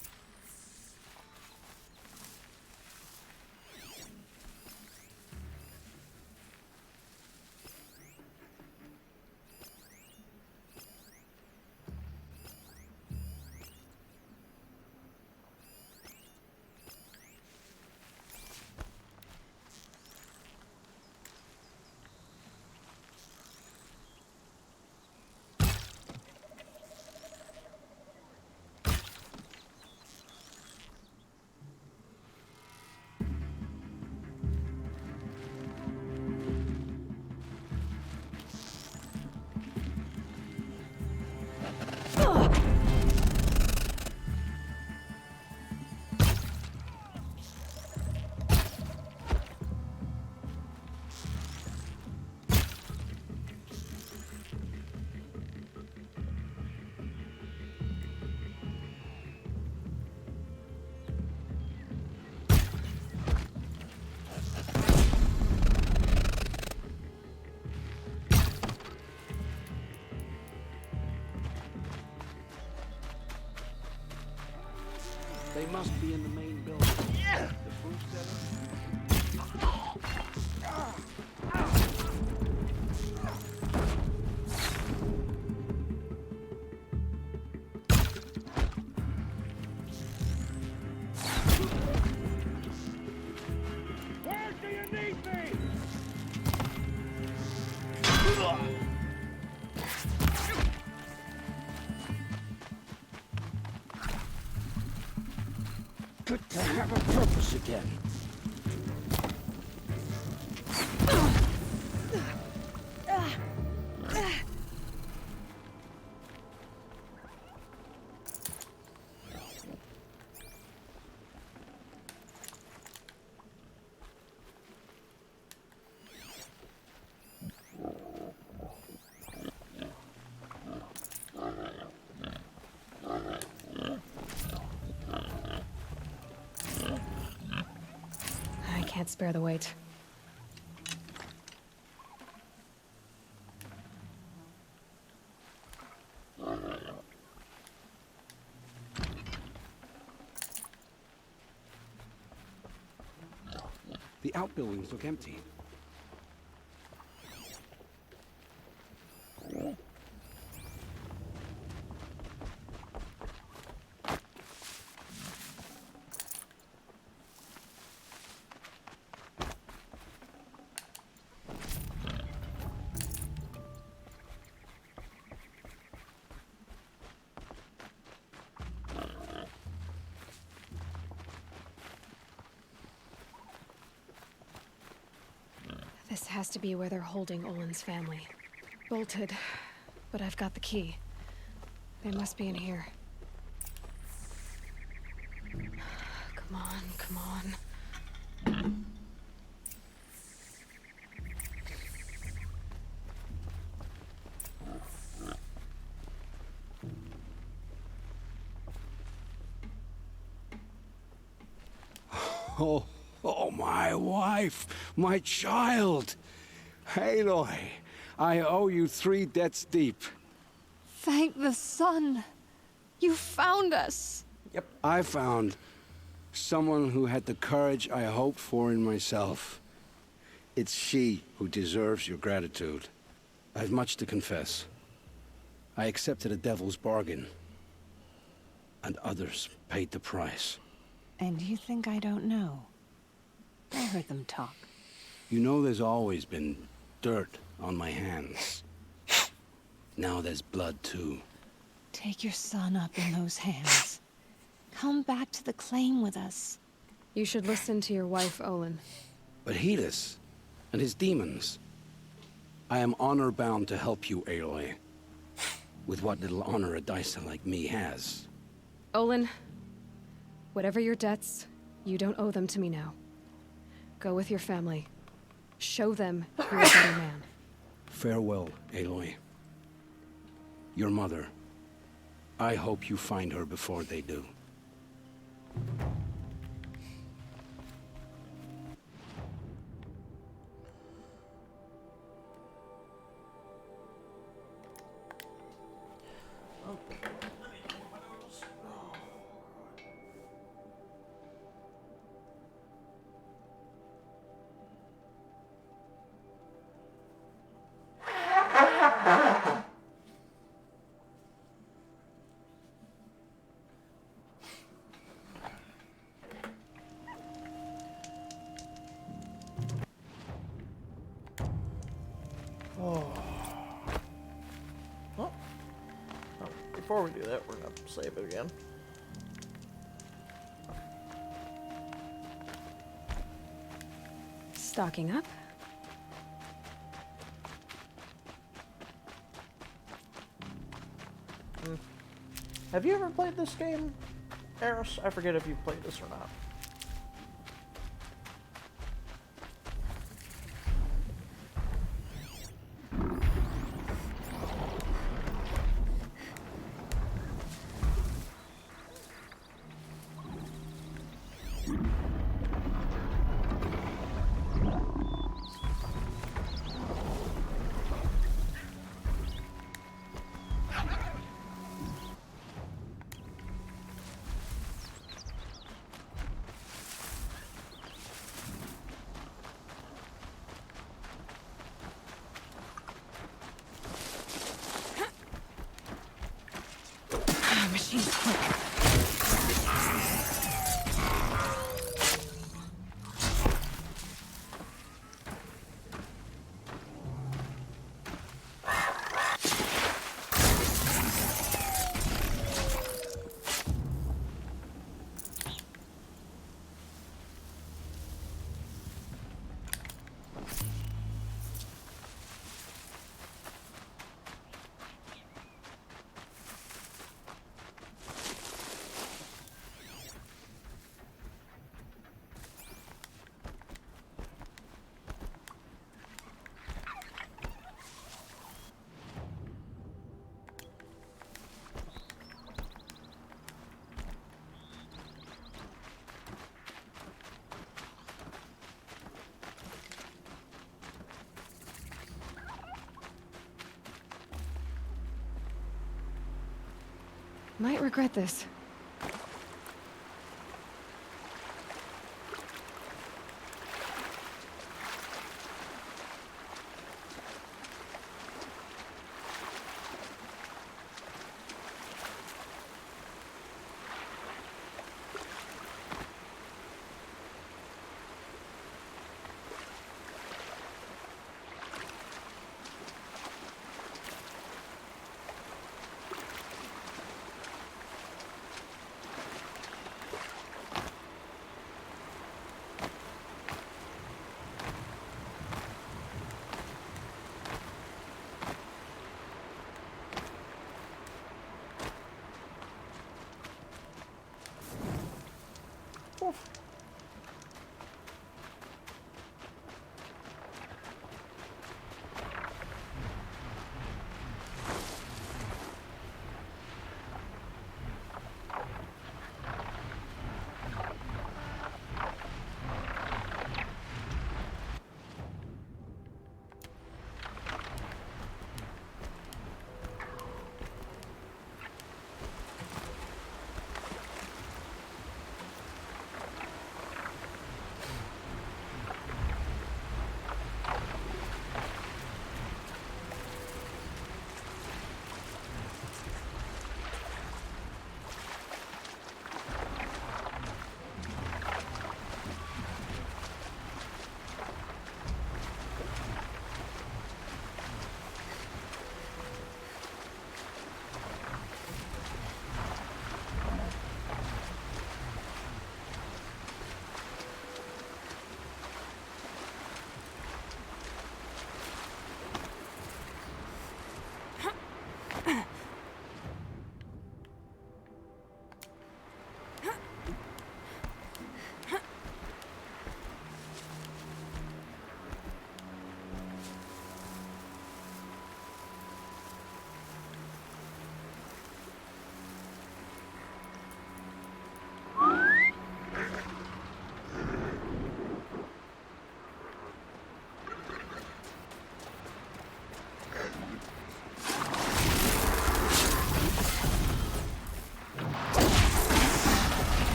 They must be in the main building. The fruit cellar? Where do you need me? Good to have a purpose again. I can't spare the weight. The outbuildings look empty. This has to be where they're holding Olin's family. Bolted, but I've got the key. They must be in here. Come on, come on. Oh, my wife, my child. Aloy, I owe you 3 debts deep. Thank the sun. You found us. Yep. I found someone who had the courage I hoped for in myself. It's she who deserves your gratitude. I have much to confess. I accepted a devil's bargain, and others paid the price. And you think I don't know? I heard them talk. You know there's always been dirt on my hands. Now there's blood, too. Take your son up in those hands. Come back to the claim with us. You should listen to your wife, Olin. But Helis and his demons. I am honor-bound to help you, Aloy. With what little honor a dicer like me has. Olin, whatever your debts, you don't owe them to me now. Go with your family. Show them you're a better man. Farewell, Aloy. Your mother. I hope you find her before they do. Oh. Oh. Before we do that, we're gonna save it again. Stocking up. Have you ever played this game, Eros? I forget if you've played this or not. Machine's quick. Might regret this.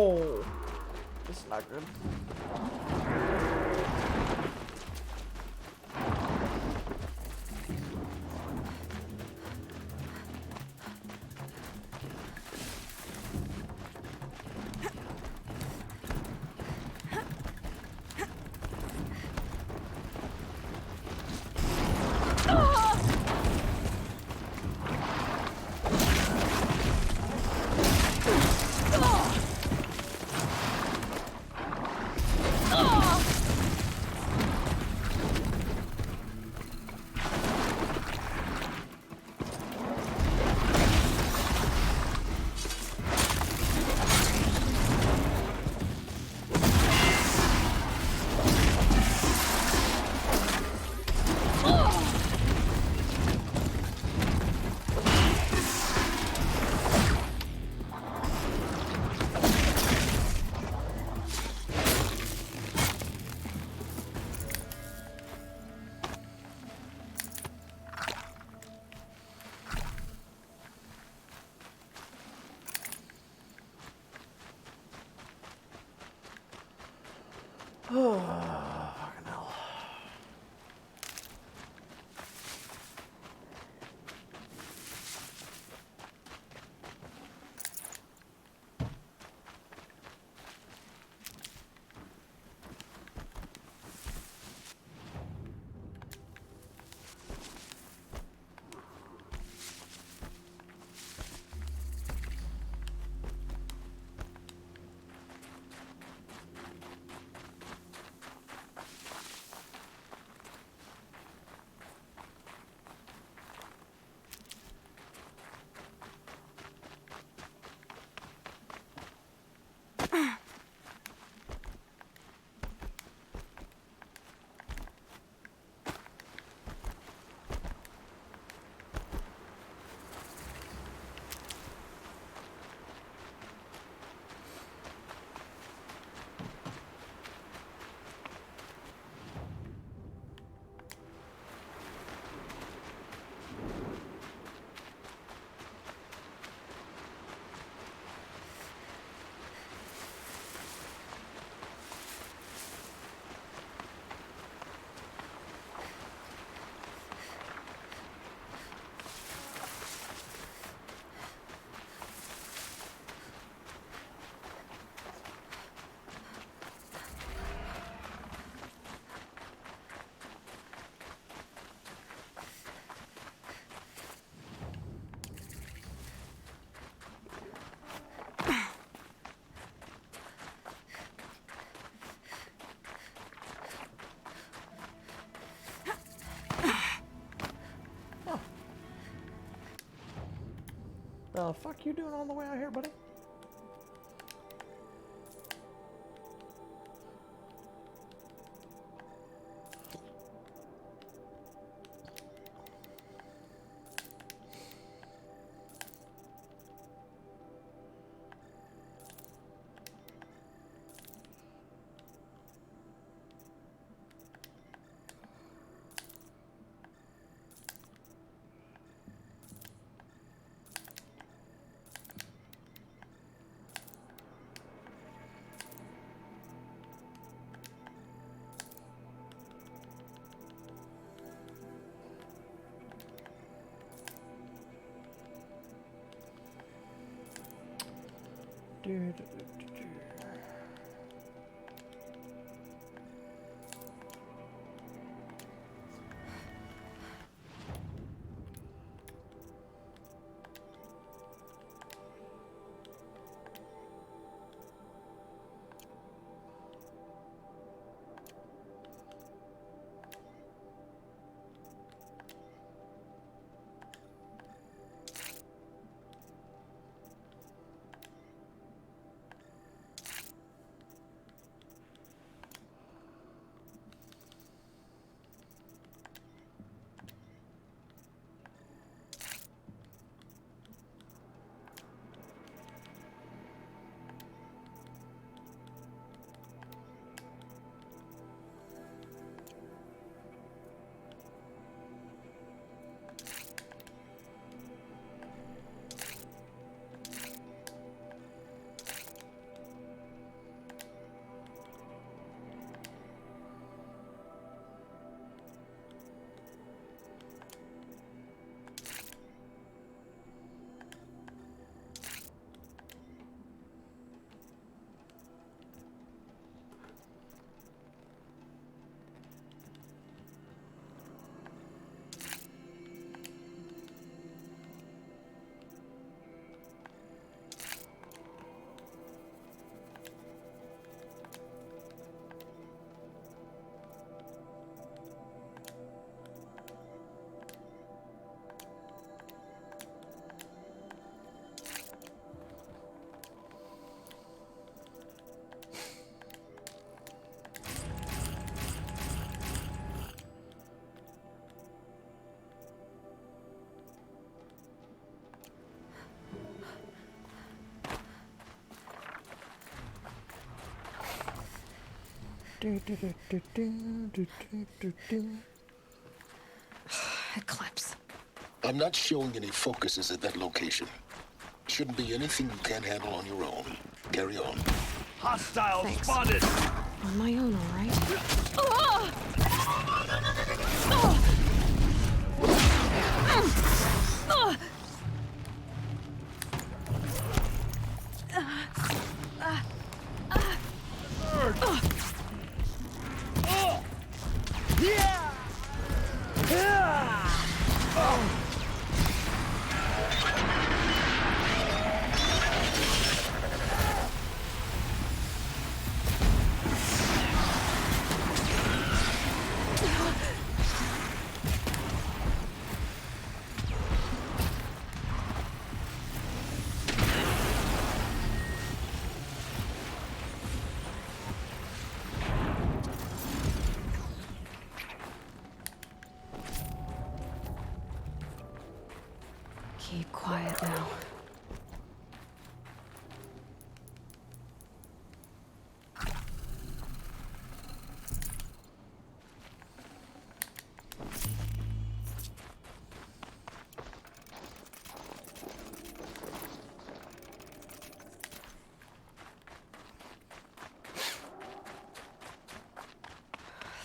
Oh, this is not good. Oh, fucking hell. The fuck you doing on the way out here, buddy? Dude. Eclipse. I'm not showing any focuses at that location. Shouldn't be anything you can't handle on your own. Carry on. Hostile Thanks. spotted! On my own, all right? Keep quiet now.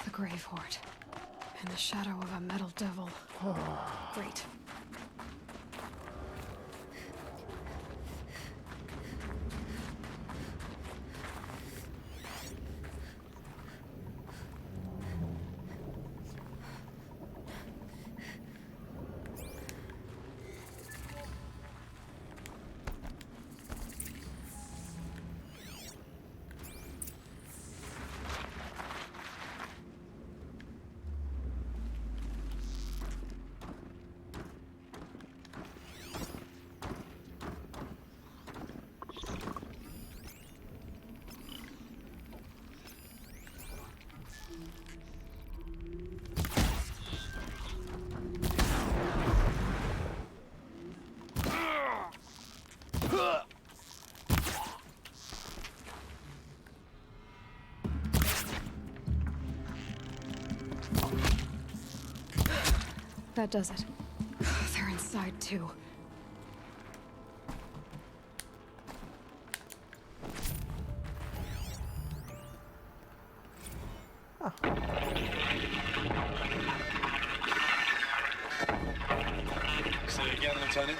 The grave hoard. In the shadow of a metal devil. Great. That does it. They're inside, too. Say it again, Lieutenant.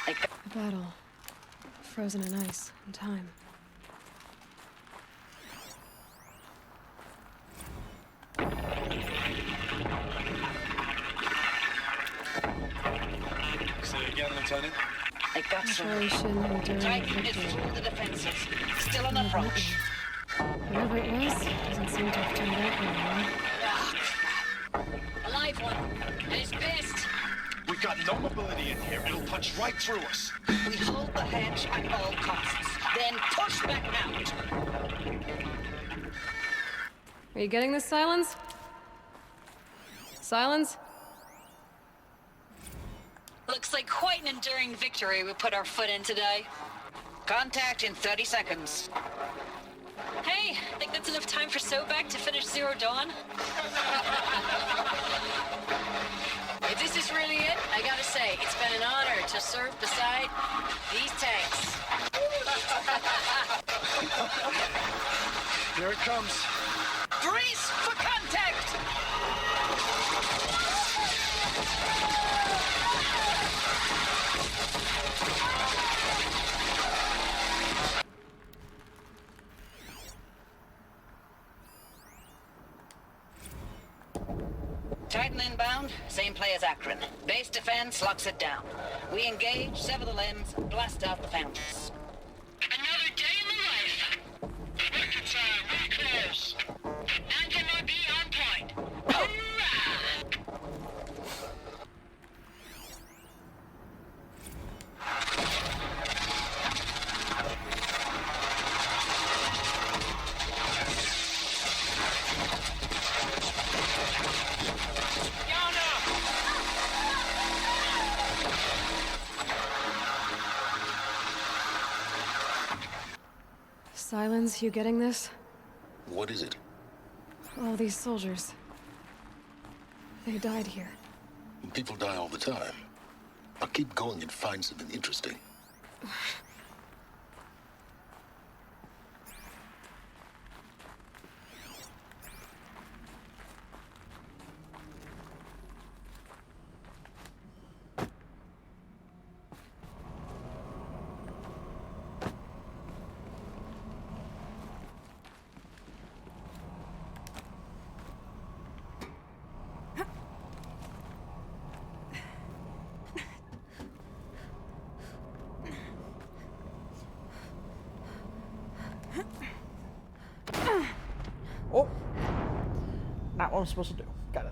A battle. Frozen in ice and time. Say it again, Lieutenant. I got Operation Enduring Titan is Victory. through the defenses. Still on approach. Whatever it was, doesn't seem to have turned out very well. A live one. And he's pissed. We've got no mobility in here. It'll punch right through us. We hold the hedge at all costs. Then push back out. Are you getting this, Silence? Silence? Looks like quite an enduring victory we put our foot in today. Contact in 30 seconds. Hey, think that's enough time for Sobek to finish Zero Dawn? If this is really it, I gotta say, it's been an honor to serve beside these tanks. Here it comes. Brace for contact! Titan inbound, same play as Akron. Base defense locks it down. We engage, sever the limbs, blast out the fountains. Another day in the life. Record time, really close. Anti-MIB on point. Hoorah! Silence, you getting this? What is it? All these soldiers. They died here. People die all the time. Now keep going and find something interesting. Oh! Not what I'm supposed to do. Got it.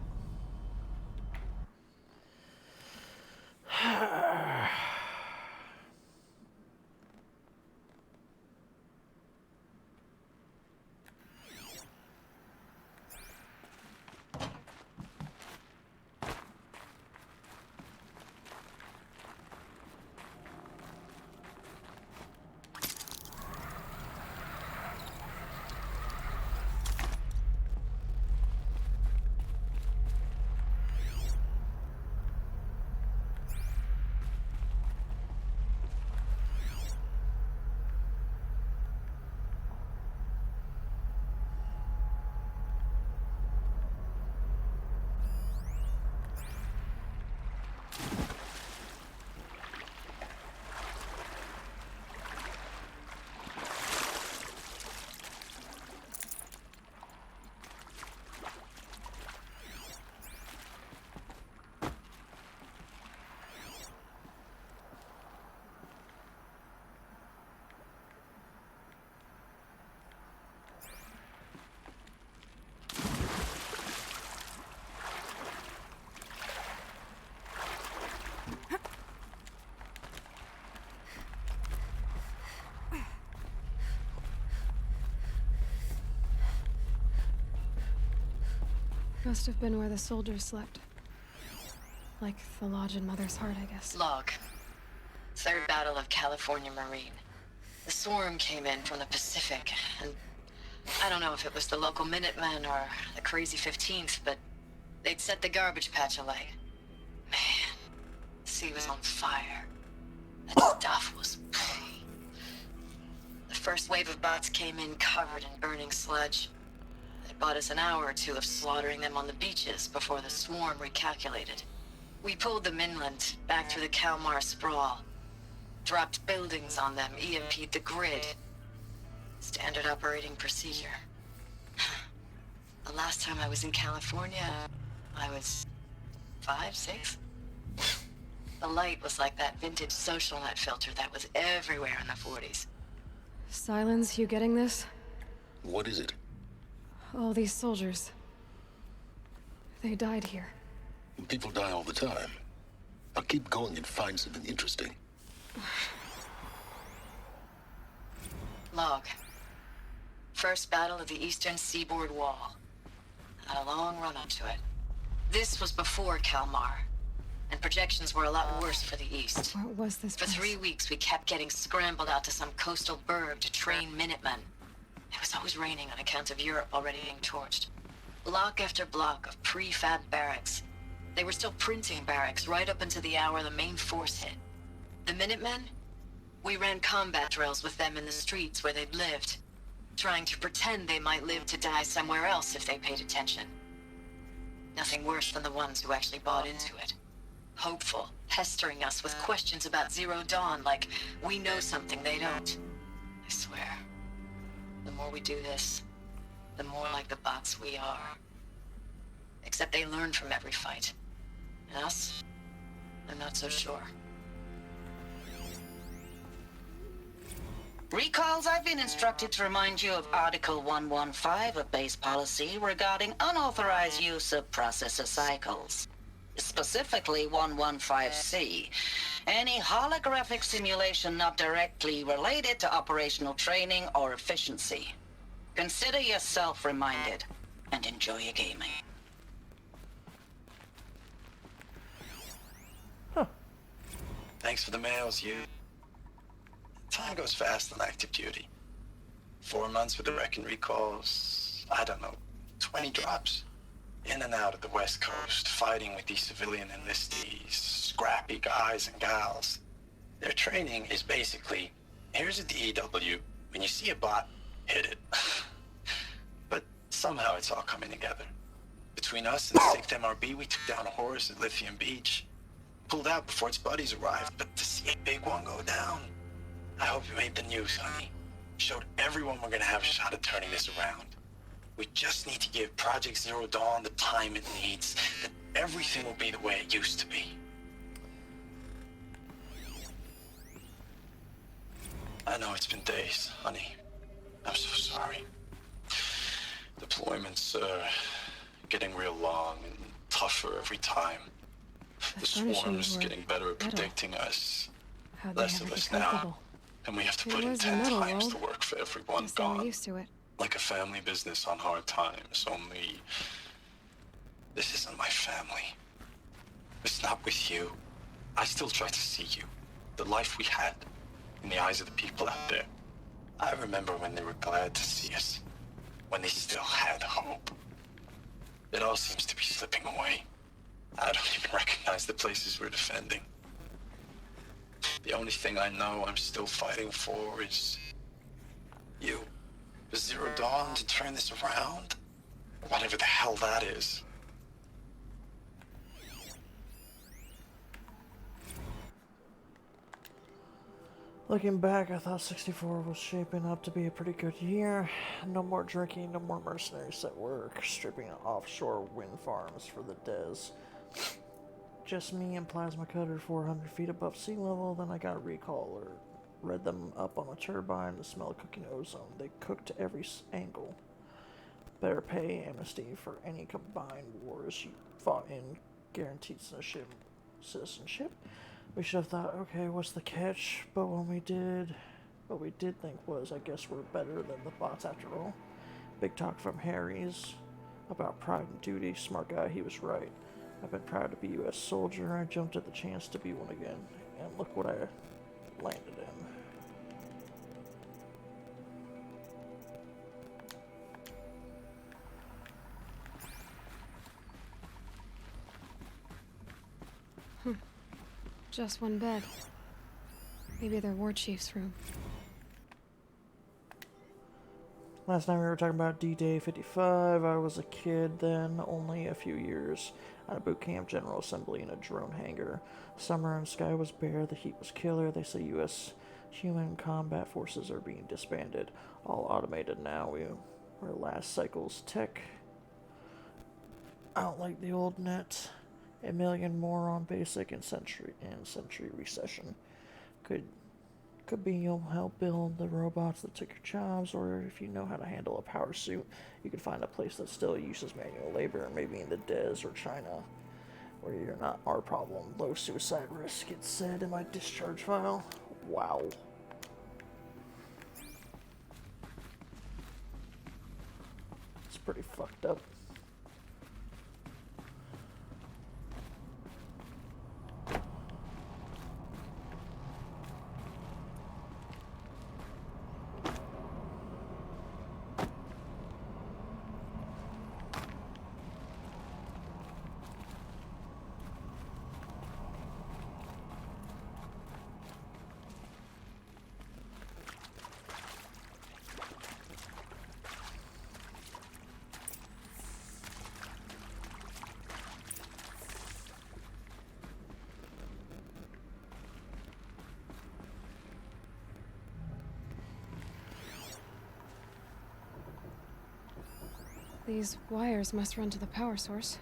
Must have been where the soldiers slept. Like the lodge in Mother's Heart, I guess. Log. Third Battle of California Marine. The swarm came in from the Pacific, and I don't know if it was the local Minutemen or the crazy 15th, but they'd set the garbage patch alight. Man, the sea was on fire. That stuff was... The first wave of bots came in covered in burning sludge. It bought us an hour or two of slaughtering them on the beaches before the swarm recalculated. We pulled them inland, back through the Kalmar sprawl. Dropped buildings on them, EMP'd the grid. Standard operating procedure. The last time I was in California, I was 5, 6? The light was like that vintage social net filter that was everywhere in the 40s. Silence, you getting this? What is it? All these soldiers. They died here. People die all the time. Now keep going and find something interesting. Log. First battle of the eastern seaboard wall. Had a long run up to it. This was before Kalmar, and projections were a lot worse for the east. What was this For place? 3 weeks, we kept getting scrambled out to some coastal burg to train Minutemen. It was always raining on account of Europe already being torched. Block after block of prefab barracks. They were still printing barracks right up until the hour the main force hit. The Minutemen? We ran combat drills with them in the streets where they'd lived, trying to pretend they might live to die somewhere else if they paid attention. Nothing worse than the ones who actually bought into it. Hopeful, pestering us with questions about Zero Dawn like we know something they don't. I swear, the more we do this, the more like the bots we are. Except they learn from every fight. And us? I'm not so sure. Recalls, I've been instructed to remind you of Article 115 of base policy regarding unauthorized use of processor cycles. Specifically 115C. Any holographic simulation not directly related to operational training or efficiency. Consider yourself reminded, and enjoy your gaming. Thanks for the mails, you. Time goes fast on active duty. 4 months with the wreck and recalls, I don't know, 20 drops. In and out of the West Coast, fighting with these civilian enlistees, scrappy guys and gals. Their training is basically, here's a DEW, when you see a bot, hit it. But somehow it's all coming together. Between us and the 6th MRB, we took down a horse at Lithium Beach. Pulled out before its buddies arrived, but to see a big one go down, I hope you made the news, honey. Showed everyone we're gonna have a shot at turning this around. We just need to give Project Zero Dawn the time it needs, then everything will be the way it used to be. I know it's been days, honey. I'm so sorry. Deployments are getting real long and tougher every time. The swarm's getting better at predicting us. Less of us now. And we have to put in 10 times the work for everyone gone. Used to it. Like a family business on hard times, only this isn't my family. It's not with you. I still try to see you. The life we had in the eyes of the people out there. I remember when they were glad to see us. When they still had hope. It all seems to be slipping away. I don't even recognize the places we're defending. The only thing I know I'm still fighting for is you. Zero Dawn to turn this around? Whatever the hell that is. Looking back, I thought 64 was shaping up to be a pretty good year. No more drinking, no more mercenaries at work, stripping offshore wind farms for the Des. Just me and Plasma Cutter 400 feet above sea level, then I got a recall alert. Read them up on a turbine, the smell of cooking ozone. They cooked every angle. Better pay amnesty for any combined wars you fought in, guaranteed citizenship. We should have thought, okay, what's the catch? But what we did think was, I guess we're better than the bots after all. Big talk from Harry's about pride and duty. Smart guy, he was right. I've been proud to be a U.S. soldier. I jumped at the chance to be one again. And look what I landed in. Just one bed. Maybe their war chief's room. Last night we were talking about D-Day 55. I was a kid then, only a few years. At a boot camp, General Assembly in a drone hangar. Summer and sky was bare, the heat was killer. They say U.S. human combat forces are being disbanded. All automated now. We're last cycle's tech. Out like the old net. A million more on basic and century recession. Could be you'll help build the robots that took your jobs, or if you know how to handle a power suit, you could find a place that still uses manual labor, maybe in the Des or China, where you're not our problem. Low suicide risk, it said in my discharge file. Wow. It's pretty fucked up. These wires must run to the power source.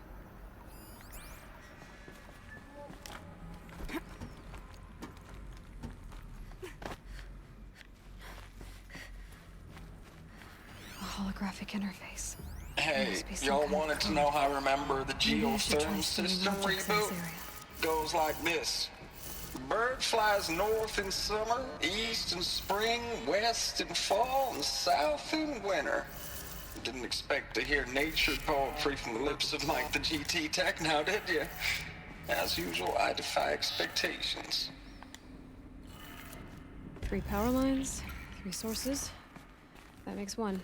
A holographic interface. Hey, y'all wanted to know how I remember the geothermal system reboot? Goes like this. Bird flies north in summer, east in spring, west in fall, and south in winter. Didn't expect to hear nature poetry from the lips of Mike the GT Tech now, did you? As usual, I defy expectations. 3 power lines, 3 sources. That makes 1.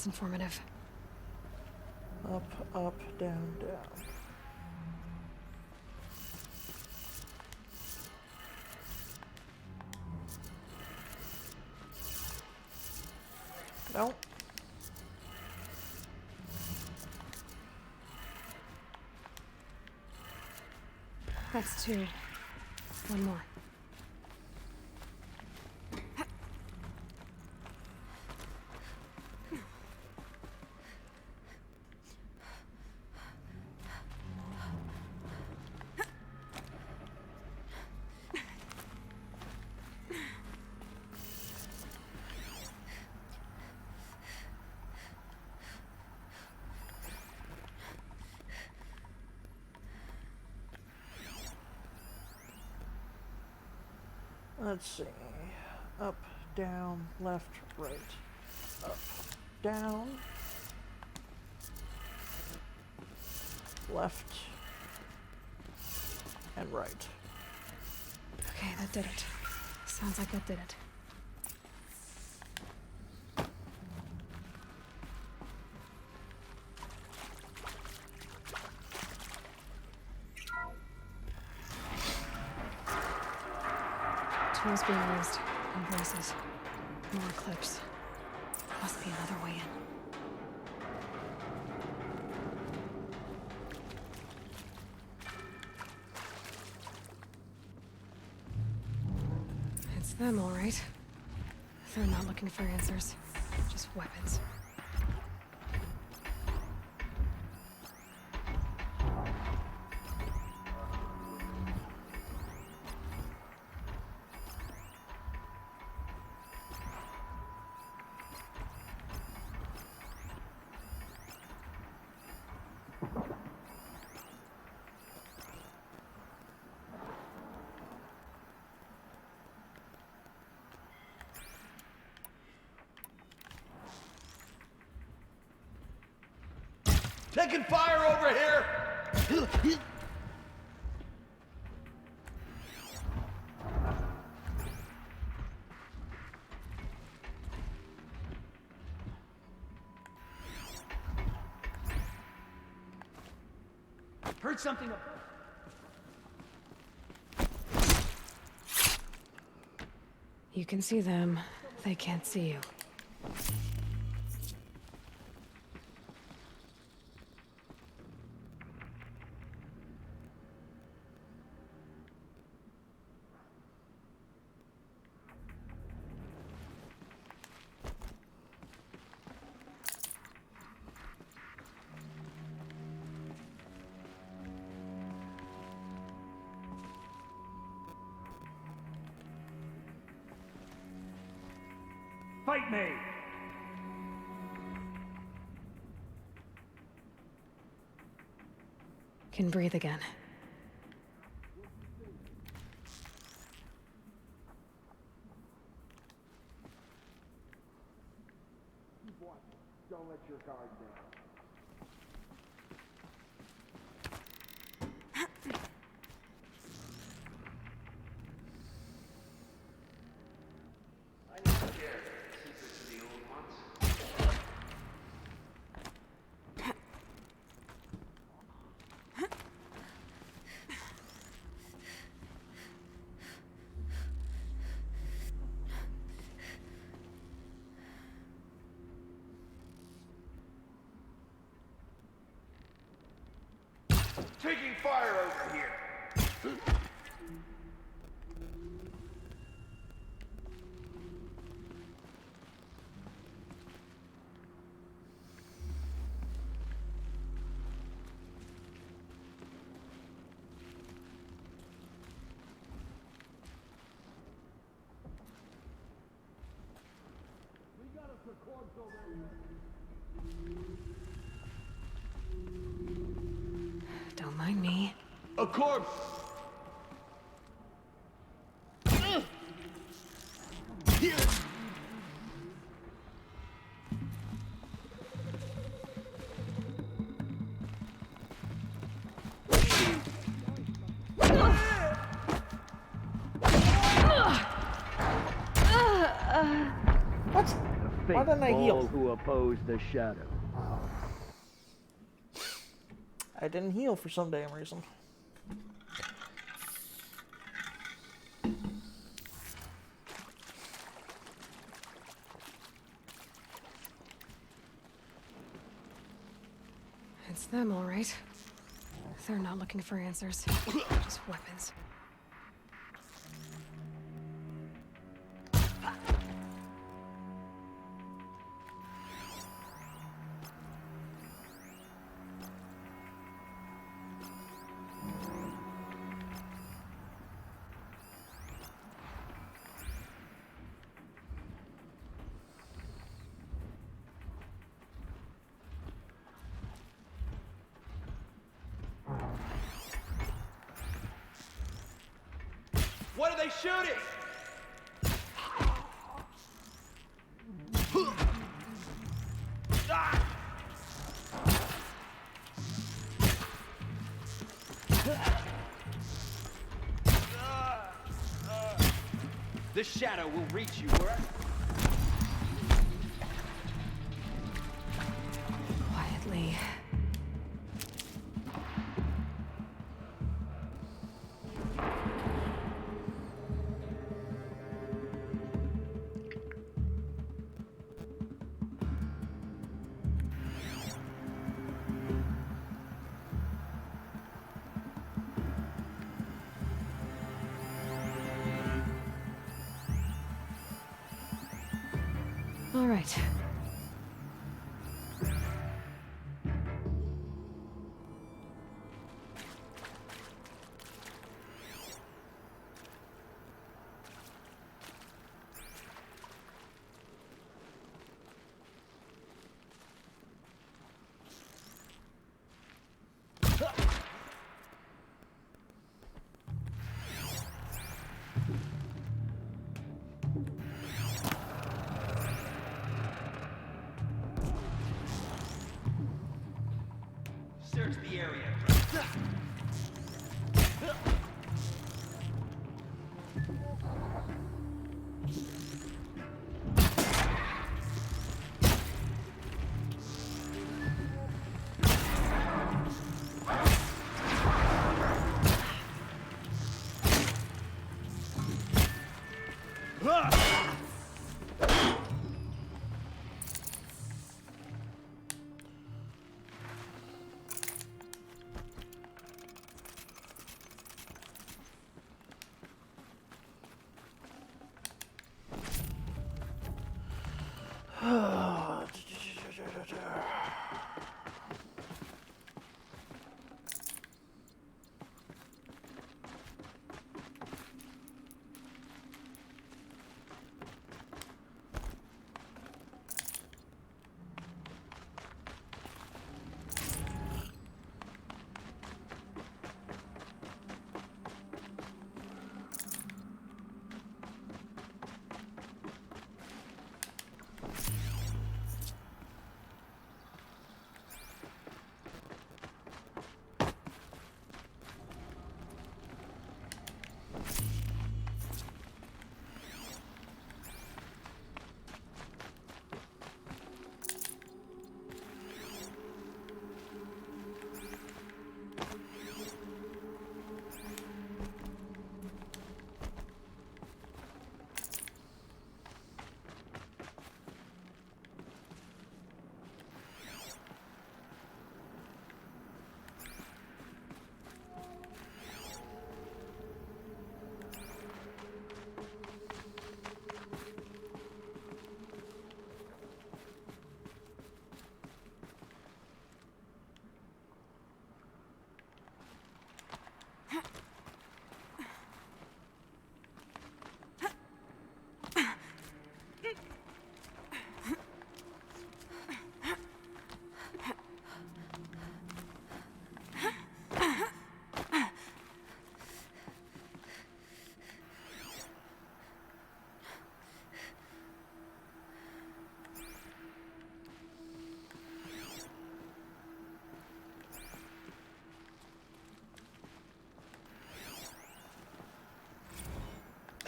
That's informative. Up, up, down, down. No. That's 2. One more. Let's see. Up, down, left, right. Up, down. Left. And right. Okay, that did it. Sounds like that did it. Tools being used. Invoices. More clips. Must be another way in. It's them, all right. They're not looking for answers. Just weapons. Taking fire over here! Heard something up. You can see them. They can't see you. Fight me! Can breathe again. Don't let your guard down. Taking fire over here! We got us a corpse over here. Don't mind me. A corpse! What? Why didn't I heal? all who oppose the shadow. I didn't heal for some damn reason. It's them, all right. They're not looking for answers, just weapons. What are they shooting? The shadow will reach you where... Quietly. All right. Search the area.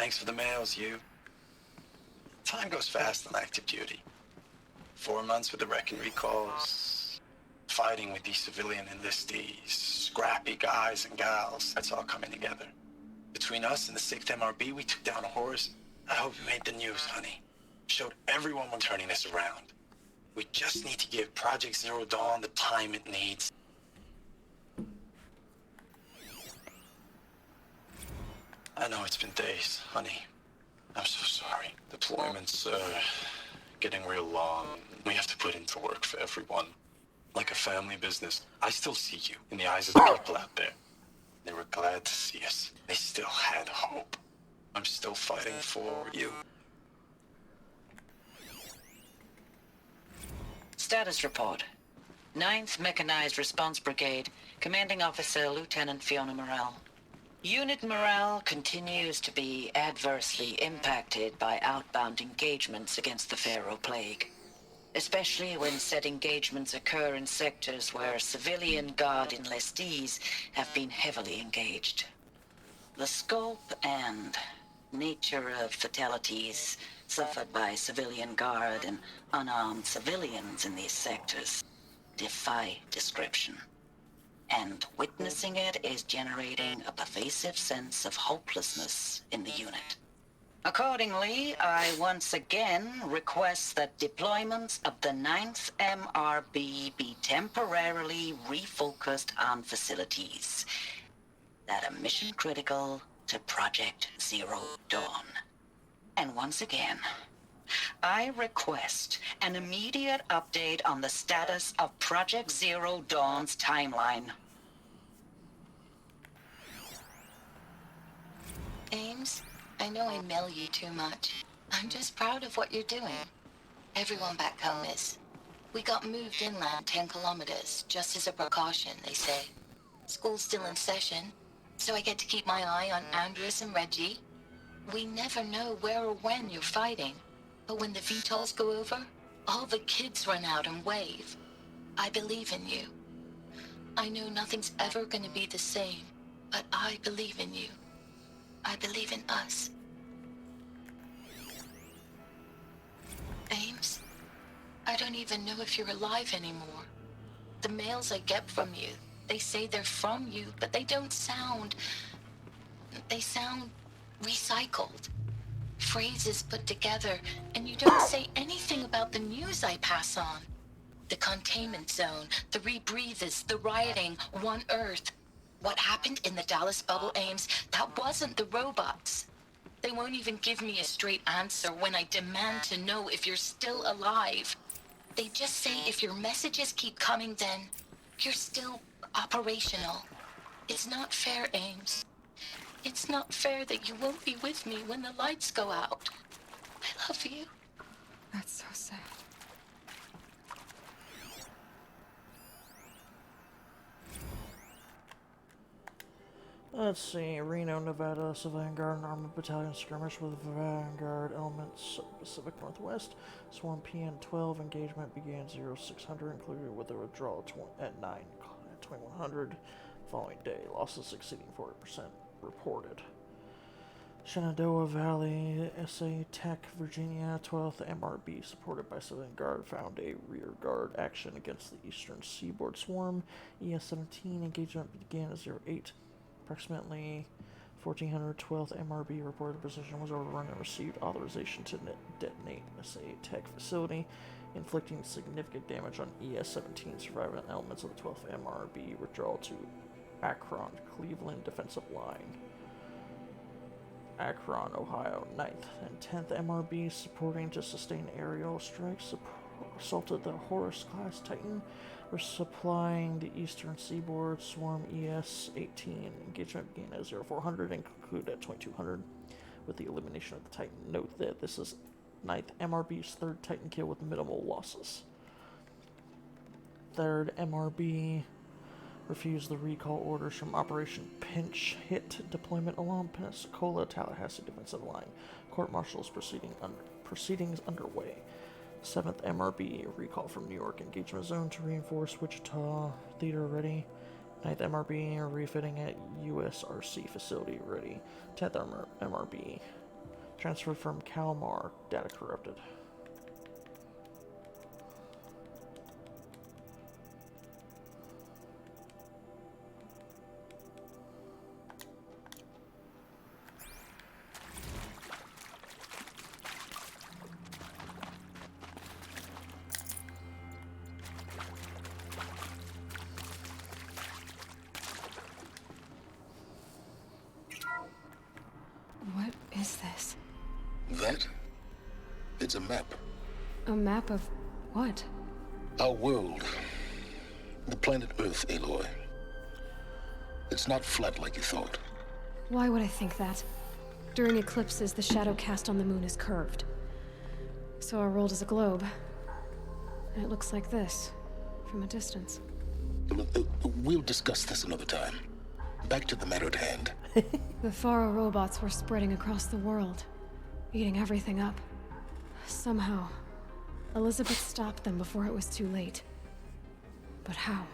Thanks for the mails, you. Time goes fast on active duty. 4 months with the wrecking recalls, fighting with these civilian enlistees, scrappy guys and gals. That's all coming together. Between us and the 6th MRB, we took down a horse. I hope you made the news, honey. Showed everyone we're turning this around. We just need to give Project Zero Dawn the time it needs. I know it's been days, honey. I'm so sorry. Deployment's, getting real long. We have to put into work for everyone. Like a family business. I still see you in the eyes of the people out there. They were glad to see us. They still had hope. I'm still fighting for you. Status report. 9th Mechanized Response Brigade, Commanding Officer Lieutenant Fiona Morrell. Unit morale continues to be adversely impacted by outbound engagements against the Pharaoh Plague, especially when said engagements occur in sectors where civilian guard enlistees have been heavily engaged. The scope and nature of fatalities suffered by civilian guard and unarmed civilians in these sectors defy description. And witnessing it is generating a pervasive sense of hopelessness in the unit. Accordingly, I once again request that deployments of the 9th MRB be temporarily refocused on facilities that are mission critical to Project Zero Dawn. And once again, I request an immediate update on the status of Project Zero Dawn's timeline. Ames, I know I mail you too much. I'm just proud of what you're doing. Everyone back home is. We got moved inland 10 kilometers, just as a precaution, they say. School's still in session, so I get to keep my eye on Andres and Reggie. We never know where or when you're fighting. But when the VTOLs go over, all the kids run out and wave. I believe in you. I know nothing's ever gonna be the same, but I believe in you. I believe in us. Ames, I don't even know if you're alive anymore. The mails I get from you, they say they're from you, but they don't sound... They sound recycled. Phrases put together, and you don't say anything about the news I pass on. The containment zone, the rebreathers, the rioting, One Earth. What happened in the Dallas bubble, Ames, that wasn't the robots. They won't even give me a straight answer when I demand to know if you're still alive. They just say if your messages keep coming, then you're still operational. It's not fair, Ames. It's not fair that you won't be with me when the lights go out. I love you. That's so sad. Let's see, Reno, Nevada, Civilian Guard and Armored Battalion skirmish with Vanguard elements, Pacific Northwest. Swarm PN-12 engagement began 0600, included with a withdrawal at 2100. Following day, losses exceeding 40% reported. Shenandoah Valley, SA Tech, Virginia, 12th MRB, supported by Civilian Guard, found a rear guard action against the Eastern Seaboard Swarm. ES-17 engagement began at 08. Approximately 1400, 12th MRB reported position was overrun and received authorization to detonate SA Tech facility, inflicting significant damage on ES-17 surviving elements of the 12th MRB withdrawal to Akron, Cleveland defensive line. Akron, Ohio, 9th and 10th MRB supporting to sustain aerial strikes assaulted the Horus-class Titan, supplying the Eastern Seaboard Swarm ES-18. Engagement began at 0400 and concluded at 2200 with the elimination of the Titan. Note that this is 9th MRB's third Titan kill with minimal losses. 3rd MRB refused the recall orders from Operation Pinch Hit deployment along Pensacola, Tallahassee defensive line. Court-martials proceedings underway. 7th MRB recall from New York engagement zone to reinforce Wichita theater ready. 9th MRB refitting at USRC facility ready. 10th MRB transferred from Kalmar, data corrupted. It's a map. A map of what? Our world. The planet Earth, Aloy. It's not flat like you thought. Why would I think that? During eclipses, the shadow cast on the moon is curved. So our world is a globe. And it looks like this, from a distance. We'll discuss this another time. Back to the matter at hand. The Faro robots were spreading across the world, eating everything up. Somehow, Elizabeth stopped them before it was too late. But how?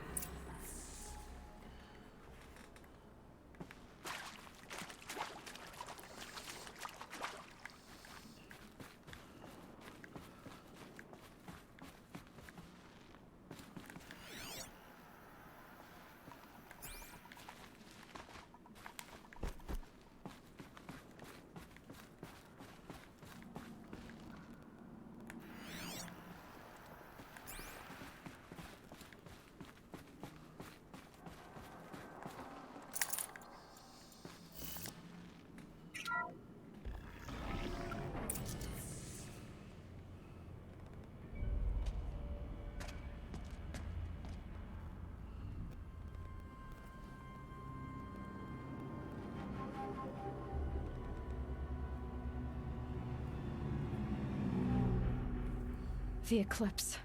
The eclipse.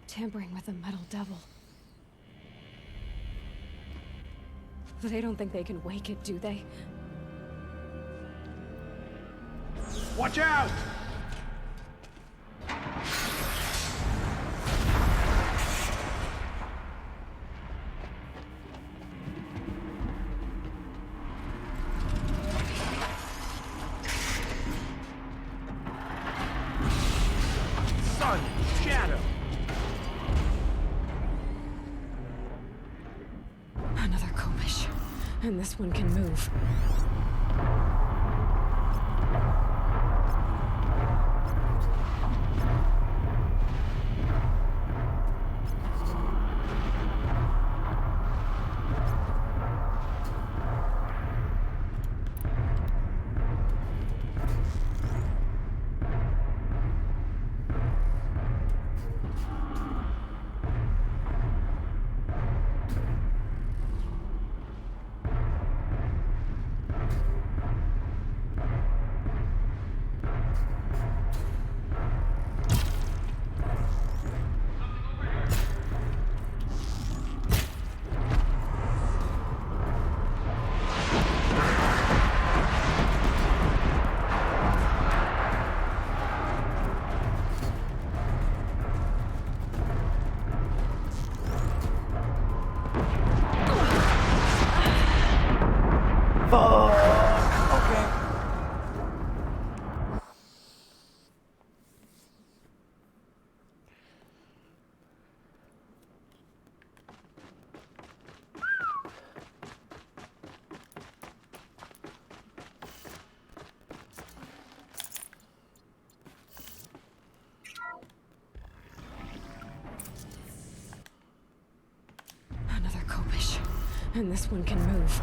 Tampering with the metal devil. They don't think they can wake it, do they? Watch out! Shadow! Another Komish. And this one can move. And this one can move.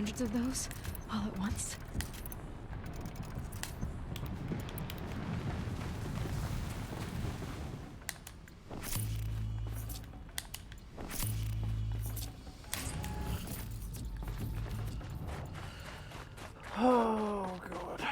hundreds of those all at once? Oh, God.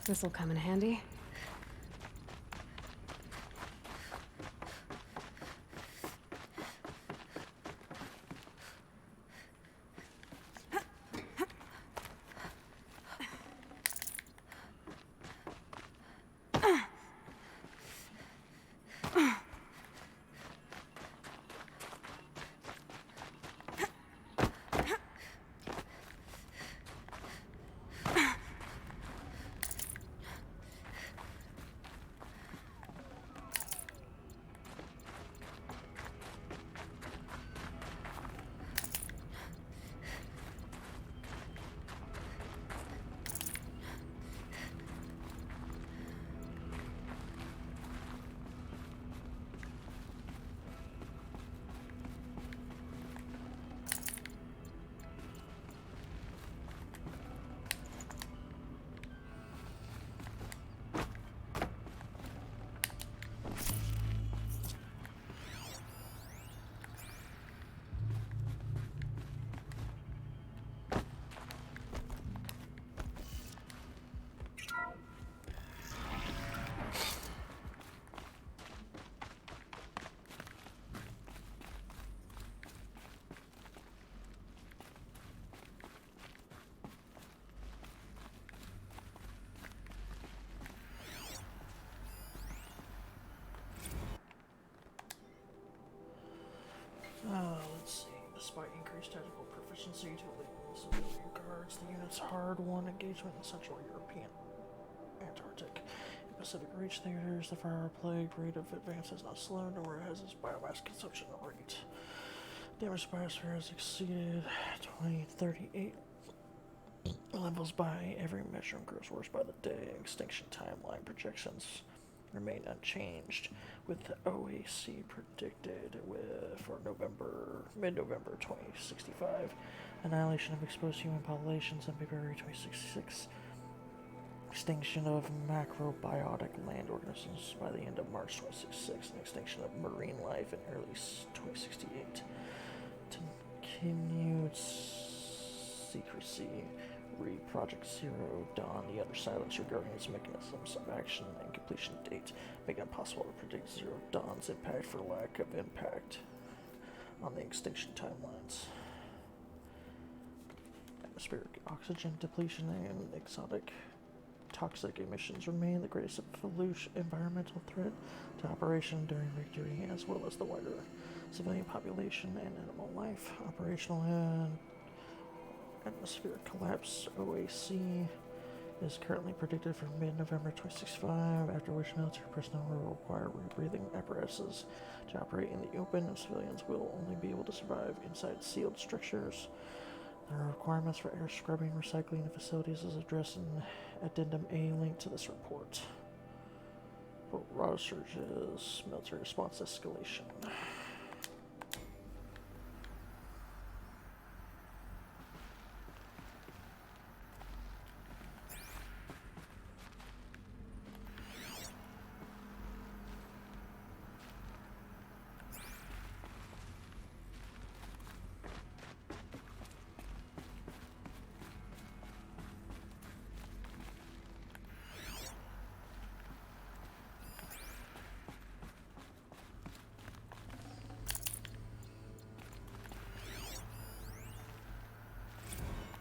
This'll come in handy. Let's see. Despite increased technical proficiency to elite civilian guards, the unit's hard-won engagement in Central European, Antarctic, and Pacific Reach theaters, the fire plague rate of advance has not slowed, nor has its biomass consumption rate. Damage to biosphere has exceeded 2038 levels by every measure and grows worse by the day. Extinction timeline projections remain unchanged, with the OAC predicted for mid-November 2065, annihilation of exposed human populations in February 2066, extinction of macrobiotic land organisms by the end of March 2066, and extinction of marine life in early 2068. Continued secrecy. Read Project Zero Dawn, the other silence regarding its mechanisms of action and completion date, making it impossible to predict Zero Dawn's impact for lack of impact on the extinction timelines. Atmospheric oxygen depletion and exotic toxic emissions remain the greatest environmental threat to operation during victory, as well as the wider civilian population and animal life. Operational and atmospheric collapse OAC is currently predicted for mid-November 2065, after which military personnel will require rebreathing apparatuses to operate in the open, and civilians will only be able to survive inside sealed structures. There are requirements for air scrubbing and recycling in facilities as addressed in Addendum A linked to this report. Raw surges, military response escalation.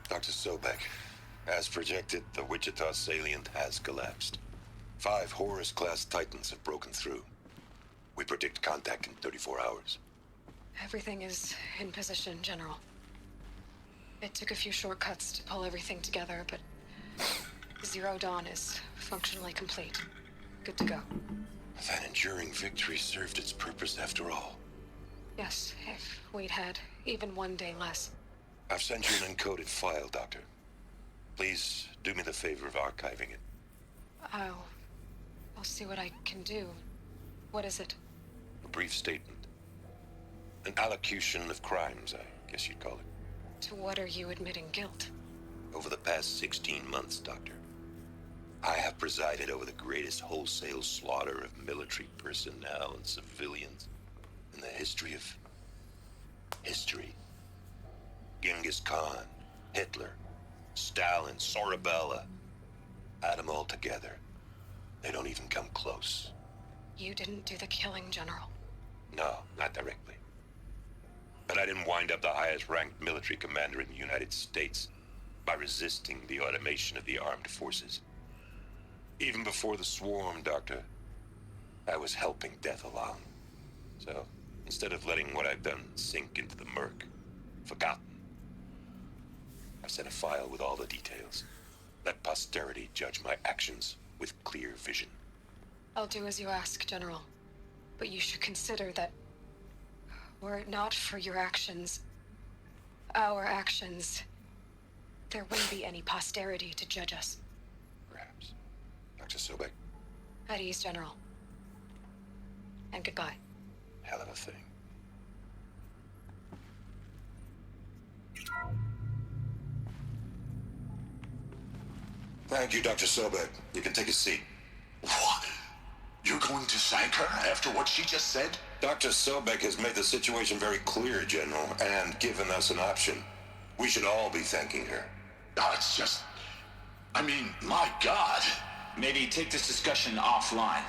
Dr. Sobek, as projected, the Wichita salient has collapsed. 5 Horus-class Titans have broken through. We predict contact in 34 hours. Everything is in position, General. It took a few shortcuts to pull everything together, but Zero Dawn is functionally complete. Good to go. That enduring victory served its purpose after all. Yes, if we'd had even one day less. I've sent you an encoded file, Doctor. Please do me the favor of archiving it. I'll see what I can do. What is it? A brief statement. An allocution of crimes, I guess you'd call it. To what are you admitting guilt? Over the past 16 months, Doctor, I have presided over the greatest wholesale slaughter of military personnel and civilians in the history of history. Genghis Khan, Hitler, Stalin, Sorabella. Add them all together. They don't even come close. You didn't do the killing, General. No, not directly. But I didn't wind up the highest-ranked military commander in the United States by resisting the automation of the armed forces. Even before the swarm, Doctor, I was helping death along. So, instead of letting what I've done sink into the murk, forgotten, I've sent a file with all the details. Let posterity judge my actions with clear vision. I'll do as you ask, General. But you should consider that were it not for your actions, our actions, there wouldn't be any posterity to judge us. Perhaps. Dr. Sobek. At ease, General. And goodbye. Hell of a thing. Thank you, Dr. Sobek. You can take a seat. What? You're going to thank her after what she just said? Dr. Sobek has made the situation very clear, General, and given us an option. We should all be thanking her. Oh, it's just... I mean, my God. Maybe take this discussion offline.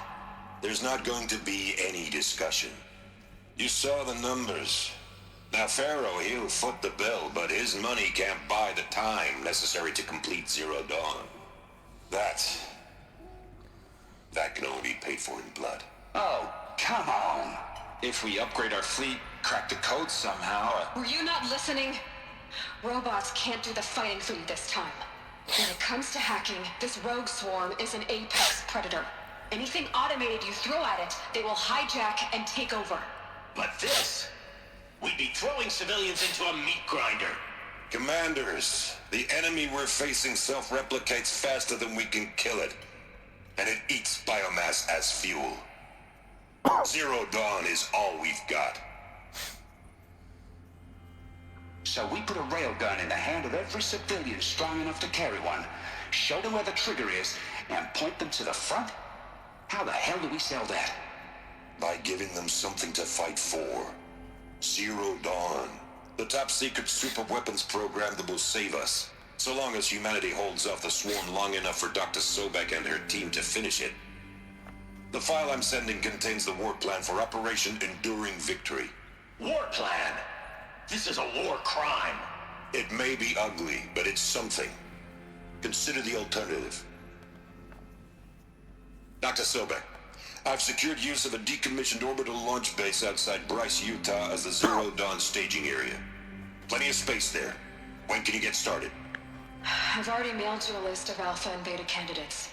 There's not going to be any discussion. You saw the numbers. Now, Pharaoh, he'll foot the bill, but his money can't buy the time necessary to complete Zero Dawn. That can only be paid for in blood. Oh, come on. If we upgrade our fleet, crack the code somehow... Were you not listening? Robots can't do the fighting for you this time. When it comes to hacking, this rogue swarm is an apex predator. Anything automated you throw at it, they will hijack and take over. But this... we'd be throwing civilians into a meat grinder. Commanders, the enemy we're facing self-replicates faster than we can kill it. And it eats biomass as fuel. Zero Dawn is all we've got. So we put a railgun in the hand of every civilian strong enough to carry one, show them where the trigger is, and point them to the front? How the hell do we sell that? By giving them something to fight for. Zero Dawn. The top-secret super-weapons program that will save us. So long as humanity holds off the swarm long enough for Dr. Sobek and her team to finish it. The file I'm sending contains the war plan for Operation Enduring Victory. War plan? This is a war crime. It may be ugly, but it's something. Consider the alternative. Dr. Sobek, I've secured use of a decommissioned orbital launch base outside Bryce, Utah as the Zero Dawn staging area. Plenty of space there. When can you get started? I've already mailed you a list of Alpha and Beta candidates.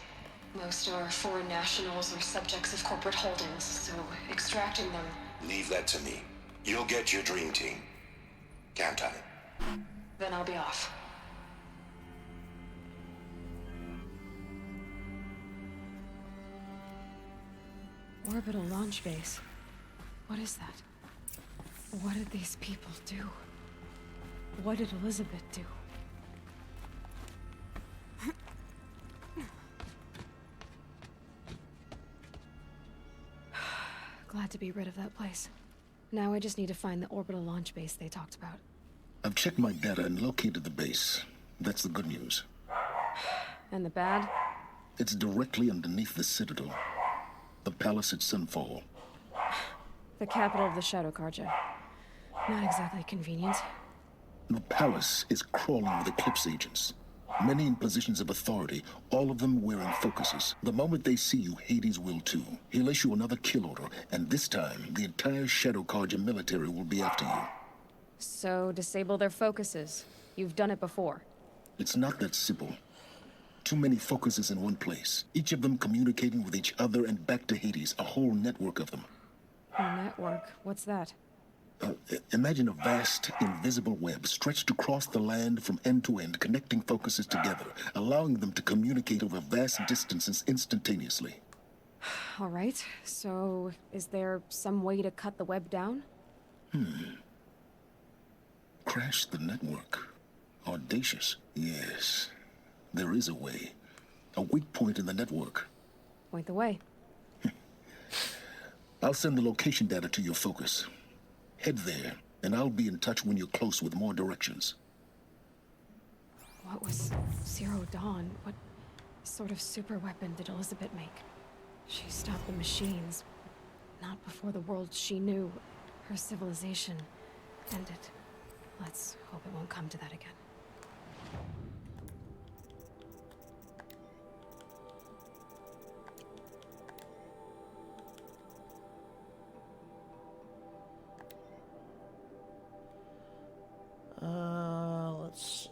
Most are foreign nationals or subjects of corporate holdings, so extracting them... Leave that to me. You'll get your dream team. Count on it. Then I'll be off. Orbital launch base. What is that? What did these people do? What did Elizabeth do? Glad to be rid of that place. Now I just need to find the orbital launch base they talked about. I've checked my data and located the base. That's the good news. And the bad? It's directly underneath the Citadel. The palace at Sunfall. The capital of the Shadow Carja. Not exactly convenient. The palace is crawling with Eclipse agents. Many in positions of authority, all of them wearing focuses. The moment they see you, Hades will too. He'll issue another kill order, and this time, the entire Shadow Carja military will be after you. So, disable their focuses. You've done it before. It's not that simple. Too many focuses in one place. Each of them communicating with each other and back to Hades, a whole network of them. A network? What's that? Imagine a vast, invisible web stretched across the land from end to end, connecting focuses together, allowing them to communicate over vast distances instantaneously. All right, so is there some way to cut the web down? Crash the network. Audacious. Yes, there is a way. A weak point in the network. Point the way. I'll send the location data to your focus. Head there, and I'll be in touch when you're close with more directions. What was Zero Dawn? What sort of super weapon did Elizabeth make? She stopped the machines. Not before the world she knew, her civilization, ended. Let's hope it won't come to that again. Let's see.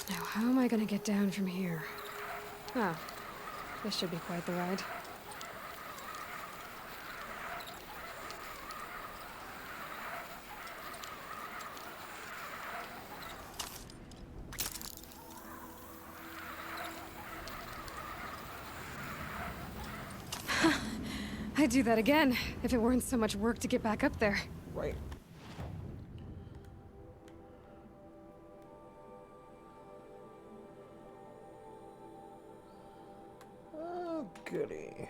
Now, how am I gonna get down from here? Oh, this should be quite the ride. I'd do that again, if it weren't so much work to get back up there. Right. Oh, goody.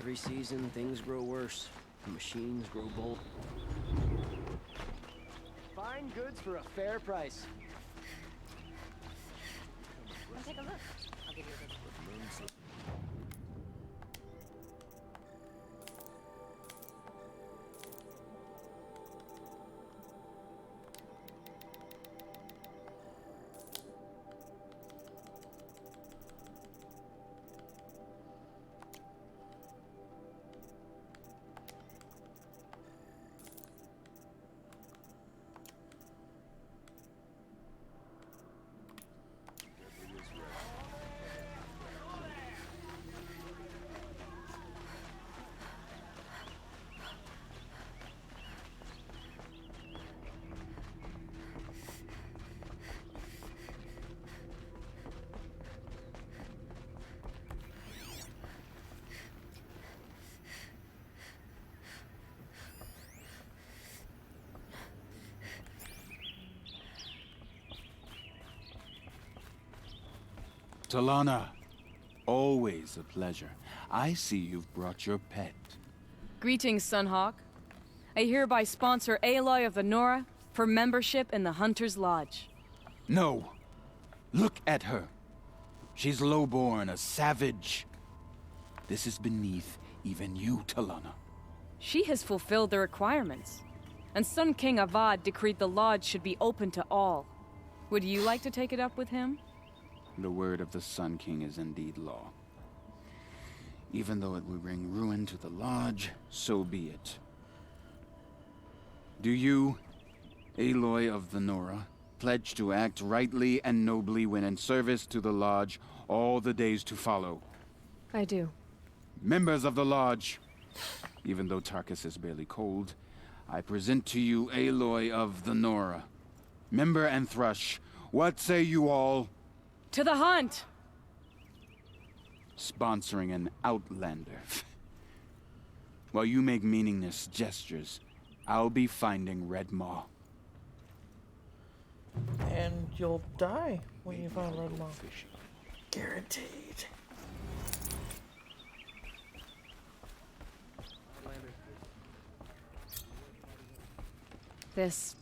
Every season, things grow worse. The machines grow bold. Fine goods for a fair price. Come take a look. I'll give you a good Talana, always a pleasure. I see you've brought your pet. Greetings, Sunhawk. I hereby sponsor Aloy of the Nora for membership in the Hunter's Lodge. No. Look at her. She's lowborn, a savage. This is beneath even you, Talana. She has fulfilled the requirements, and Sun King Avad decreed the lodge should be open to all. Would you like to take it up with him? The word of the Sun King is indeed law. Even though it will bring ruin to the lodge, so be it. Do you, Aloy of the Nora, pledge to act rightly and nobly when in service to the lodge all the days to follow? I do. Members of the lodge, even though Tarkus is barely cold, I present to you Aloy of the Nora. Member and Thrush, what say you all? To the hunt! Sponsoring an outlander. While you make meaningless gestures, I'll be finding Red Maw. And you'll die when you find Red Maw. Guaranteed. This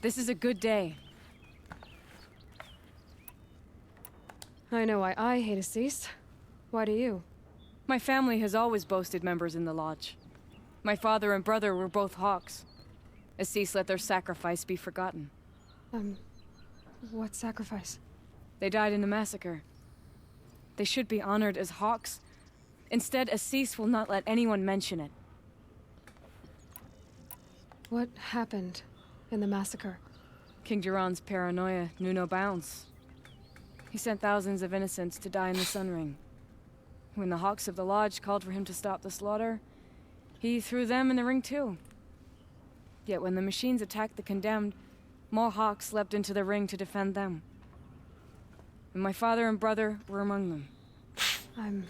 is a good day. I know why I hate Assis. Why do you? My family has always boasted members in the lodge. My father and brother were both hawks. Assis let their sacrifice be forgotten. What sacrifice? They died in a massacre. They should be honored as hawks. Instead, Assis will not let anyone mention it. What happened in the massacre? King Duran's paranoia knew no bounds. He sent thousands of innocents to die in the Sun Ring. When the Hawks of the Lodge called for him to stop the slaughter, he threw them in the ring too. Yet when the machines attacked the condemned, more Hawks leapt into the ring to defend them. And my father and brother were among them. I'm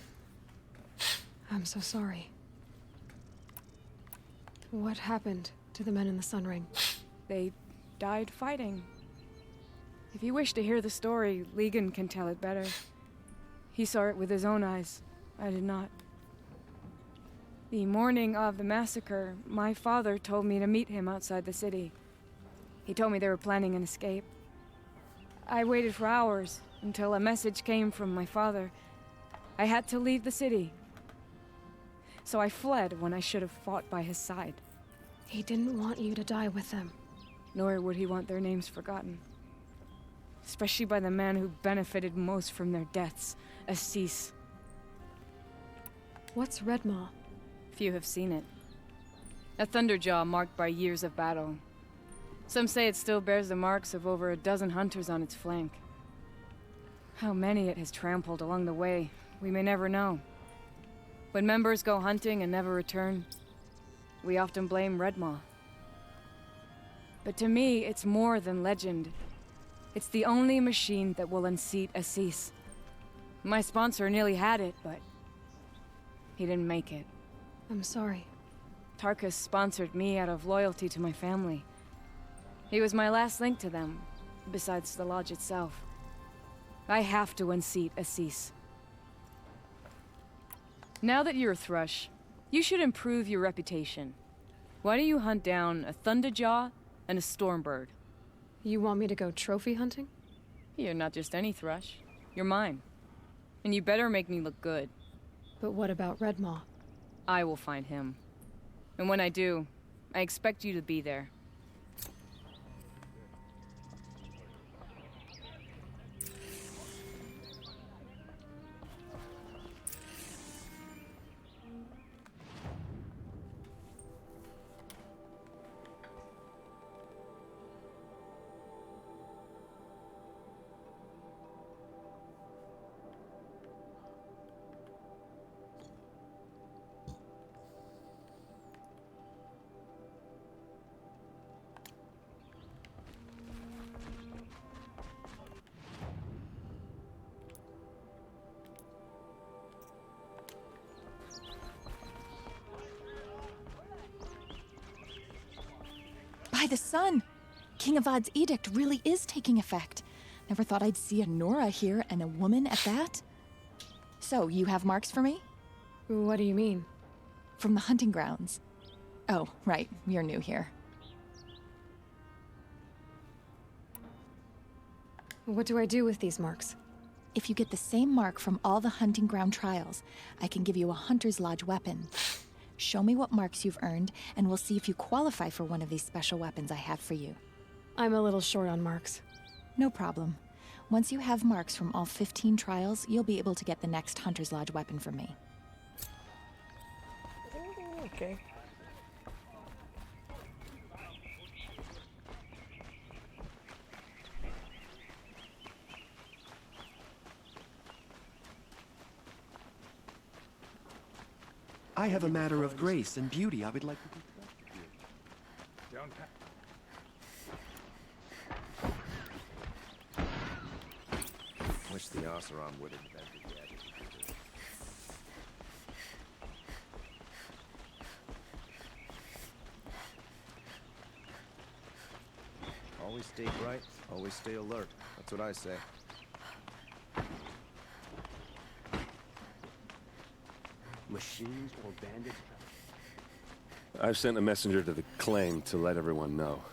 so sorry. What happened to the men in the Sun Ring? They died fighting. If you wish to hear the story, Legan can tell it better. He saw it with his own eyes. I did not. The morning of the massacre, my father told me to meet him outside the city. He told me they were planning an escape. I waited for hours until a message came from my father. I had to leave the city. So I fled when I should have fought by his side. He didn't want you to die with them. Nor would he want their names forgotten. Especially by the man who benefited most from their deaths, Assis. What's Red Maw? Few have seen it. A thunderjaw marked by years of battle. Some say it still bears the marks of over a dozen hunters on its flank. How many it has trampled along the way, we may never know. When members go hunting and never return, we often blame Red Maw. But to me, it's more than legend. It's the only machine that will unseat Assis. My sponsor nearly had it, but he didn't make it. I'm sorry. Tarkus sponsored me out of loyalty to my family. He was my last link to them, besides the lodge itself. I have to unseat Assis. Now that you're a Thrush, you should improve your reputation. Why don't you hunt down a Thunderjaw and a Stormbird? You want me to go trophy hunting? You're not just any Thrush. You're mine. And you better make me look good. But what about Redmaw? I will find him. And when I do, I expect you to be there. By the sun! King Avad's edict really is taking effect. Never thought I'd see a Nora here, and a woman at that. So, you have marks for me? What do you mean? From the hunting grounds. Oh, right, you're new here. What do I do with these marks? If you get the same mark from all the hunting ground trials, I can give you a Hunter's Lodge weapon. Show me what marks you've earned, and we'll see if you qualify for one of these special weapons I have for you. I'm a little short on marks. No problem. Once you have marks from all 15 trials, you'll be able to get the next Hunter's Lodge weapon from me. Okay. I have a matter of grace and beauty I would like to discuss with you. Don't Wish the Oseram would invent the gadget. Always stay bright, always stay alert. That's what I say. Machines or bandits? I've sent a messenger to the claim to let everyone know.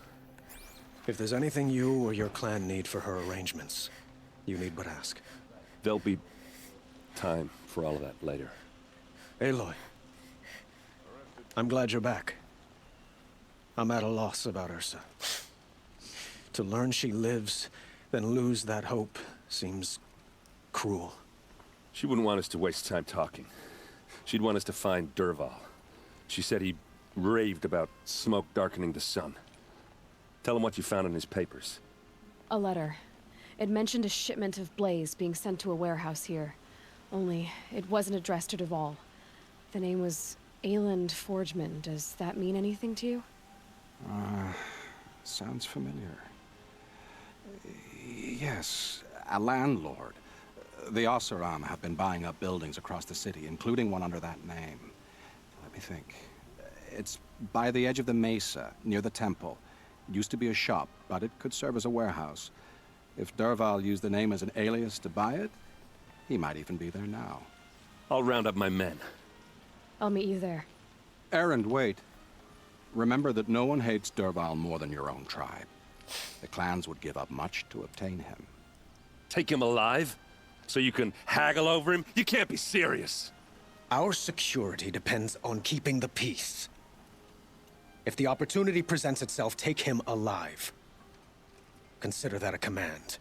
If there's anything you or your clan need for her arrangements, you need but ask. There'll be time for all of that later. Aloy, I'm glad you're back. I'm at a loss about Ursa. To learn she lives, then lose that hope seems cruel. She wouldn't want us to waste time talking. She'd want us to find Dervahl. She said he raved about smoke darkening the sun. Tell him what you found in his papers. A letter. It mentioned a shipment of blaze being sent to a warehouse here. Only, it wasn't addressed to Dervahl. The name was Ayland Forgeman. Does that mean anything to you? Sounds familiar. Yes, a landlord. The Oseram have been buying up buildings across the city, including one under that name. Let me think. It's by the edge of the mesa, near the temple. It used to be a shop, but it could serve as a warehouse. If Dervahl used the name as an alias to buy it, he might even be there now. I'll round up my men. I'll meet you there. Erend, wait. Remember that no one hates Dervahl more than your own tribe. The clans would give up much to obtain him. Take him alive? So you can haggle over him? You can't be serious. Our security depends on keeping the peace. If the opportunity presents itself, take him alive. Consider that a command.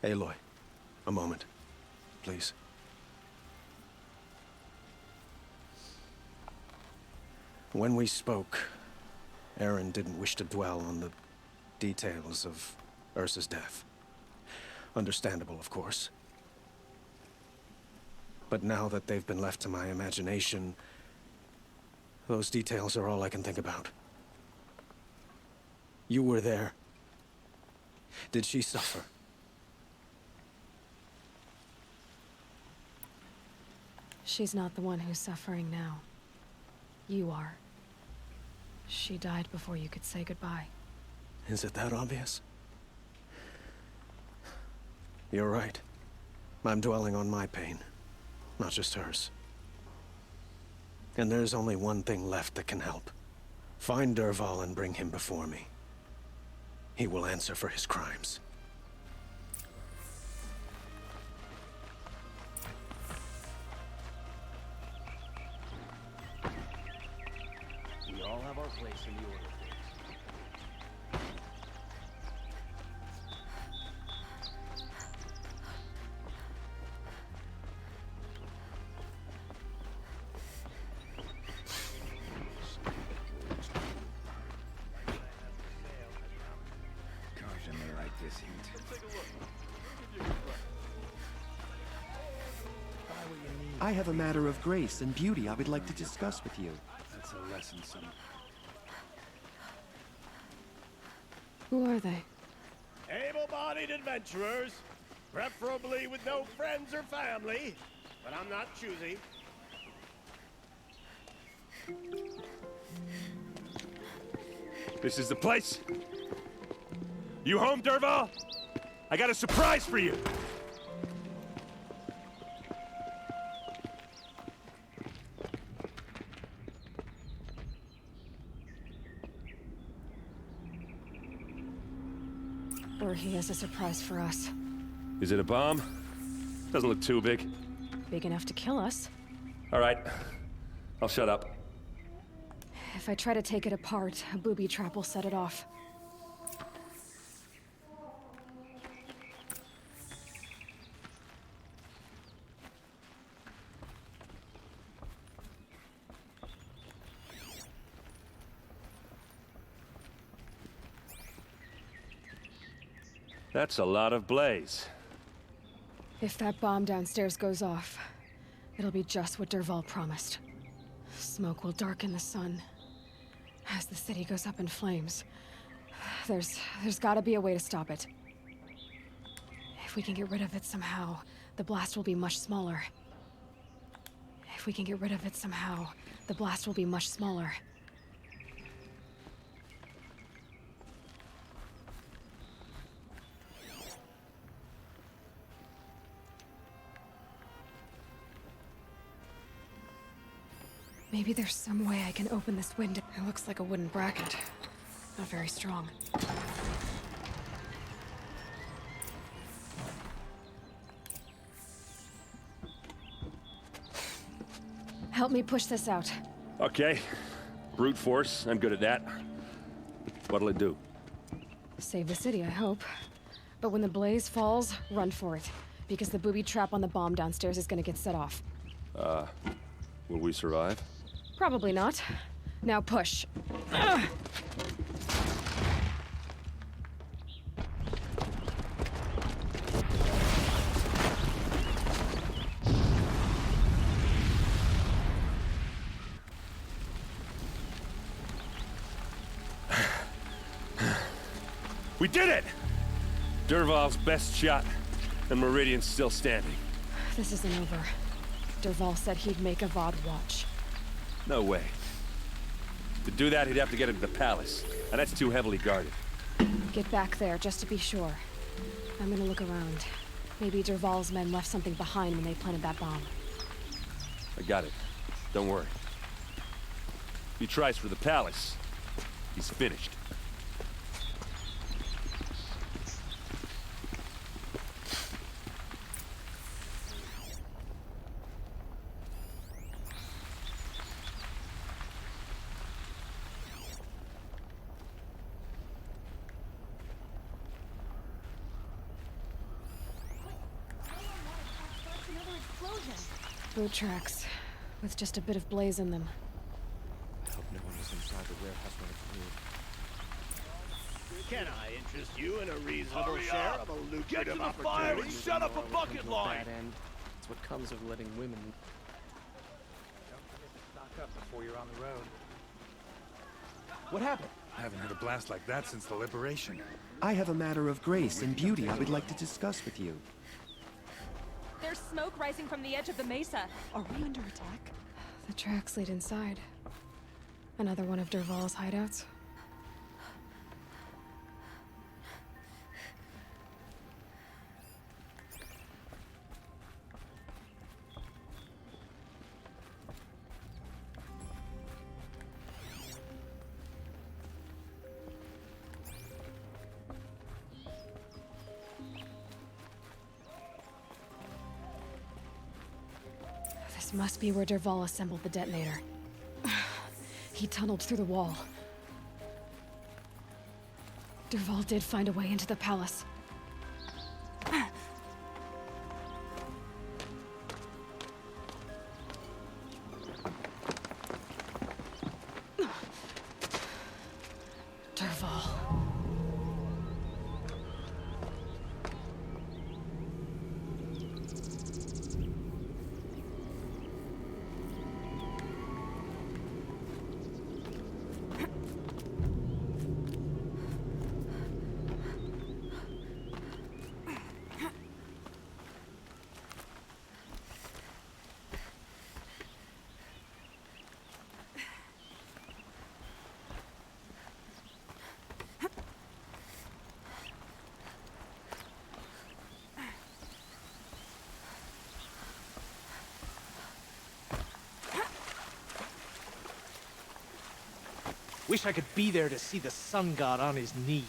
Aloy, a moment, please. When we spoke, Erend didn't wish to dwell on the details of Ursa's death. Understandable, of course. But now that they've been left to my imagination, those details are all I can think about. You were there. Did she suffer? She's not the one who's suffering now. You are. She died before you could say goodbye. Is it that obvious? You're right. I'm dwelling on my pain. not just hers. And there's only one thing left that can help. Find Dervahl and bring him before me. He will answer for his crimes. We all have our place in the order. Carja may like this heat. I have a matter of grace and beauty I would like to discuss with you. That's a lesson, son. Who are they? Able-bodied adventurers, preferably with no friends or family, but I'm not choosy. This is the place? You home, Dervahl? I got a surprise for you! Or he has a surprise for us. Is it a bomb? Doesn't look too big. Big enough to kill us. All right. I'll shut up. If I try to take it apart, a booby trap will set it off. That's a lot of blaze. If that bomb downstairs goes off, it'll be just what Dervahl promised. Smoke will darken the sun. As the city goes up in flames, there's gotta be a way to stop it. If we can get rid of it somehow, the blast will be much smaller. If we can get rid of it somehow, the blast will be much smaller. Maybe there's some way I can open this window. It looks like a wooden bracket. Not very strong. Help me push this out. Okay. Brute force, I'm good at that. What'll it do? Save the city, I hope. But when the blaze falls, run for it. Because the booby trap on the bomb downstairs is gonna get set off. Will we survive? Probably not. Now push. Ugh. We did it! Dervahl's best shot, and Meridian's still standing. This isn't over. Dervahl said he'd make Avad watch. No way. To do that, he'd have to get into the palace, and that's too heavily guarded. Get back there, just to be sure. I'm gonna look around. Maybe Dervahl's men left something behind when they planted that bomb. I got it. Don't worry. If he tries for the palace, he's finished. Boot tracks, with just a bit of blaze in them. I hope no one was inside the warehouse when it flew. Can I interest you in a reasonable Hurry share up! of a Get lucrative to the fire and opportunity? shut up a bucket line! Bad end. It's what comes of letting women. Don't forget to stock up before you're on the road. What happened? I haven't had a blast like that since the liberation. I have a matter of grace and beauty I would like to discuss with you. There's smoke rising from the edge of the mesa. Are we under attack? The tracks lead inside. Another one of Dervahl's hideouts. This must be where Dervahl assembled the detonator. He tunneled through the wall. Dervahl did find a way into the palace. Dervahl. Wish I could be there to see the sun god on his knee.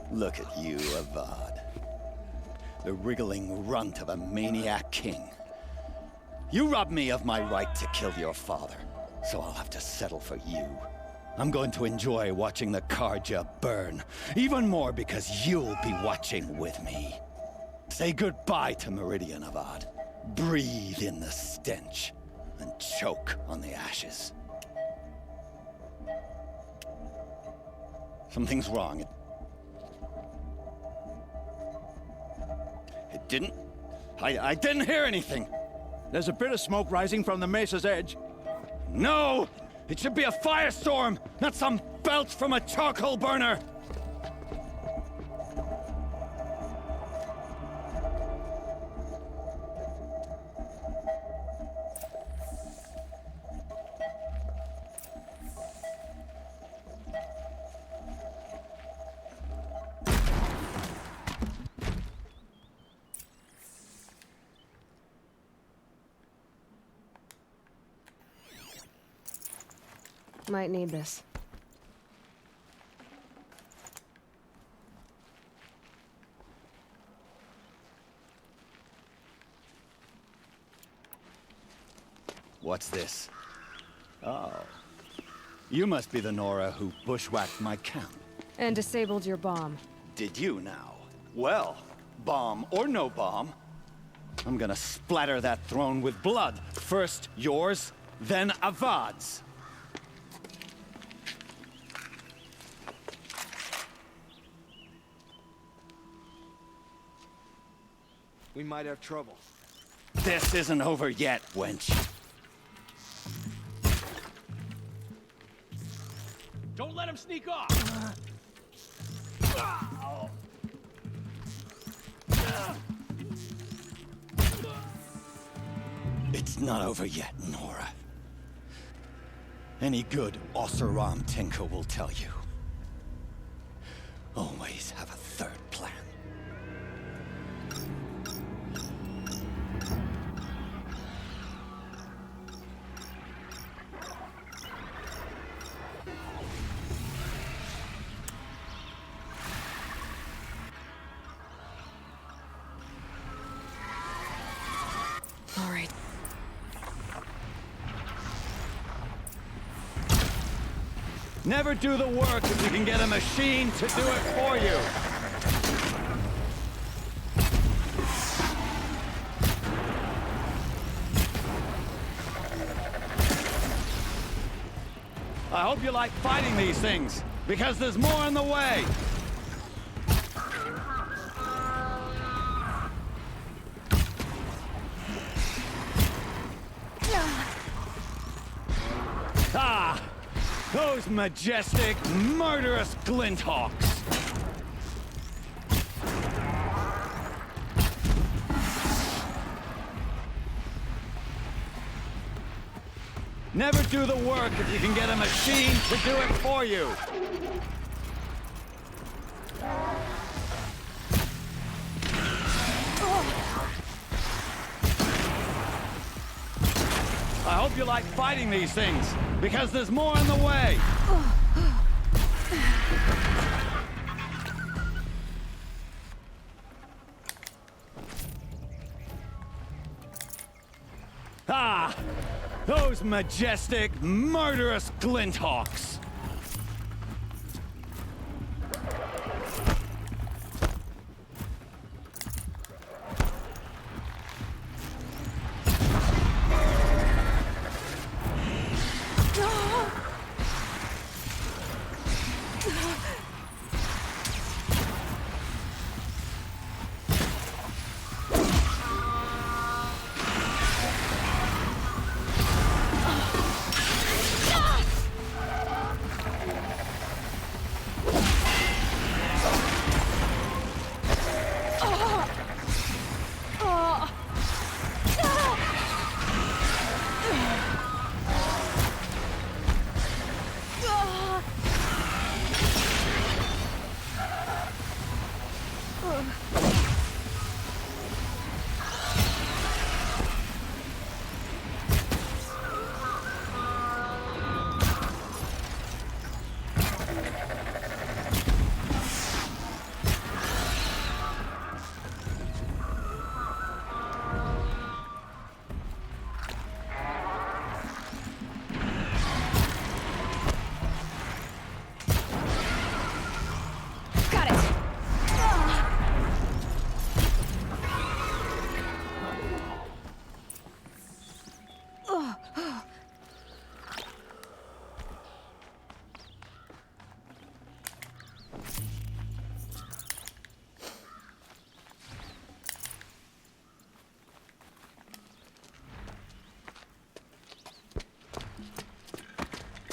Look at you, Avad. The wriggling runt of a maniac king. You robbed me of my right to kill your father, so I'll have to settle for you. I'm going to enjoy watching the Carja burn, even more because you'll be watching with me. Say goodbye to Meridian, Avad. Breathe in the stench, and choke on the ashes. Something's wrong. It didn't... I didn't hear anything. There's a bit of smoke rising from the mesa's edge. No! It should be a firestorm, not some belch from a charcoal burner! Might need this. What's this? Oh. You must be the Nora who bushwhacked my camp. And disabled your bomb. Did you now? Well, bomb or no bomb, I'm gonna splatter that throne with blood. First yours, then Avad's. We might have trouble. This isn't over yet, wench. Don't let him sneak off! It's not over yet, Nora. Any good Oseram tinker will tell you. Always have a third plan. All right. Never do the work if you can get a machine to do it for you. I hope you like fighting these things, because there's more in the way. Those majestic, murderous glinthawks! Never do the work if you can get a machine to do it for you! I hope you like fighting these things, because there's more on the way! Ah! Those majestic, murderous glinthawks!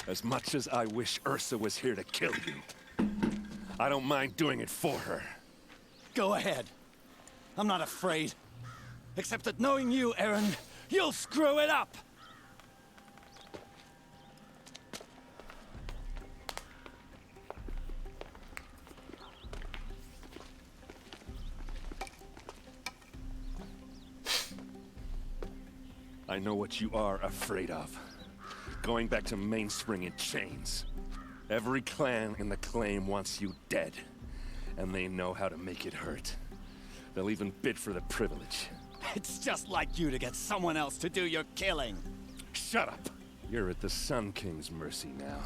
As much as I wish Ursa was here to kill you, I don't mind doing it for her. Go ahead. I'm not afraid. Except that knowing you, Aaron, you'll screw it up! I know what you are afraid of. Going back to Mainspring in chains. Every clan in the claim wants you dead. And they know how to make it hurt. They'll even bid for the privilege. It's just like you to get someone else to do your killing. Shut up! You're at the Sun King's mercy now.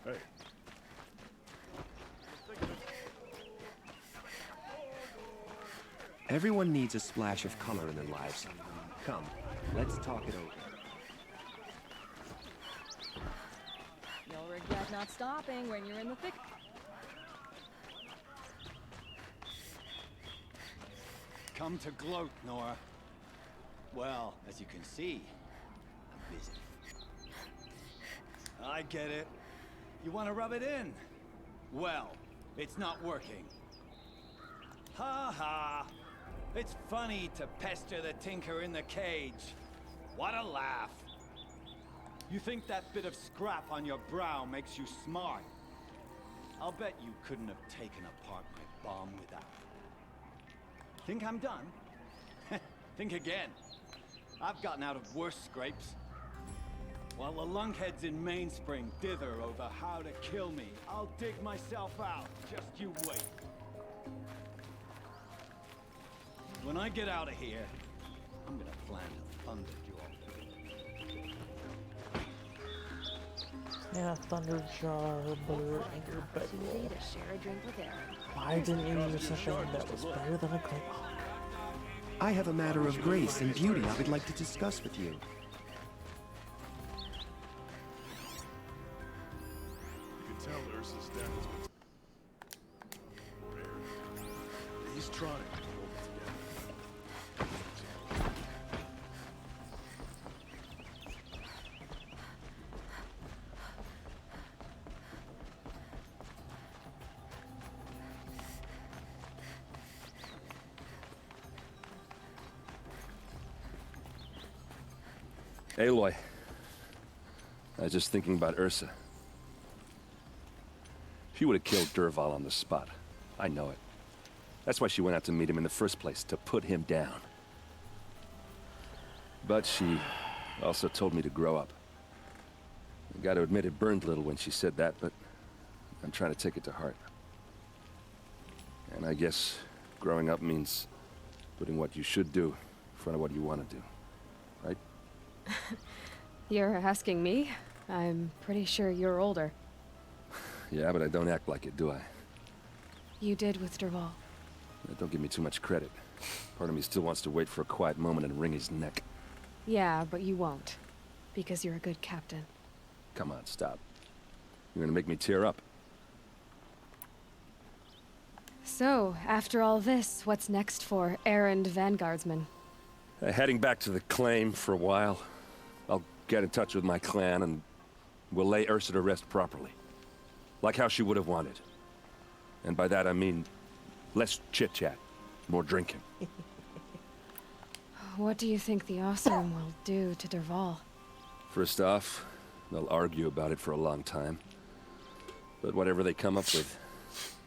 Hey. Everyone needs a splash of color in their lives. Come, let's talk it over. You'll regret not stopping when you're in the thick. Come to gloat, Nora. Well, as you can see, I'm busy. I get it. You want to rub it in? Well, it's not working. Ha ha! It's funny to pester the tinker in the cage. What a laugh. You think that bit of scrap on your brow makes you smart? I'll bet you couldn't have taken apart my bomb without. Think I'm done? Think again. I've gotten out of worse scrapes. While the lunkheads in Mainspring dither over how to kill me, I'll dig myself out. Just you wait. When I get out of here, I'm gonna plant a thunderjaw. Yeah, Thunderjaw, Blur, and your bedroll. To share a drink with Aaron. Why didn't you use something that was better than a clay hawk? I have a matter of grace and beauty I would like to discuss with you. You can tell Ursa's death has been rare. He's trying to hold it together. Aloy, I was just thinking about Ursa. She would have killed Dervahl on the spot. I know it. That's why she went out to meet him in the first place, to put him down. But she also told me to grow up. I gotta admit it burned a little when she said that, but I'm trying to take it to heart. And I guess growing up means putting what you should do in front of what you want to do, right? You're asking me? I'm pretty sure you're older. Yeah, but I don't act like it, do I? You did with Dervahl. Don't give me too much credit. Part of me still wants to wait for a quiet moment and wring his neck. Yeah, but you won't. Because you're a good captain. Come on, stop. You're gonna make me tear up. So, after all this, what's next for errand vanguardsman? Heading back to the claim for a while. I'll get in touch with my clan and we'll lay Ursa to rest properly. Like how she would have wanted. And by that I mean less chit-chat, more drinking. What do you think the Oseram will do to Dervahl? First off, they'll argue about it for a long time. But whatever they come up with,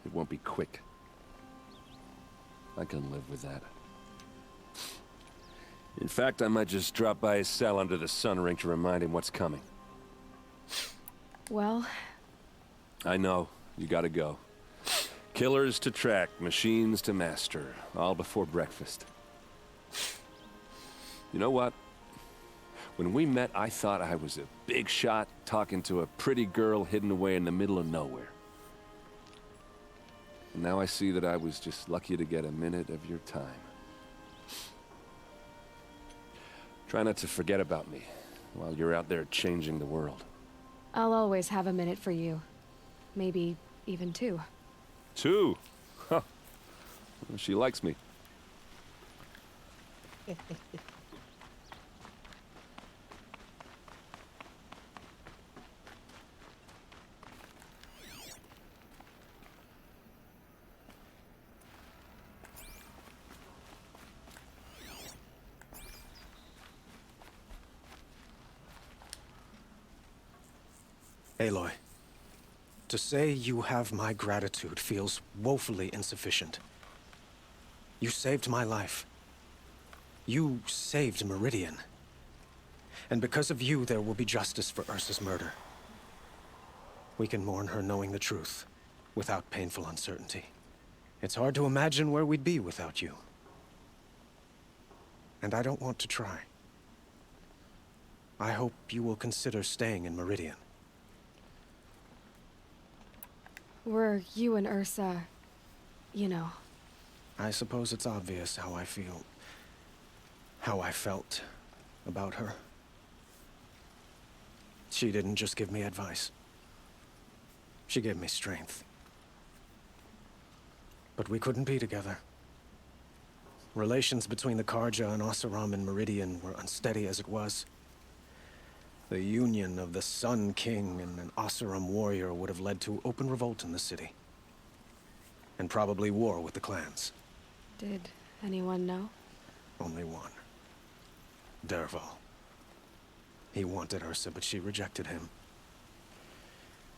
it won't be quick. I can live with that. In fact, I might just drop by his cell under the sun ring to remind him what's coming. Well... I know. You gotta go. Killers to track, machines to master. All before breakfast. You know what? When we met, I thought I was a big shot talking to a pretty girl hidden away in the middle of nowhere. And now I see that I was just lucky to get a minute of your time. Try not to forget about me while you're out there changing the world. I'll always have a minute for you. Maybe even two. Two? Huh. Well, she likes me. Aloy, to say you have my gratitude feels woefully insufficient. You saved my life. You saved Meridian. And because of you, there will be justice for Ursa's murder. We can mourn her knowing the truth, without painful uncertainty. It's hard to imagine where we'd be without you. And I don't want to try. I hope you will consider staying in Meridian. Were you and Ursa, you know... I suppose it's obvious how I feel... how I felt about her. She didn't just give me advice. She gave me strength. But we couldn't be together. Relations between the Carja and Oseram and Meridian were unsteady as it was. The union of the Sun King and an Oseram warrior would have led to open revolt in the city. And probably war with the clans. Did anyone know? Only one. Dervahl. He wanted Ursa, but she rejected him.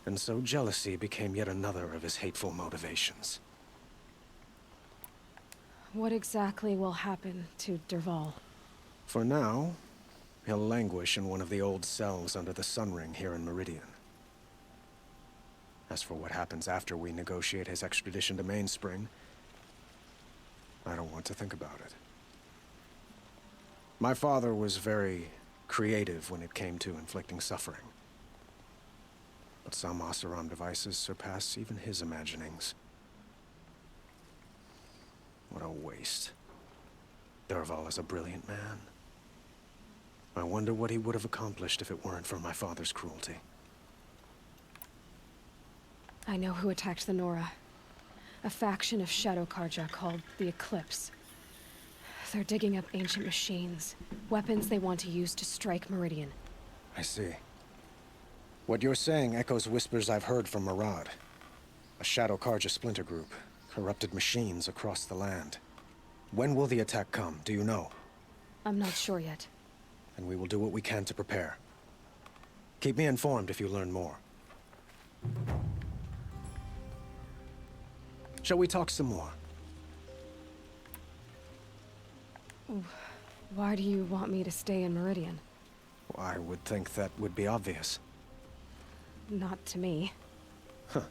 And so jealousy became yet another of his hateful motivations. What exactly will happen to Derval? For now, he'll languish in one of the old cells under the Sun Ring here in Meridian. As for what happens after we negotiate his extradition to Mainspring, I don't want to think about it. My father was very creative when it came to inflicting suffering. But some Oseram devices surpass even his imaginings. What a waste. Derval is a brilliant man. I wonder what he would have accomplished if it weren't for my father's cruelty. I know who attacked the Nora. A faction of Shadow Carja called the Eclipse. They're digging up ancient machines, weapons they want to use to strike Meridian. I see. What you're saying echoes whispers I've heard from Murad. A Shadow Carja splinter group, corrupted machines across the land. When will the attack come, do you know? I'm not sure yet. And we will do what we can to prepare. Keep me informed if you learn more. Shall we talk some more? Why do you want me to stay in Meridian? I would think that would be obvious. Not to me. Huh.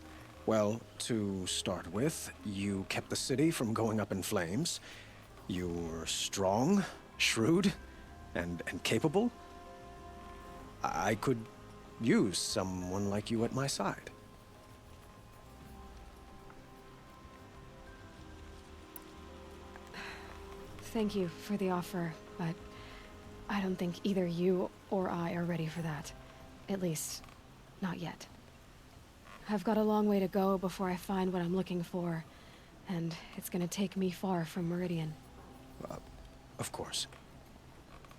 Well, to start with, you kept the city from going up in flames. You were strong, shrewd, and capable. I could use someone like you at my side. Thank you for the offer, but I don't think either you or I are ready for that. At least, not yet. I've got a long way to go before I find what I'm looking for, and it's gonna take me far from Meridian. Of course.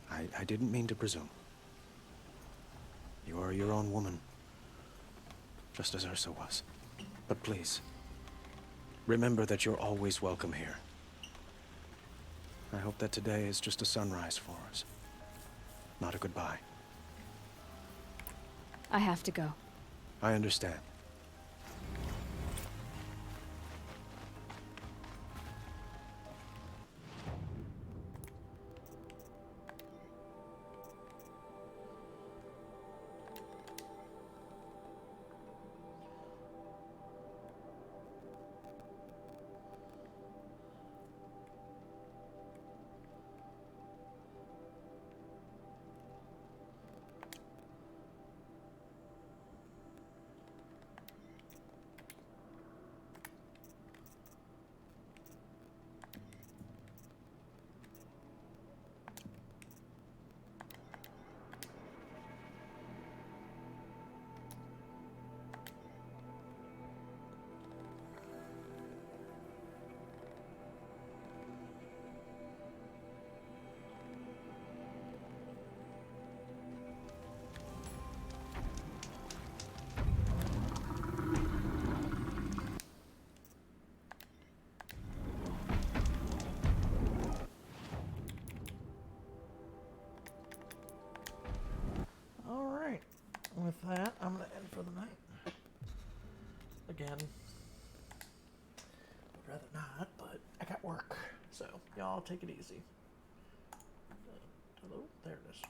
I didn't mean to presume. You are your own woman, just as Ursa was. But please, remember that you're always welcome here. I hope that today is just a sunrise for us, not a goodbye. I have to go. I understand. With that, I'm going to end for the night. Again. I'd rather not, but I got work. So, y'all take it easy. Hello? There it is.